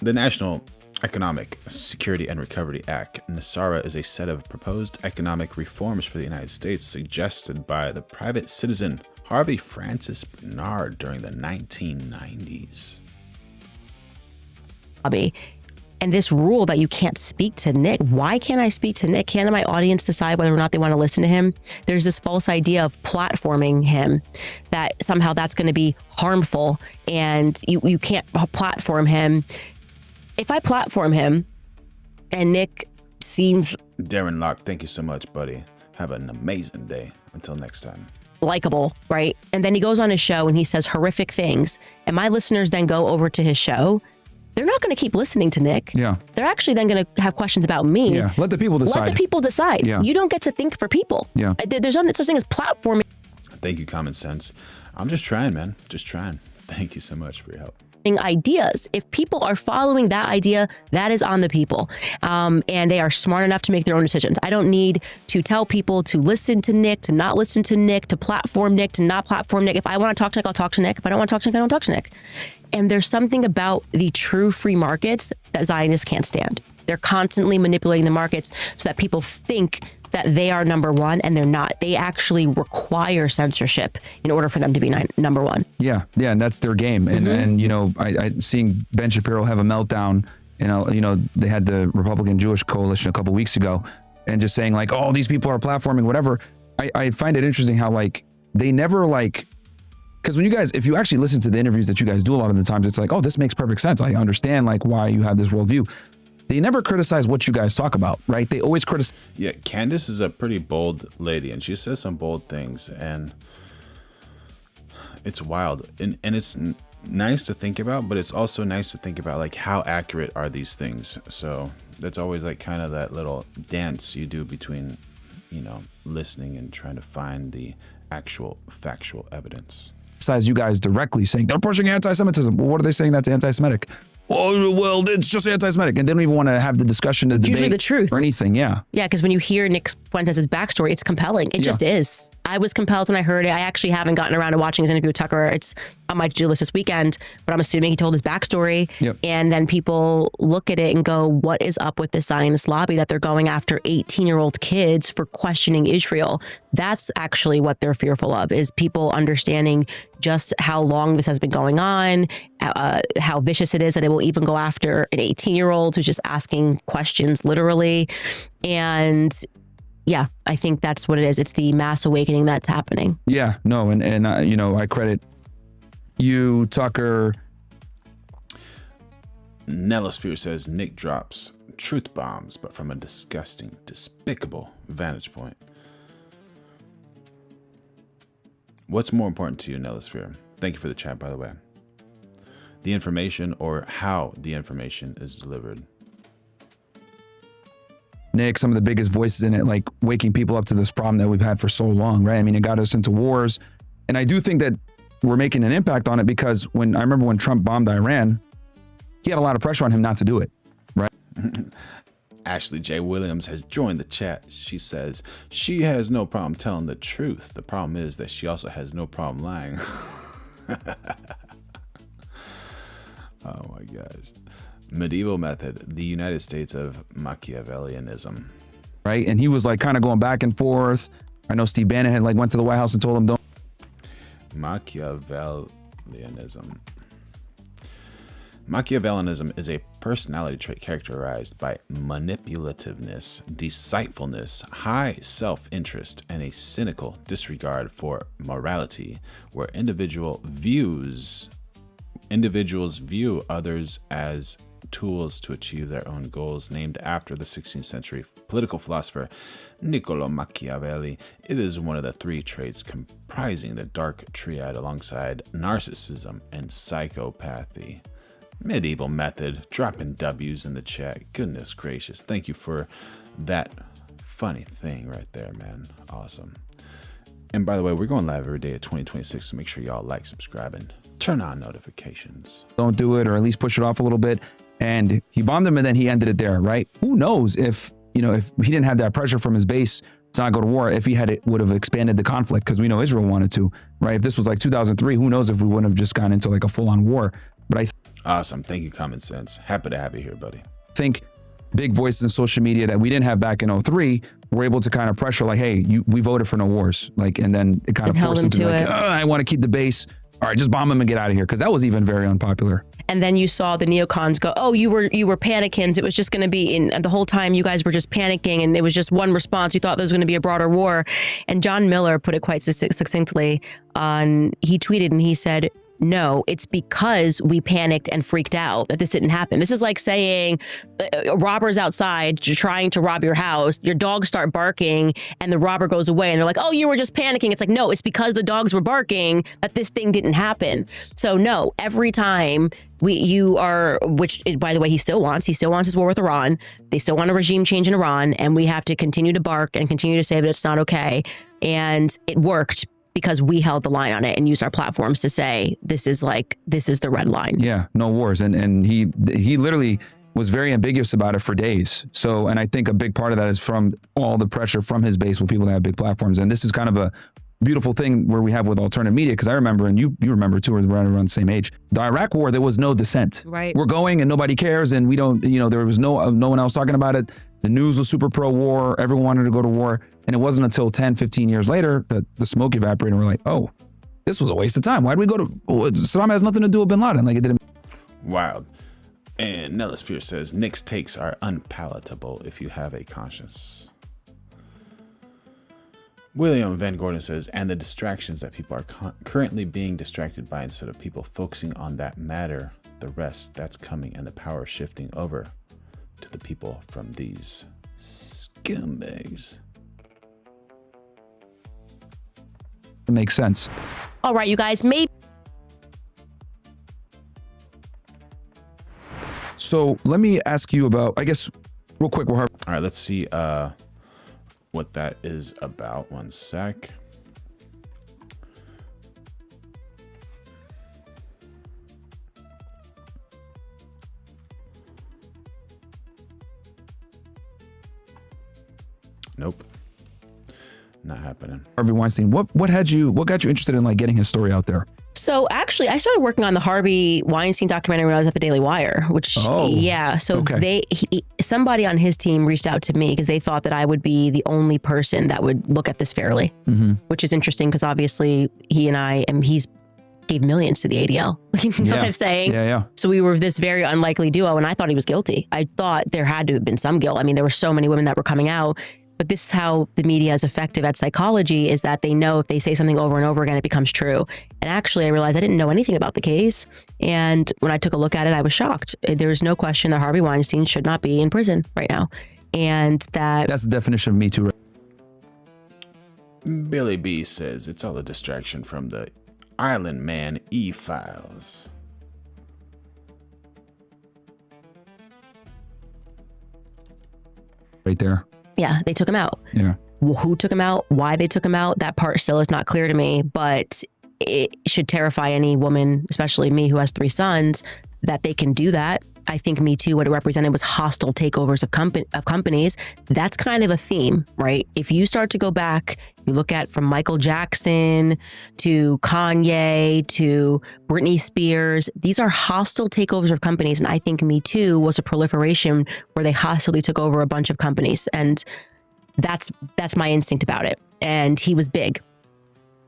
Speaker 1: The National Economic Security and Recovery Act, NESARA, is a set of proposed economic reforms for the United States suggested by the private citizen Harvey Francis Bernard during the 1990s.
Speaker 3: And this rule that you can't speak to Nick, why can't I speak to Nick? Can't my audience decide whether or not they want to listen to him? There's this false idea of platforming him, that somehow that's going to be harmful and you can't platform him. If I platform him and Nick seems...
Speaker 1: Darren Locke, thank you so much, buddy. Have an amazing day. Until next time.
Speaker 3: Likable, right? And then he goes on his show and he says horrific things. And my listeners then go over to his show. They're not going to keep listening to Nick.
Speaker 2: Yeah.
Speaker 3: They're actually then going to have questions about me.
Speaker 2: Yeah. Let the people decide.
Speaker 3: Let the people decide.
Speaker 2: Yeah.
Speaker 3: You don't get to think for people.
Speaker 2: Yeah.
Speaker 3: There's no such thing as platforming.
Speaker 1: Thank you, Common Sense. I'm just trying, man. Just trying. Thank you so much for your help.
Speaker 3: Ideas. If people are following that idea, that is on the people. And they are smart enough to make their own decisions. I don't need to tell people to listen to Nick, to not listen to Nick, to platform Nick, to not platform Nick. If I want to talk to Nick, I'll talk to Nick. If I don't want to talk to Nick, I don't talk to Nick. And there's something about the true free markets that Zionists can't stand. They're constantly manipulating the markets so that people think that they are number one, and they're not. They actually require censorship in order for them to be number one.
Speaker 2: Yeah, and that's their game. And you know, I seeing Ben Shapiro have a meltdown. You know, they had the Republican Jewish coalition a couple weeks ago, and just saying like, oh, these people are platforming whatever. I find it interesting how like they never like. Because when you guys, if you actually listen to the interviews that you guys do a lot of the times, it's like, oh, this makes perfect sense. I understand like why you have this worldview. They never criticize what you guys talk about, right? They always criticize.
Speaker 1: Yeah, Candace is a pretty bold lady, and she says some bold things, and it's wild. And it's nice to think about, but it's also nice to think about like how accurate are these things. So that's always like kind of that little dance you do between, you know, listening and trying to find the actual factual evidence.
Speaker 2: You guys directly saying they're pushing anti-Semitism. Well, what are they saying that's anti-Semitic? Oh, well, it's just anti-Semitic. And they don't even want to have the discussion, the debate,
Speaker 3: usually the truth
Speaker 2: or anything. Yeah.
Speaker 3: Yeah, because when you hear Nick Fuentes' backstory, it's compelling. It just is. I was compelled when I heard it. I actually haven't gotten around to watching his interview with Tucker. It's on my to-do list this weekend, but I'm assuming he told his backstory.
Speaker 2: Yep.
Speaker 3: And then people look at it and go, what is up with this Zionist lobby that they're going after 18-year-old kids for questioning Israel? That's actually what they're fearful of, is people understanding just how long this has been going on, how vicious it is that it will even go after an 18-year-old who's just asking questions literally. And yeah, I think that's what it is. It's the mass awakening that's happening.
Speaker 2: Yeah, no, and you know, I credit you, Tucker.
Speaker 1: Nellosphere says Nick drops truth bombs, but from a disgusting, despicable vantage point. What's more important to you, Nellosphere? Thank you for the chat, by the way. The information or how the information is delivered.
Speaker 2: Nick, some of the biggest voices in it, like waking people up to this problem that we've had for so long, right? I mean, it got us into wars. And I do think that we're making an impact on it because I remember when Trump bombed Iran, he had a lot of pressure on him not to do it, right?
Speaker 1: Ashley J. Williams has joined the chat. She says she has no problem telling the truth. The problem is that she also has no problem lying. Oh my gosh. Medieval method, the United States of Machiavellianism.
Speaker 2: Right? And he was like kind of going back and forth. I know Steve Bannon had like went to the White House and told him don't.
Speaker 1: Machiavellianism. Machiavellianism is a personality trait characterized by manipulativeness, deceitfulness, high self-interest, and a cynical disregard for morality, where individuals view others as tools to achieve their own goals. Named after the 16th century political philosopher Niccolo Machiavelli, it is one of the three traits comprising the dark triad alongside narcissism and psychopathy. Medieval method, dropping W's in the chat. Goodness gracious. Thank you for that funny thing right there, man. Awesome. And by the way, we're going live every day at 2026, so make sure y'all like, subscribe, and turn on notifications.
Speaker 2: Don't do it, or at least push it off a little bit. And he bombed him, and then he ended it there, right? Who knows if, you know, if he didn't have that pressure from his base to not go to war, if he had it, would have expanded the conflict, because we know Israel wanted to, right? If this was like 2003, who knows if we wouldn't have just gone into like a full-on war. But
Speaker 1: Awesome. Thank you, Common Sense. Happy to have you here, buddy.
Speaker 2: think big voices in social media that we didn't have back in 03 were able to kind of pressure, like, hey, we voted for no wars. Like, and then it kind of forced them to be like, I want to keep the base. All right, just bomb them and get out of here. Because that was even very unpopular.
Speaker 3: And then you saw the neocons go, oh, you were panicking. It was just going to be and the whole time you guys were just panicking, and it was just one response. You thought there was going to be a broader war. And John Miller put it quite succinctly he tweeted and he said, no, it's because we panicked and freaked out that this didn't happen. This is like saying robbers outside trying to rob your house, your dogs start barking and the robber goes away and they're like, oh, you were just panicking. It's like, no, it's because the dogs were barking that this thing didn't happen. So no, every time which by the way, he still wants his war with Iran. They still want a regime change in Iran, and we have to continue to bark and continue to say that it's not okay. And it worked, because we held the line on it and used our platforms to say, this is the red line.
Speaker 2: Yeah, no wars. And he literally was very ambiguous about it for days. So, and I think a big part of that is from all the pressure from his base with people that have big platforms. And this is kind of a beautiful thing where we have with alternative media, because I remember, and you remember too, we're right around the same age. The Iraq war, there was no dissent.
Speaker 3: Right.
Speaker 2: We're going and nobody cares, and we don't, there was no one else talking about it. The news was super pro-war. Everyone wanted to go to war. And it wasn't until 10, 15 years later that the smoke evaporated and we're like, oh, this was a waste of time. Why'd we go to... Saddam has nothing to do with bin Laden. Like, it didn't...
Speaker 1: Wild. And Nellis Fear says, Nick's takes are unpalatable if you have a conscience. William Van Gordon says, and the distractions that people are currently being distracted by, instead of people focusing on that matter, the rest that's coming, and the power shifting over to the people from these scumbags.
Speaker 2: It makes sense.
Speaker 3: All right, you guys, maybe.
Speaker 2: So let me ask you about, I guess, real quick.
Speaker 1: All right, let's see what that is about. One sec. Nope. Not happening.
Speaker 2: Harvey Weinstein, what got you interested in like getting his story out there?
Speaker 3: So actually, I started working on the Harvey Weinstein documentary when I was at the Daily Wire, which, So okay. Somebody on his team reached out to me because they thought that I would be the only person that would look at this fairly, which is interesting because obviously he's gave millions to the ADL. You know what I'm saying?
Speaker 2: Yeah.
Speaker 3: So we were this very unlikely duo, and I thought he was guilty. I thought there had to have been some guilt. I mean, there were so many women that were coming out. But this is how the media is effective at psychology, is that they know if they say something over and over again, it becomes true. And actually, I realized I didn't know anything about the case. And when I took a look at it, I was shocked. There is no question that Harvey Weinstein should not be in prison right now. And that's
Speaker 2: the definition of Me Too.
Speaker 1: Billy B says it's all a distraction from the Island Man E-Files.
Speaker 2: Right there.
Speaker 3: Yeah, they took him out.
Speaker 2: Yeah.
Speaker 3: Well, who took him out? Why they took him out? That part still is not clear to me, but it should terrify any woman, especially me who has 3 sons, that they can do that. I think Me Too, what it represented was hostile takeovers of companies. That's kind of a theme, right? If you start to go back, you look at from Michael Jackson to Kanye to Britney Spears, these are hostile takeovers of companies. And I think Me Too was a proliferation where they hostilely took over a bunch of companies. And that's my instinct about it. And he was big.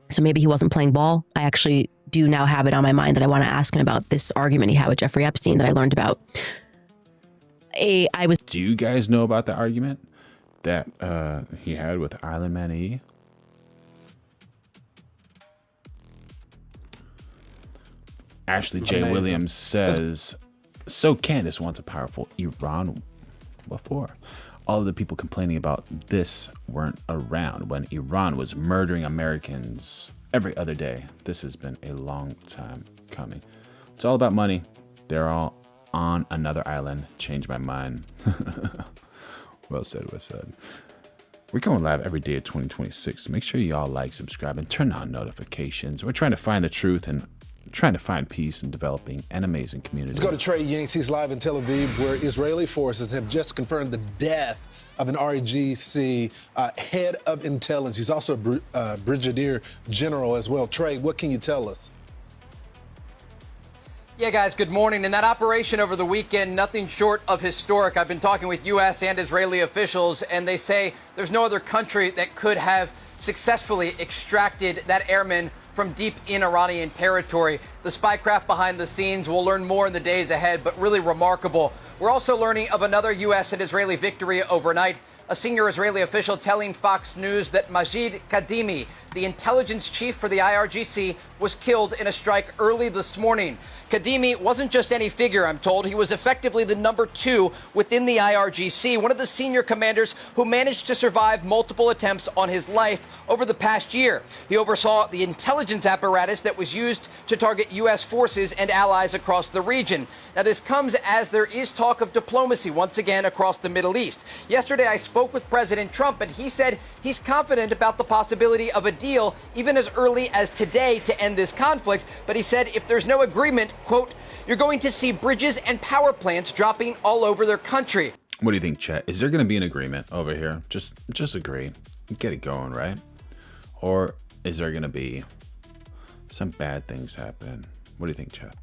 Speaker 3: So maybe he wasn't playing ball. I actually do now have it on my mind that I want to ask him about this argument he had with Jeffrey Epstein that I learned about.
Speaker 1: Do you guys know about the argument that he had with Island Man E? Ashley J. Williams says So Candace wants a powerful Iran. Before, all of the people complaining about this weren't around when Iran was murdering Americans every other day. This has been a long time coming. It's all about money. They're all on another island. Changed my mind. Well said, well said. We're going live every day of 2026. Make sure you all like, subscribe, and turn on notifications. We're trying to find the truth and trying to find peace and developing an amazing community.
Speaker 12: Let's go to Trey Yanks. He's live in Tel Aviv, where Israeli forces have just confirmed the death of an RGC head of intelligence. He's also a brigadier general as well. Trey, what can you tell us?
Speaker 13: Yeah, guys, good morning. In that operation over the weekend, nothing short of historic. I've been talking with U.S. and Israeli officials, and they say there's no other country that could have successfully extracted that airman from deep in Iranian territory. The spy craft behind the scenes, we'll learn more in the days ahead, but really remarkable. We're also learning of another U.S. and Israeli victory overnight. A senior Israeli official telling Fox News that Majid Kadimi, the intelligence chief for the IRGC, was killed in a strike early this morning. Kadimi wasn't just any figure, I'm told. He was effectively the number 2 within the IRGC, one of the senior commanders who managed to survive multiple attempts on his life over the past year. He oversaw the intelligence apparatus that was used to target U.S. forces and allies across the region. Now, this comes as there is talk of diplomacy once again across the Middle East. Yesterday, I spoke with President Trump, and he said he's confident about the possibility of a deal even as early as today to end this conflict. But he said if there's no agreement, quote, you're going to see bridges and power plants dropping all over their country.
Speaker 1: What do you think, Chet? Is there going to be an agreement over here? Just agree. Get it going, right? Or is there going to be some bad things happen? What do you think, Chet?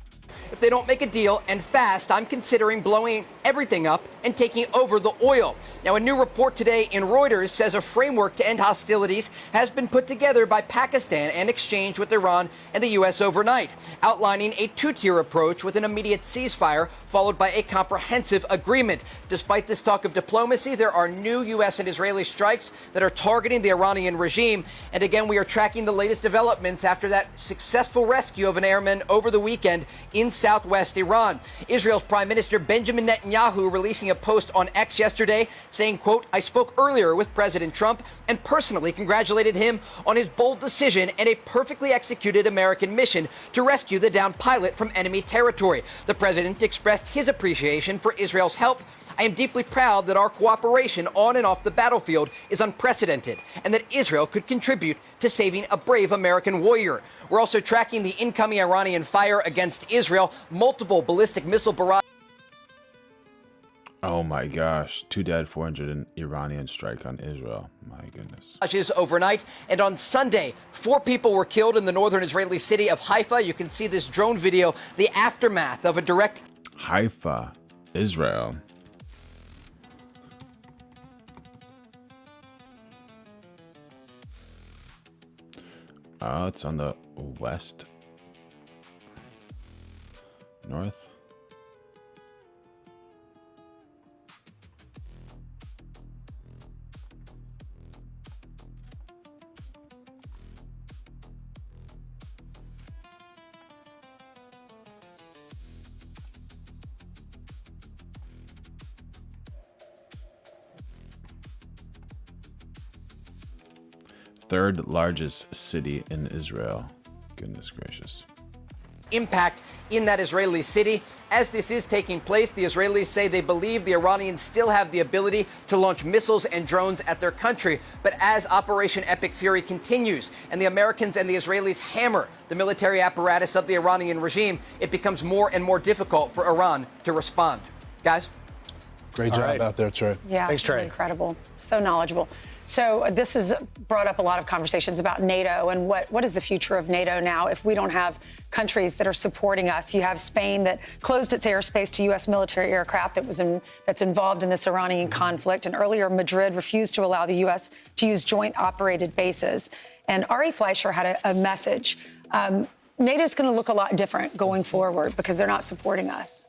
Speaker 13: If they don't make a deal and fast, I'm considering blowing everything up and taking over the oil. Now, a new report today in Reuters says a framework to end hostilities has been put together by Pakistan and exchanged with Iran and the U.S. overnight, outlining a 2-tier approach with an immediate ceasefire followed by a comprehensive agreement. Despite this talk of diplomacy, there are new U.S. and Israeli strikes that are targeting the Iranian regime. And again, we are tracking the latest developments after that successful rescue of an airman over the weekend in southwest Iran. Israel's Prime Minister Benjamin Netanyahu releasing a post on X yesterday saying, quote, I spoke earlier with President Trump and personally congratulated him on his bold decision and a perfectly executed American mission to rescue the downed pilot from enemy territory. The president expressed his appreciation for Israel's help. I am deeply proud that our cooperation on and off the battlefield is unprecedented and that Israel could contribute to saving a brave American warrior. We're also tracking the incoming Iranian fire against Israel, multiple ballistic missile barrages.
Speaker 1: Oh my gosh, 2 dead, 400 in Iranian strike on Israel. My goodness.
Speaker 13: Overnight, and on Sunday, 4 people were killed in the northern Israeli city of Haifa. You can see this drone video, the aftermath of a direct...
Speaker 1: Haifa, Israel. It's on the west, north. Third largest city in Israel. Goodness gracious.
Speaker 13: Impact in that Israeli city. As this is taking place, the Israelis say they believe the Iranians still have the ability to launch missiles and drones at their country. But as Operation Epic Fury continues and the Americans and the Israelis hammer the military apparatus of the Iranian regime, it becomes more and more difficult for Iran to respond. Guys?
Speaker 12: Great job out there, Trey.
Speaker 14: Yeah, thanks, Trey. Incredible. So knowledgeable. So this has brought up a lot of conversations about NATO and what is the future of NATO now if we don't have countries that are supporting us. You have Spain that closed its airspace to U.S. military aircraft that's involved in this Iranian conflict. And earlier, Madrid refused to allow the U.S. to use joint operated bases. And Ari Fleischer had a message. NATO's going to look a lot different going forward because they're not supporting us.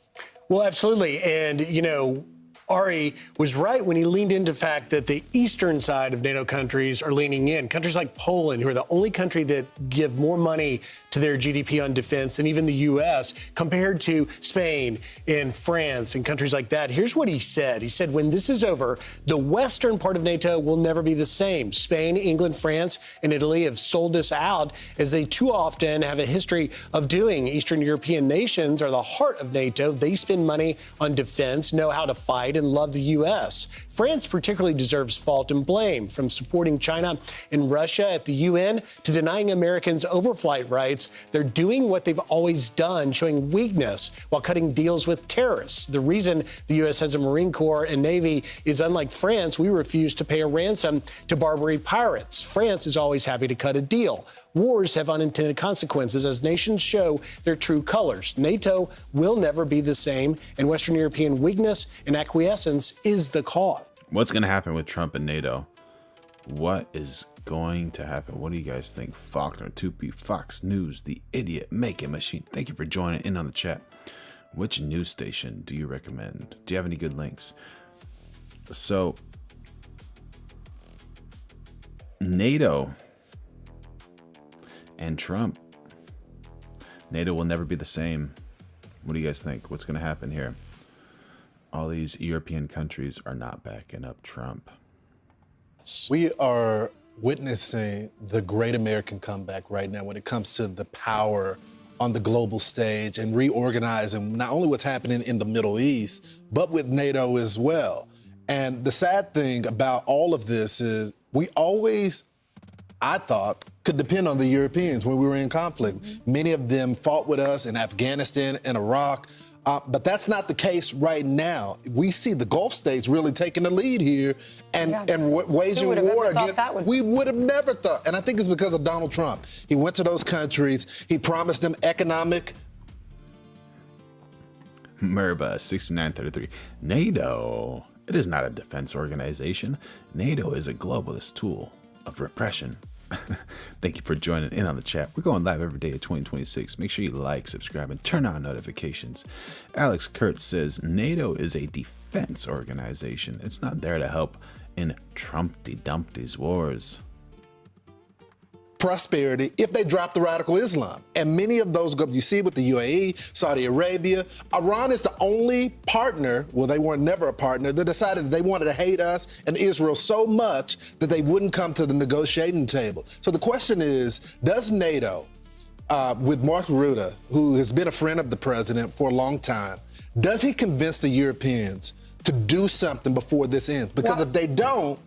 Speaker 15: Well, absolutely. And, you know, Ari was right when he leaned into the fact that the eastern side of NATO countries are leaning in. Countries like Poland, who are the only country that give more money to their GDP on defense than even the U.S., compared to Spain and France and countries like that. Here's what he said. He said, when this is over, the western part of NATO will never be the same. Spain, England, France, and Italy have sold us out, as they too often have a history of doing. Eastern European nations are the heart of NATO. They spend money on defense, know how to fight, and love the U.S. France particularly deserves fault and blame, from supporting China and Russia at the UN to denying Americans overflight rights. They're doing what they've always done, showing weakness while cutting deals with terrorists. The reason the U.S. has a Marine Corps and Navy is, unlike France, we refuse to pay a ransom to Barbary pirates. France is always happy to cut a deal. Wars have unintended consequences as nations show their true colors. NATO will never be the same, and Western European weakness and acquiescence is the cause.
Speaker 1: What's going to happen with Trump and NATO? What is going to happen? What do you guys think? Faulkner, 2P, Fox News, the idiot making machine. Thank you for joining in on the chat. Which news station do you recommend? Do you have any good links? So, NATO and Trump. NATO will never be the same. What do you guys think? What's going to happen here? All these European countries are not backing up Trump.
Speaker 12: We are witnessing the great American comeback right now when it comes to the power on the global stage and reorganizing not only what's happening in the Middle East, but with NATO as well. And the sad thing about all of this is we always, I thought, could depend on the Europeans when we were in conflict. Many of them fought with us in Afghanistan and Iraq, but that's not the case right now. We see the Gulf states really taking the lead here and waging war against. We would have never thought. And I think it's because of Donald Trump. He went to those countries. He promised them economic.
Speaker 1: Merba 6933. NATO, it is not a defense organization. NATO is a globalist tool of repression. Thank you for joining in on the chat. We're going live every day at 2026. Make sure you like, subscribe, and turn on notifications. Alex Kurtz says NATO is a defense organization. It's not there to help in Trumpty Dumpty's wars.
Speaker 12: Prosperity if they drop the radical Islam. And many of those, you see with the UAE, Saudi Arabia, Iran is the only partner, well, they weren't never a partner, that decided they wanted to hate us and Israel so much that they wouldn't come to the negotiating table. So the question is, does NATO, with Mark Rutte, who has been a friend of the president for a long time, does he convince the Europeans to do something before this ends? Because if they don't,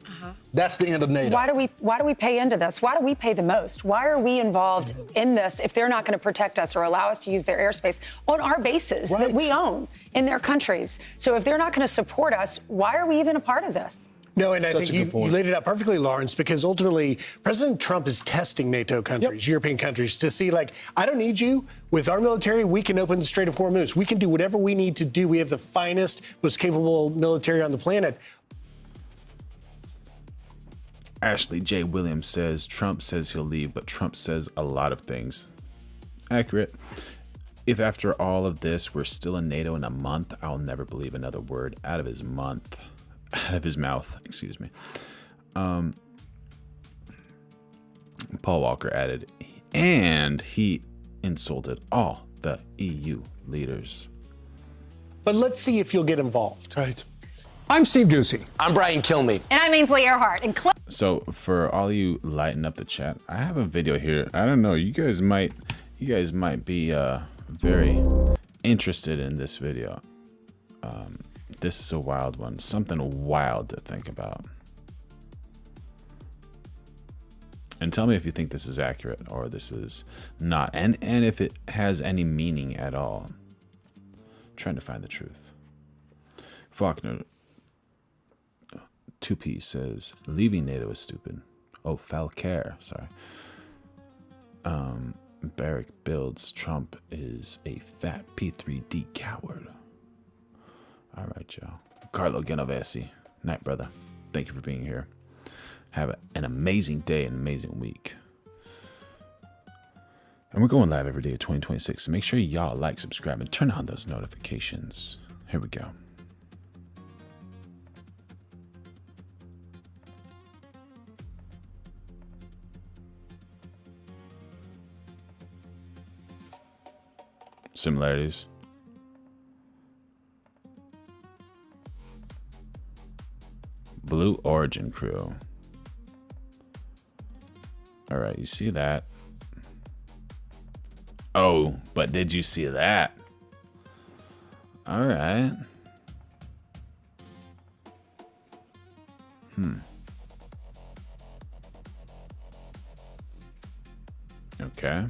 Speaker 12: that's the end of NATO.
Speaker 14: Why do we pay into this? Why do we pay the most? Why are we involved in this if they're not going to protect us or allow us to use their airspace on our bases that we own in their countries? So if they're not going to support us, why are we even a part of this?
Speaker 15: No, and I think you laid it out perfectly, Lawrence, because ultimately President Trump is testing NATO countries, European countries, to see, like, I don't need you. With our military, we can open the Strait of Hormuz. We can do whatever we need to do. We have the finest, most capable military on the planet.
Speaker 1: Ashley J. Williams says, Trump says he'll leave, but Trump says a lot of things. Accurate. If after all of this, we're still in NATO in a month, I'll never believe another word out of his mouth. Excuse me. Paul Walker added, and he insulted all the EU leaders.
Speaker 15: But let's see if you'll get involved.
Speaker 12: Right.
Speaker 16: I'm Steve Doocy.
Speaker 17: I'm Brian Kilmeade.
Speaker 18: And I'm Ainsley Earhart. And
Speaker 1: So for all you lighten up the chat, I have a video here. I don't know. You guys might be very interested in this video. This is a wild one. Something wild to think about. And tell me if you think this is accurate or this is not. And if it has any meaning at all. I'm trying to find the truth. Faulkner 2P says, leaving NATO is stupid. Oh, Falcare, sorry. Barrick builds, Trump is a fat P3D coward. All right, y'all. Carlo Genovese, night, brother. Thank you for being here. Have an amazing day, an amazing week. And we're going live every day of 2026. So make sure y'all like, subscribe, and turn on those notifications. Here we go. Similarities. Blue Origin crew. All right, you see that? Oh, but did you see that? All right. Okay.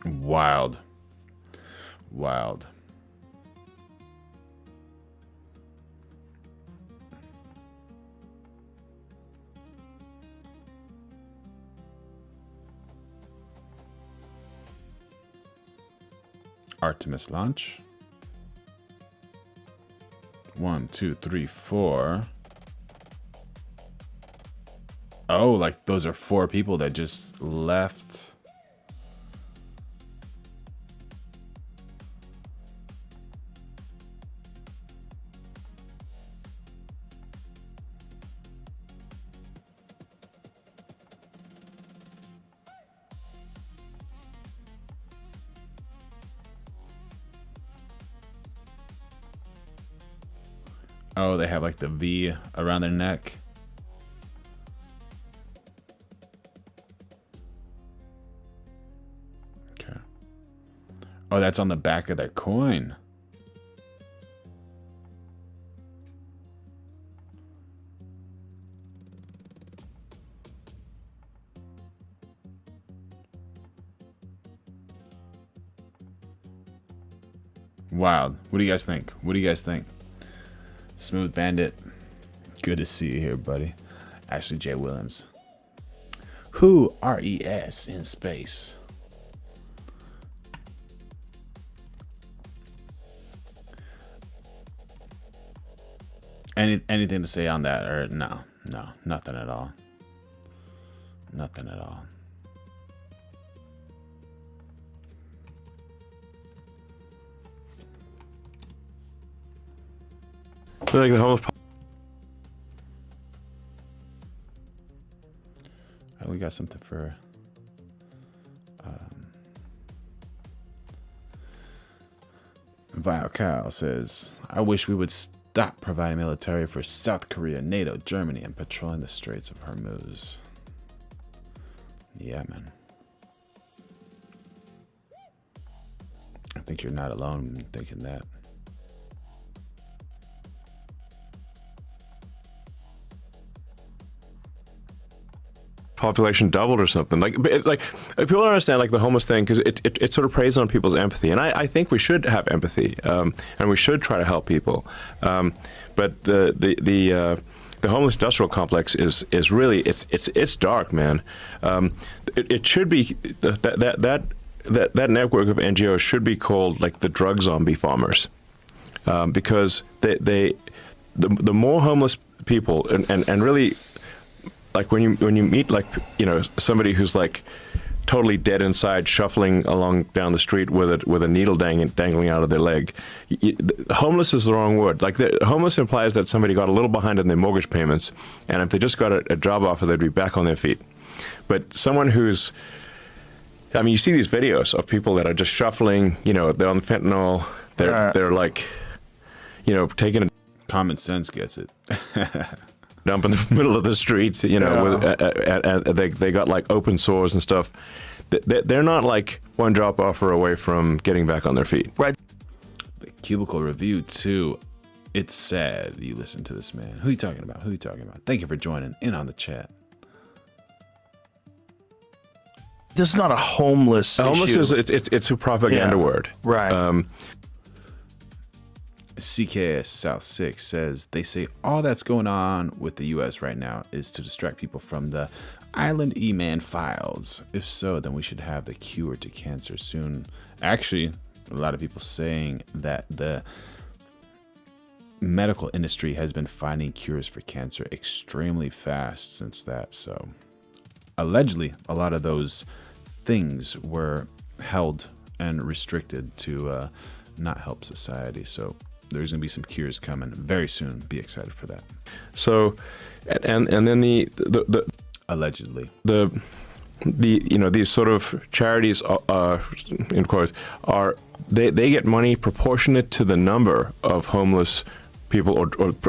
Speaker 1: Wild. Wild. Artemis launch. 1, 2, 3, 4. Oh, like those are 4 people that just left. Oh, they have like the V around their neck. Okay. Oh, that's on the back of their coin. Wild. What do you guys think? What do you guys think? Smooth Bandit, good to see you here, buddy. Ashley J. Williams. Who RES in space? Anything to say on that? Or no, nothing at all. Nothing at all.
Speaker 16: Like the homeless.
Speaker 1: Oh, we got something for. Vile Cow says, I wish we would stop providing military for South Korea, NATO, Germany, and patrolling the Straits of Hormuz. Yeah, man. I think you're not alone in thinking that.
Speaker 16: Population doubled or something. Like people don't understand like the homeless thing because it sort of preys on people's empathy, and I think we should have empathy, and we should try to help people. But the homeless industrial complex is really it's dark, man. It should be that network of NGOs should be called like the drug zombie farmers, because the more homeless people and really. Like when you meet like somebody who's like totally dead inside, shuffling along down the street with a needle dangling out of their leg. Homeless is the wrong word. Like homeless implies that somebody got a little behind in their mortgage payments, and if they just got a job offer, they'd be back on their feet. But someone who's, I mean, you see these videos of people that are just shuffling. They're on fentanyl. They're like, taking a.
Speaker 1: Common sense gets it.
Speaker 16: Dump in the middle of the streets, they got like open sores and stuff. They're not like one job offer away from getting back on their feet.
Speaker 1: Right. The Cubicle Review too. It's sad you listen to this man. Who are you talking about? Thank you for joining in on the chat.
Speaker 17: This is not a homeless issue.
Speaker 16: It's a propaganda word.
Speaker 17: Right.
Speaker 1: CKS South 6 says, they say all that's going on with the U.S. right now is to distract people from the Island E-Man files. If so, then we should have the cure to cancer soon. Actually, a lot of people saying that the medical industry has been finding cures for cancer extremely fast since that. So allegedly, a lot of those things were held and restricted to not help society. So there's going to be some cures coming very soon. Be excited for that.
Speaker 16: So and then the
Speaker 1: allegedly
Speaker 16: these sort of charities, in quotes, they get money proportionate to the number of homeless people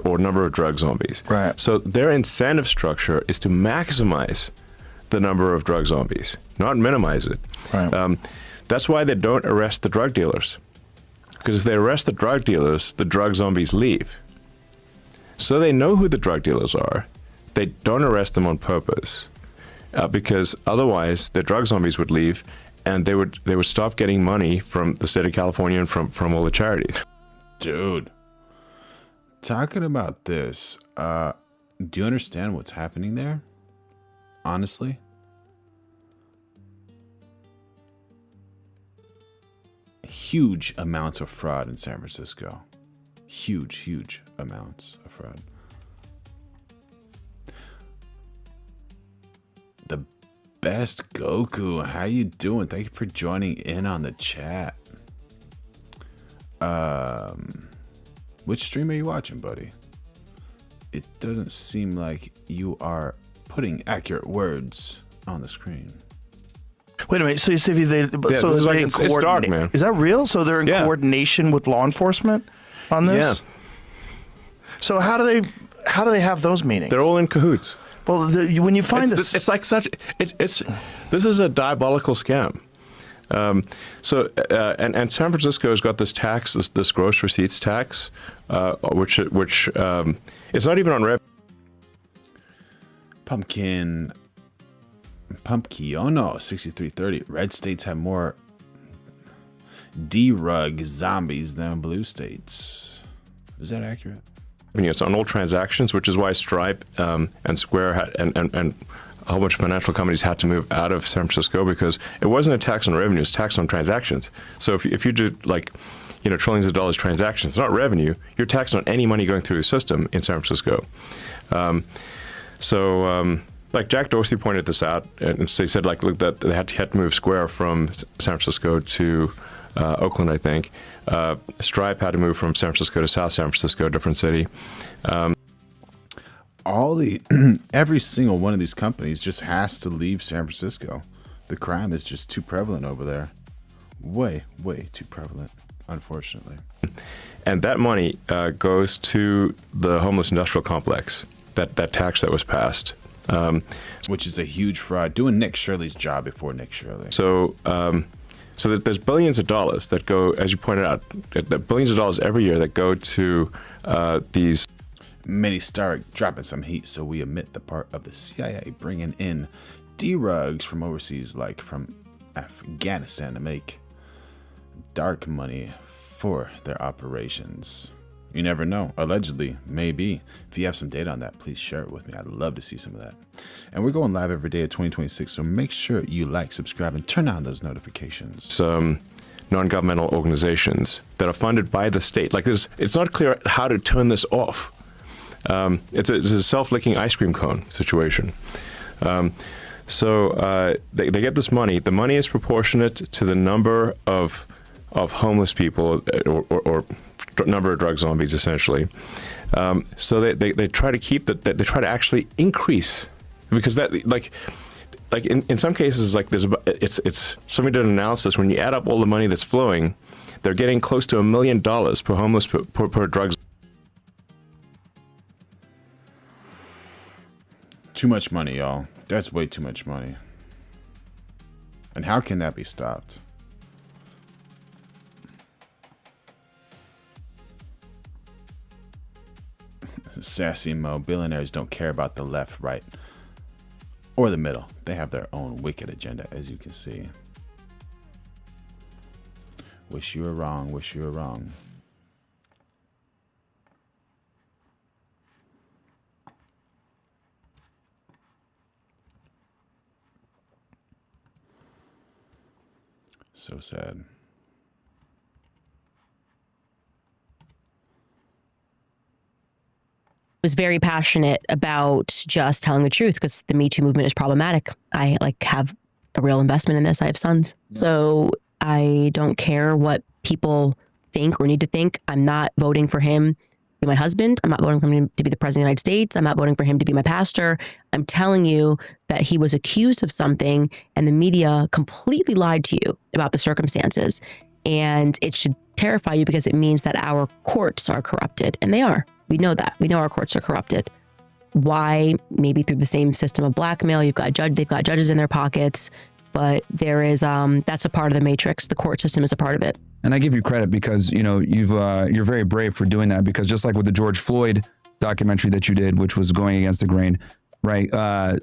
Speaker 16: or number of drug zombies.
Speaker 17: Right.
Speaker 16: So their incentive structure is to maximize the number of drug zombies, not minimize it.
Speaker 17: Right.
Speaker 16: That's why they don't arrest the drug dealers. Because if they arrest the drug dealers, the drug zombies leave. So they know who the drug dealers are. They don't arrest them on purpose, because otherwise the drug zombies would leave, and they would stop getting money from the state of California and from all the charities.
Speaker 1: Dude, talking about this, do you understand what's happening there? Honestly? Huge amounts of fraud in San Francisco. Huge amounts of fraud. The best Goku, how you doing? Thank you for joining in on the chat. Which stream are you watching, buddy? It doesn't seem like you are putting accurate words on the screen.
Speaker 17: Wait a minute. So you say
Speaker 16: it's dark, man.
Speaker 17: Is that real? So they're in coordination with law enforcement on this?
Speaker 16: Yeah.
Speaker 17: So how do they have those meetings?
Speaker 16: They're all in cahoots.
Speaker 17: Well, when you find
Speaker 16: this is a diabolical scam. And San Francisco has got this tax, this gross receipts tax, which it's not even on revenue.
Speaker 1: Pumpkiono 6330. Red states have more D-rug zombies than blue states. Is that accurate?
Speaker 16: It's on all transactions, which is why Stripe and Square had, and a whole bunch of financial companies had to move out of San Francisco, because it wasn't a tax on revenue, it's a tax on transactions. So if you do trillions of dollars transactions, it's not revenue, you're taxed on any money going through the system in San Francisco. Like Jack Dorsey pointed this out, and they said look, that they had to move Square from San Francisco to Oakland, I think. Stripe had to move from San Francisco to South San Francisco, a different city.
Speaker 1: Every single one of these companies just has to leave San Francisco. The crime is just too prevalent over there. Way too prevalent, unfortunately.
Speaker 16: And that money goes to the homeless industrial complex, that tax that was passed.
Speaker 1: Which is a huge fraud, doing Nick Shirley's job before Nick Shirley.
Speaker 16: So there's billions of dollars that go, as you pointed out, billions of dollars every year that go to these.
Speaker 1: Many Stark dropping some heat, so we omit the part of the CIA bringing in D-rugs from overseas, like from Afghanistan, to make dark money for their operations. You never know. Allegedly, maybe. If you have some data on that, please share it with me. I'd love to see some of that. And we're going live every day of 2026, so make sure you like, subscribe, and turn on those notifications.
Speaker 16: Some non-governmental organizations that are funded by the state. Like this, it's not clear how to turn this off. It's a self-licking ice cream cone situation. So they get this money. The money is proportionate to the number of homeless people or number of drug zombies, essentially. So they try to keep that. They try to actually increase, because that like in some cases, like it's somebody did an analysis. When you add up all the money that's flowing, they're getting close to $1 million per homeless per drug.
Speaker 1: Too much money, y'all. That's way too much money. And how can that be stopped? Sassy Mo, billionaires don't care about the left, right, or the middle. They have their own wicked agenda, as you can see. Wish you were wrong, wish you were wrong. So sad.
Speaker 3: Was very passionate about just telling the truth, because the Me Too movement is problematic. I have a real investment in this. I have sons. Yeah. So I don't care what people think or need to think. I'm not voting for him be my husband. I'm not voting for him to be the president of the United States. I'm not voting for him to be my pastor. I'm telling you that he was accused of something and the media completely lied to you about the circumstances. And it should terrify you because it means that our courts are corrupted. And they are. We know that. We know our courts are corrupted. Why? Maybe through the same system of blackmail. They've got judges in their pockets. But there is, that's a part of the matrix. The court system is a part of it.
Speaker 2: And I give you credit because, you're very brave for doing that, because just like with the George Floyd documentary that you did, which was going against the grain, right? A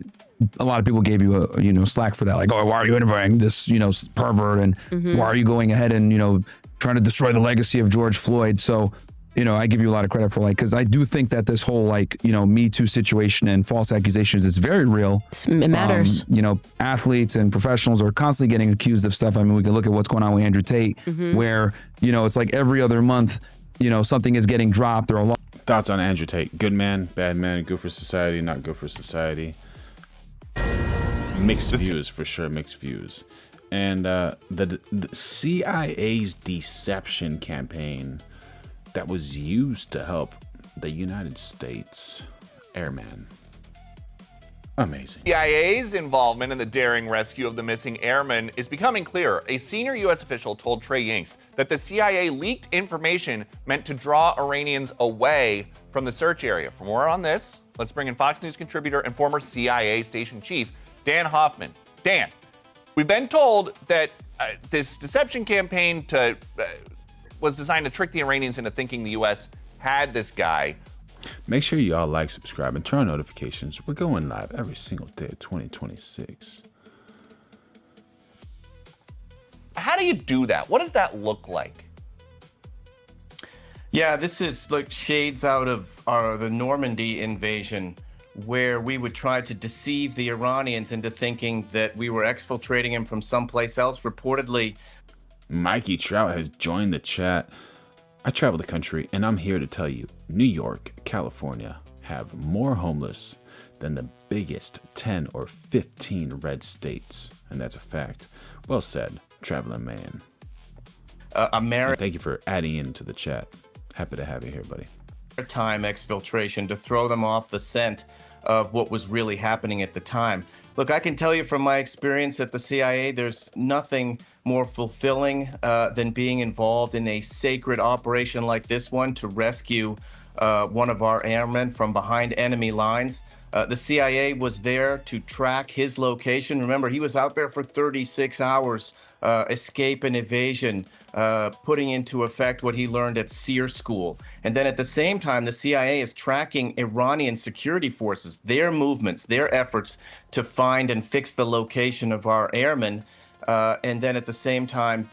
Speaker 2: lot of people gave you slack for that. Like, oh, why are you interviewing this, pervert? And why are you going ahead and, trying to destroy the legacy of George Floyd? So, I give you a lot of credit for because I do think that this whole Me Too situation and false accusations is very real.
Speaker 3: It matters.
Speaker 2: Athletes and professionals are constantly getting accused of stuff. I mean, we can look at what's going on with Andrew Tate, where, it's like every other month, something is getting dropped. There are a lot.
Speaker 1: Thoughts on Andrew Tate? Good man, bad man, good for society, not good for society. Mixed views, for sure, mixed views. And the CIA's deception campaign that was used to help the United States airman. Amazing.
Speaker 18: CIA's involvement in the daring rescue of the missing airman is becoming clearer. A senior U.S. official told Trey that the CIA leaked information meant to draw Iranians away from the search area. For more on this, let's bring in Fox News contributor and former CIA station chief, Dan Hoffman. Dan, we've been told that this deception campaign was designed to trick the Iranians into thinking the U.S. had this guy.
Speaker 1: Make sure you all like, subscribe, and turn on notifications. We're going live every single day of 2026.
Speaker 18: How do you do that? What does that look like?
Speaker 17: Yeah, this is like shades out of the Normandy invasion, where we would try to deceive the Iranians into thinking that we were exfiltrating him from someplace else. Reportedly,
Speaker 1: Mikey Trout has joined the chat. I travel the country, and I'm here to tell you, New York, California have more homeless than the biggest 10 or 15 red states. And that's a fact. Well said, traveling man. Thank you for adding into the chat. Happy to have you here, buddy.
Speaker 17: Time exfiltration to throw them off the scent of what was really happening at the time. Look, I can tell you from my experience at the CIA, there's nothing more fulfilling than being involved in a sacred operation like this one to rescue one of our airmen from behind enemy lines. The CIA was there to track his location. Remember, he was out there for 36 hours, escape and evasion, putting into effect what he learned at SEER school. And then at the same time, the CIA is tracking Iranian security forces, their movements, their efforts to find and fix the location of our airmen. And then at the same time,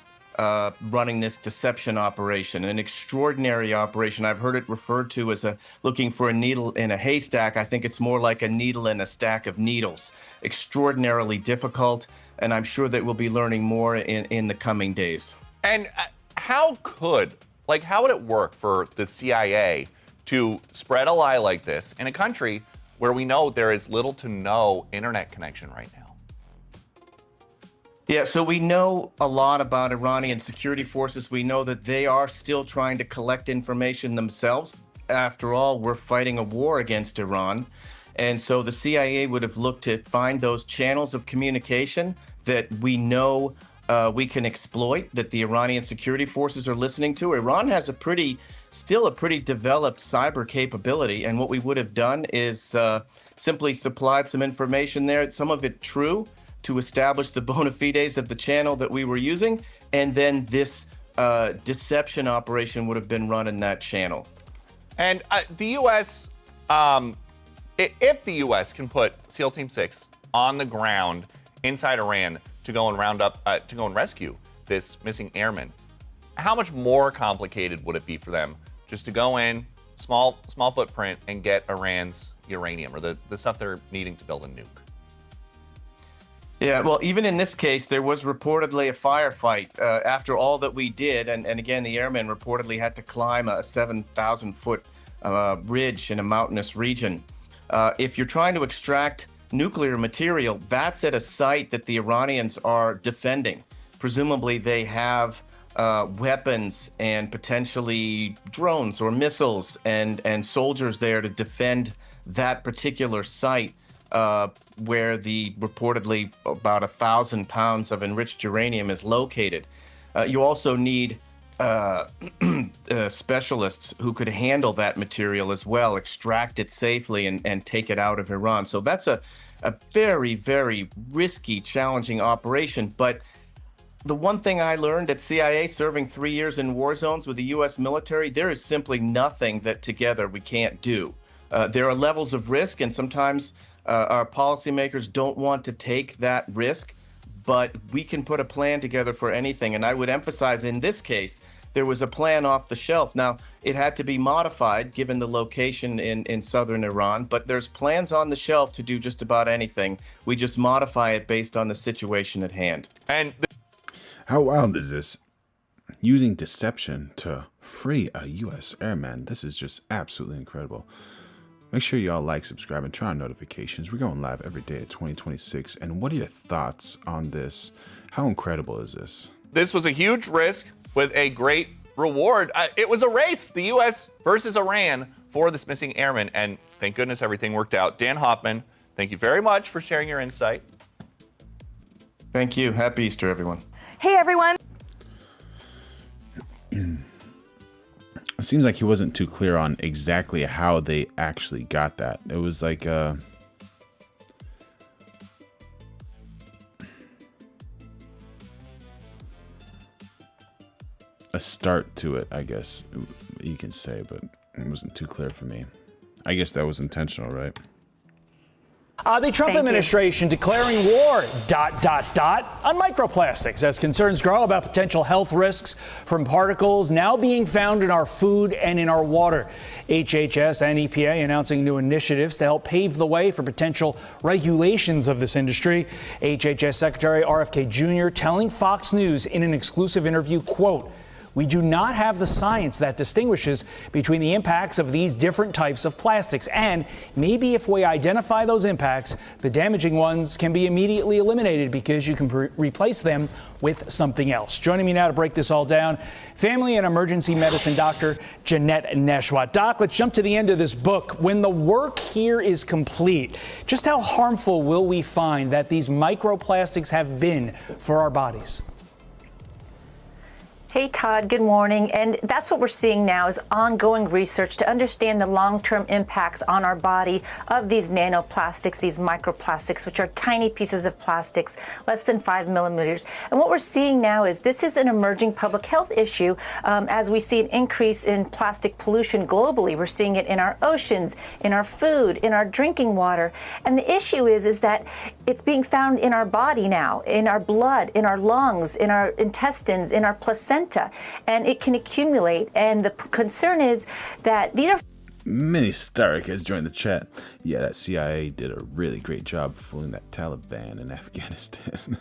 Speaker 17: running this deception operation, an extraordinary operation. I've heard it referred to as looking for a needle in a haystack. I think it's more like a needle in a stack of needles. Extraordinarily difficult, and I'm sure that we'll be learning more in the coming days.
Speaker 18: And how would it work for the CIA to spread a lie like this in a country where we know there is little to no internet connection right now?
Speaker 17: Yeah, so we know a lot about Iranian security forces. We know that they are still trying to collect information themselves. After all, we're fighting a war against Iran. And so the CIA would have looked to find those channels of communication that we know we can exploit, that the Iranian security forces are listening to. Iran has still a pretty developed cyber capability. And what we would have done is simply supplied some information there, some of it true, to establish the bona fides of the channel that we were using, and then this deception operation would have been run in that channel.
Speaker 18: And the U.S., if the U.S. can put SEAL Team 6 on the ground inside Iran to go and rescue this missing airman, how much more complicated would it be for them just to go in, small footprint, and get Iran's uranium or the stuff they're needing to build a nuke?
Speaker 17: Yeah, well, even in this case, there was reportedly a firefight after all that we did. And again, the airmen reportedly had to climb a 7,000-foot ridge in a mountainous region. If you're trying to extract nuclear material, that's at a site that the Iranians are defending. Presumably, they have weapons and potentially drones or missiles and soldiers there to defend that particular site where the reportedly about 1,000 pounds of enriched uranium is located. You also need specialists who could handle that material as well, extract it safely and take it out of Iran. So that's a very, very risky, challenging operation. But the one thing I learned at CIA, serving 3 years in war zones with the U.S. military, there is simply nothing that together we can't do. There are levels of risk, and sometimes our policymakers don't want to take that risk, but we can put a plan together for anything. And I would emphasize in this case, there was a plan off the shelf. Now, it had to be modified given the location in southern Iran, but there's plans on the shelf to do just about anything. We just modify it based on the situation at hand.
Speaker 18: And
Speaker 1: how wild is this? Using deception to free a U.S. airman. This is just absolutely incredible. Make sure y'all like, subscribe, and turn on notifications. We're going live every day at 2026. And what are your thoughts on this? How incredible is this?
Speaker 18: This was a huge risk with a great reward. It was a race, the U.S. versus Iran for this missing airman. And thank goodness everything worked out. Dan Hoffman, thank you very much for sharing your insight.
Speaker 17: Thank you. Happy Easter, everyone.
Speaker 19: Hey, everyone.
Speaker 1: It seems like he wasn't too clear on exactly how they actually got that. It was like a start to it, I guess you can say, but it wasn't too clear for me. I guess that was intentional, right?
Speaker 20: The Trump administration declaring war, on microplastics as concerns grow about potential health risks from particles now being found in our food and in our water. HHS and EPA announcing new initiatives to help pave the way for potential regulations of this industry. HHS Secretary RFK Jr. telling Fox News in an exclusive interview, quote, "We do not have the science that distinguishes between the impacts of these different types of plastics. And maybe if we identify those impacts, the damaging ones can be immediately eliminated because you can replace them with something else." Joining me now to break this all down, family and emergency medicine doctor Jeanette Neshwat. Doc, let's jump to the end of this book. When the work here is complete, just how harmful will we find that these microplastics have been for our bodies?
Speaker 19: Hey, Todd, good morning. And that's what we're seeing now is ongoing research to understand the long-term impacts on our body of these nanoplastics, these microplastics, which are tiny pieces of plastics, less than 5 millimeters. And what we're seeing now is this is an emerging public health issue as we see an increase in plastic pollution globally. We're seeing it in our oceans, in our food, in our drinking water. And the issue is that it's being found in our body now, in our blood, in our lungs, in our intestines, in our placenta. And it can accumulate. And the concern is that these are...
Speaker 1: Mini Stark has joined the chat. Yeah, that CIA did a really great job fooling that Taliban in Afghanistan.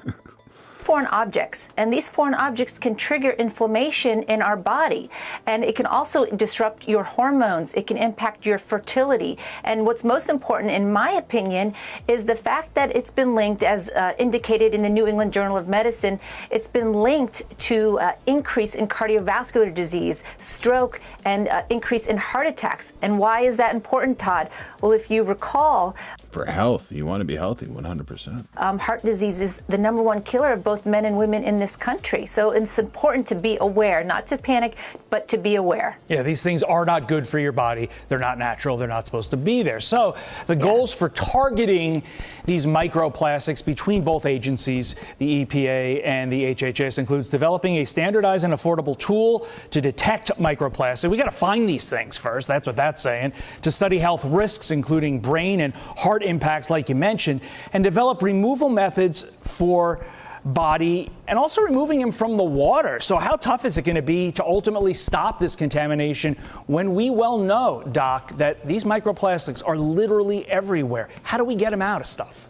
Speaker 19: foreign objects, and these foreign objects can trigger inflammation in our body, and it can also disrupt your hormones. It can impact your fertility. And what's most important, in my opinion, is the fact that it's been linked, as indicated in the New England Journal of Medicine, it's been linked to increase in cardiovascular disease, stroke, and increase in heart attacks. And why is that important, Todd? Well, if you recall,
Speaker 1: for health, you want to be healthy 100%.
Speaker 19: Heart disease is the #1 killer of both men and women in this country. So it's important to be aware, not to panic, but to be aware.
Speaker 20: Yeah, these things are not good for your body. They're not natural. They're not supposed to be there. So the goals for targeting these microplastics between both agencies, the EPA and the HHS, includes developing a standardized and affordable tool to detect microplastics. We got to find these things first. That's what that's saying. To study health risks, including brain and heart impacts, like you mentioned, and develop removal methods for body and also removing them from the water. So how tough is it going to be to ultimately stop this contamination when we well know, Doc, that these microplastics are literally everywhere? How do we get them out of stuff?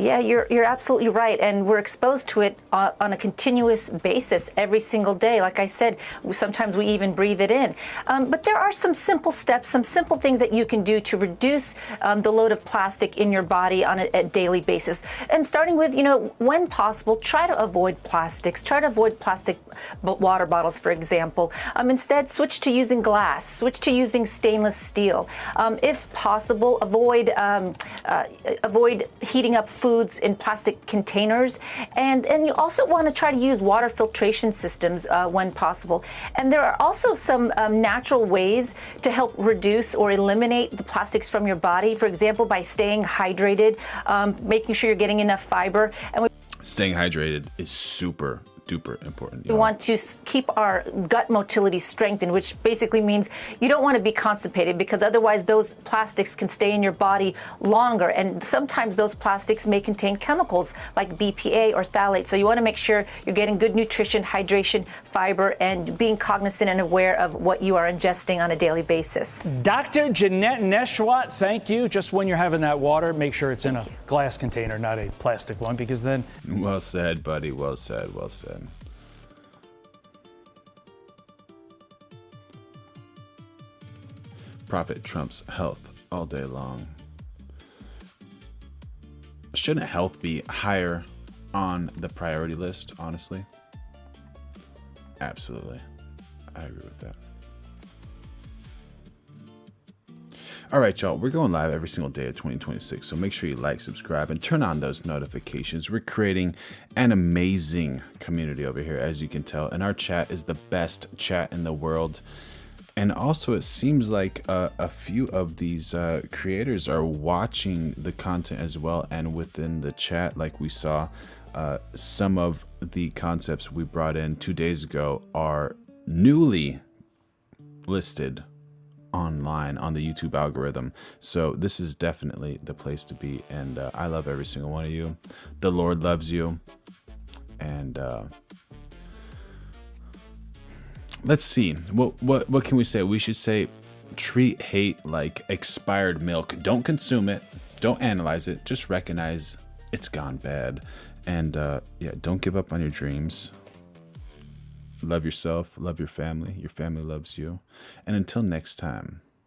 Speaker 19: Yeah, you're absolutely right, and we're exposed to it on a continuous basis every single day. Like I said, sometimes we even breathe it in. But there are some simple steps, some simple things that you can do to reduce the load of plastic in your body on a daily basis. And starting with, when possible, try to avoid plastics. Try to avoid plastic water bottles, for example. Instead, switch to using glass. Switch to using stainless steel. If possible, avoid heating up foods in plastic containers, and you also want to try to use water filtration systems when possible. And there are also some natural ways to help reduce or eliminate the plastics from your body. For example, by staying hydrated, making sure you're getting enough fiber. And
Speaker 1: staying hydrated is super duper important.
Speaker 19: We want to keep our gut motility strengthened, which basically means you don't want to be constipated, because otherwise those plastics can stay in your body longer. And sometimes those plastics may contain chemicals like BPA or phthalates. So you want to make sure you're getting good nutrition, hydration, fiber, and being cognizant and aware of what you are ingesting on a daily basis.
Speaker 20: Dr. Jeanette Neshwat, thank you. Just when you're having that water, make sure it's in a glass container, not a plastic one, because then...
Speaker 1: Well said, buddy. Well said. Well said. Profit trumps health all day long. Shouldn't health be higher on the priority list, honestly? Absolutely. I agree with that. All right, y'all, we're going live every single day of 2026, so make sure you like, subscribe, and turn on those notifications. We're creating an amazing community over here, as you can tell, and our chat is the best chat in the world. And also, it seems like a few of these creators are watching the content as well, and within the chat, like we saw, some of the concepts we brought in 2 days ago are newly listed online on the YouTube algorithm. So this is definitely the place to be, and I love every single one of you. The Lord loves you, and let's see, what can we say? We should say treat hate like expired milk. Don't consume it, don't analyze it, just recognize it's gone bad. And yeah, don't give up on your dreams. Love yourself, love your family loves you. And until next time,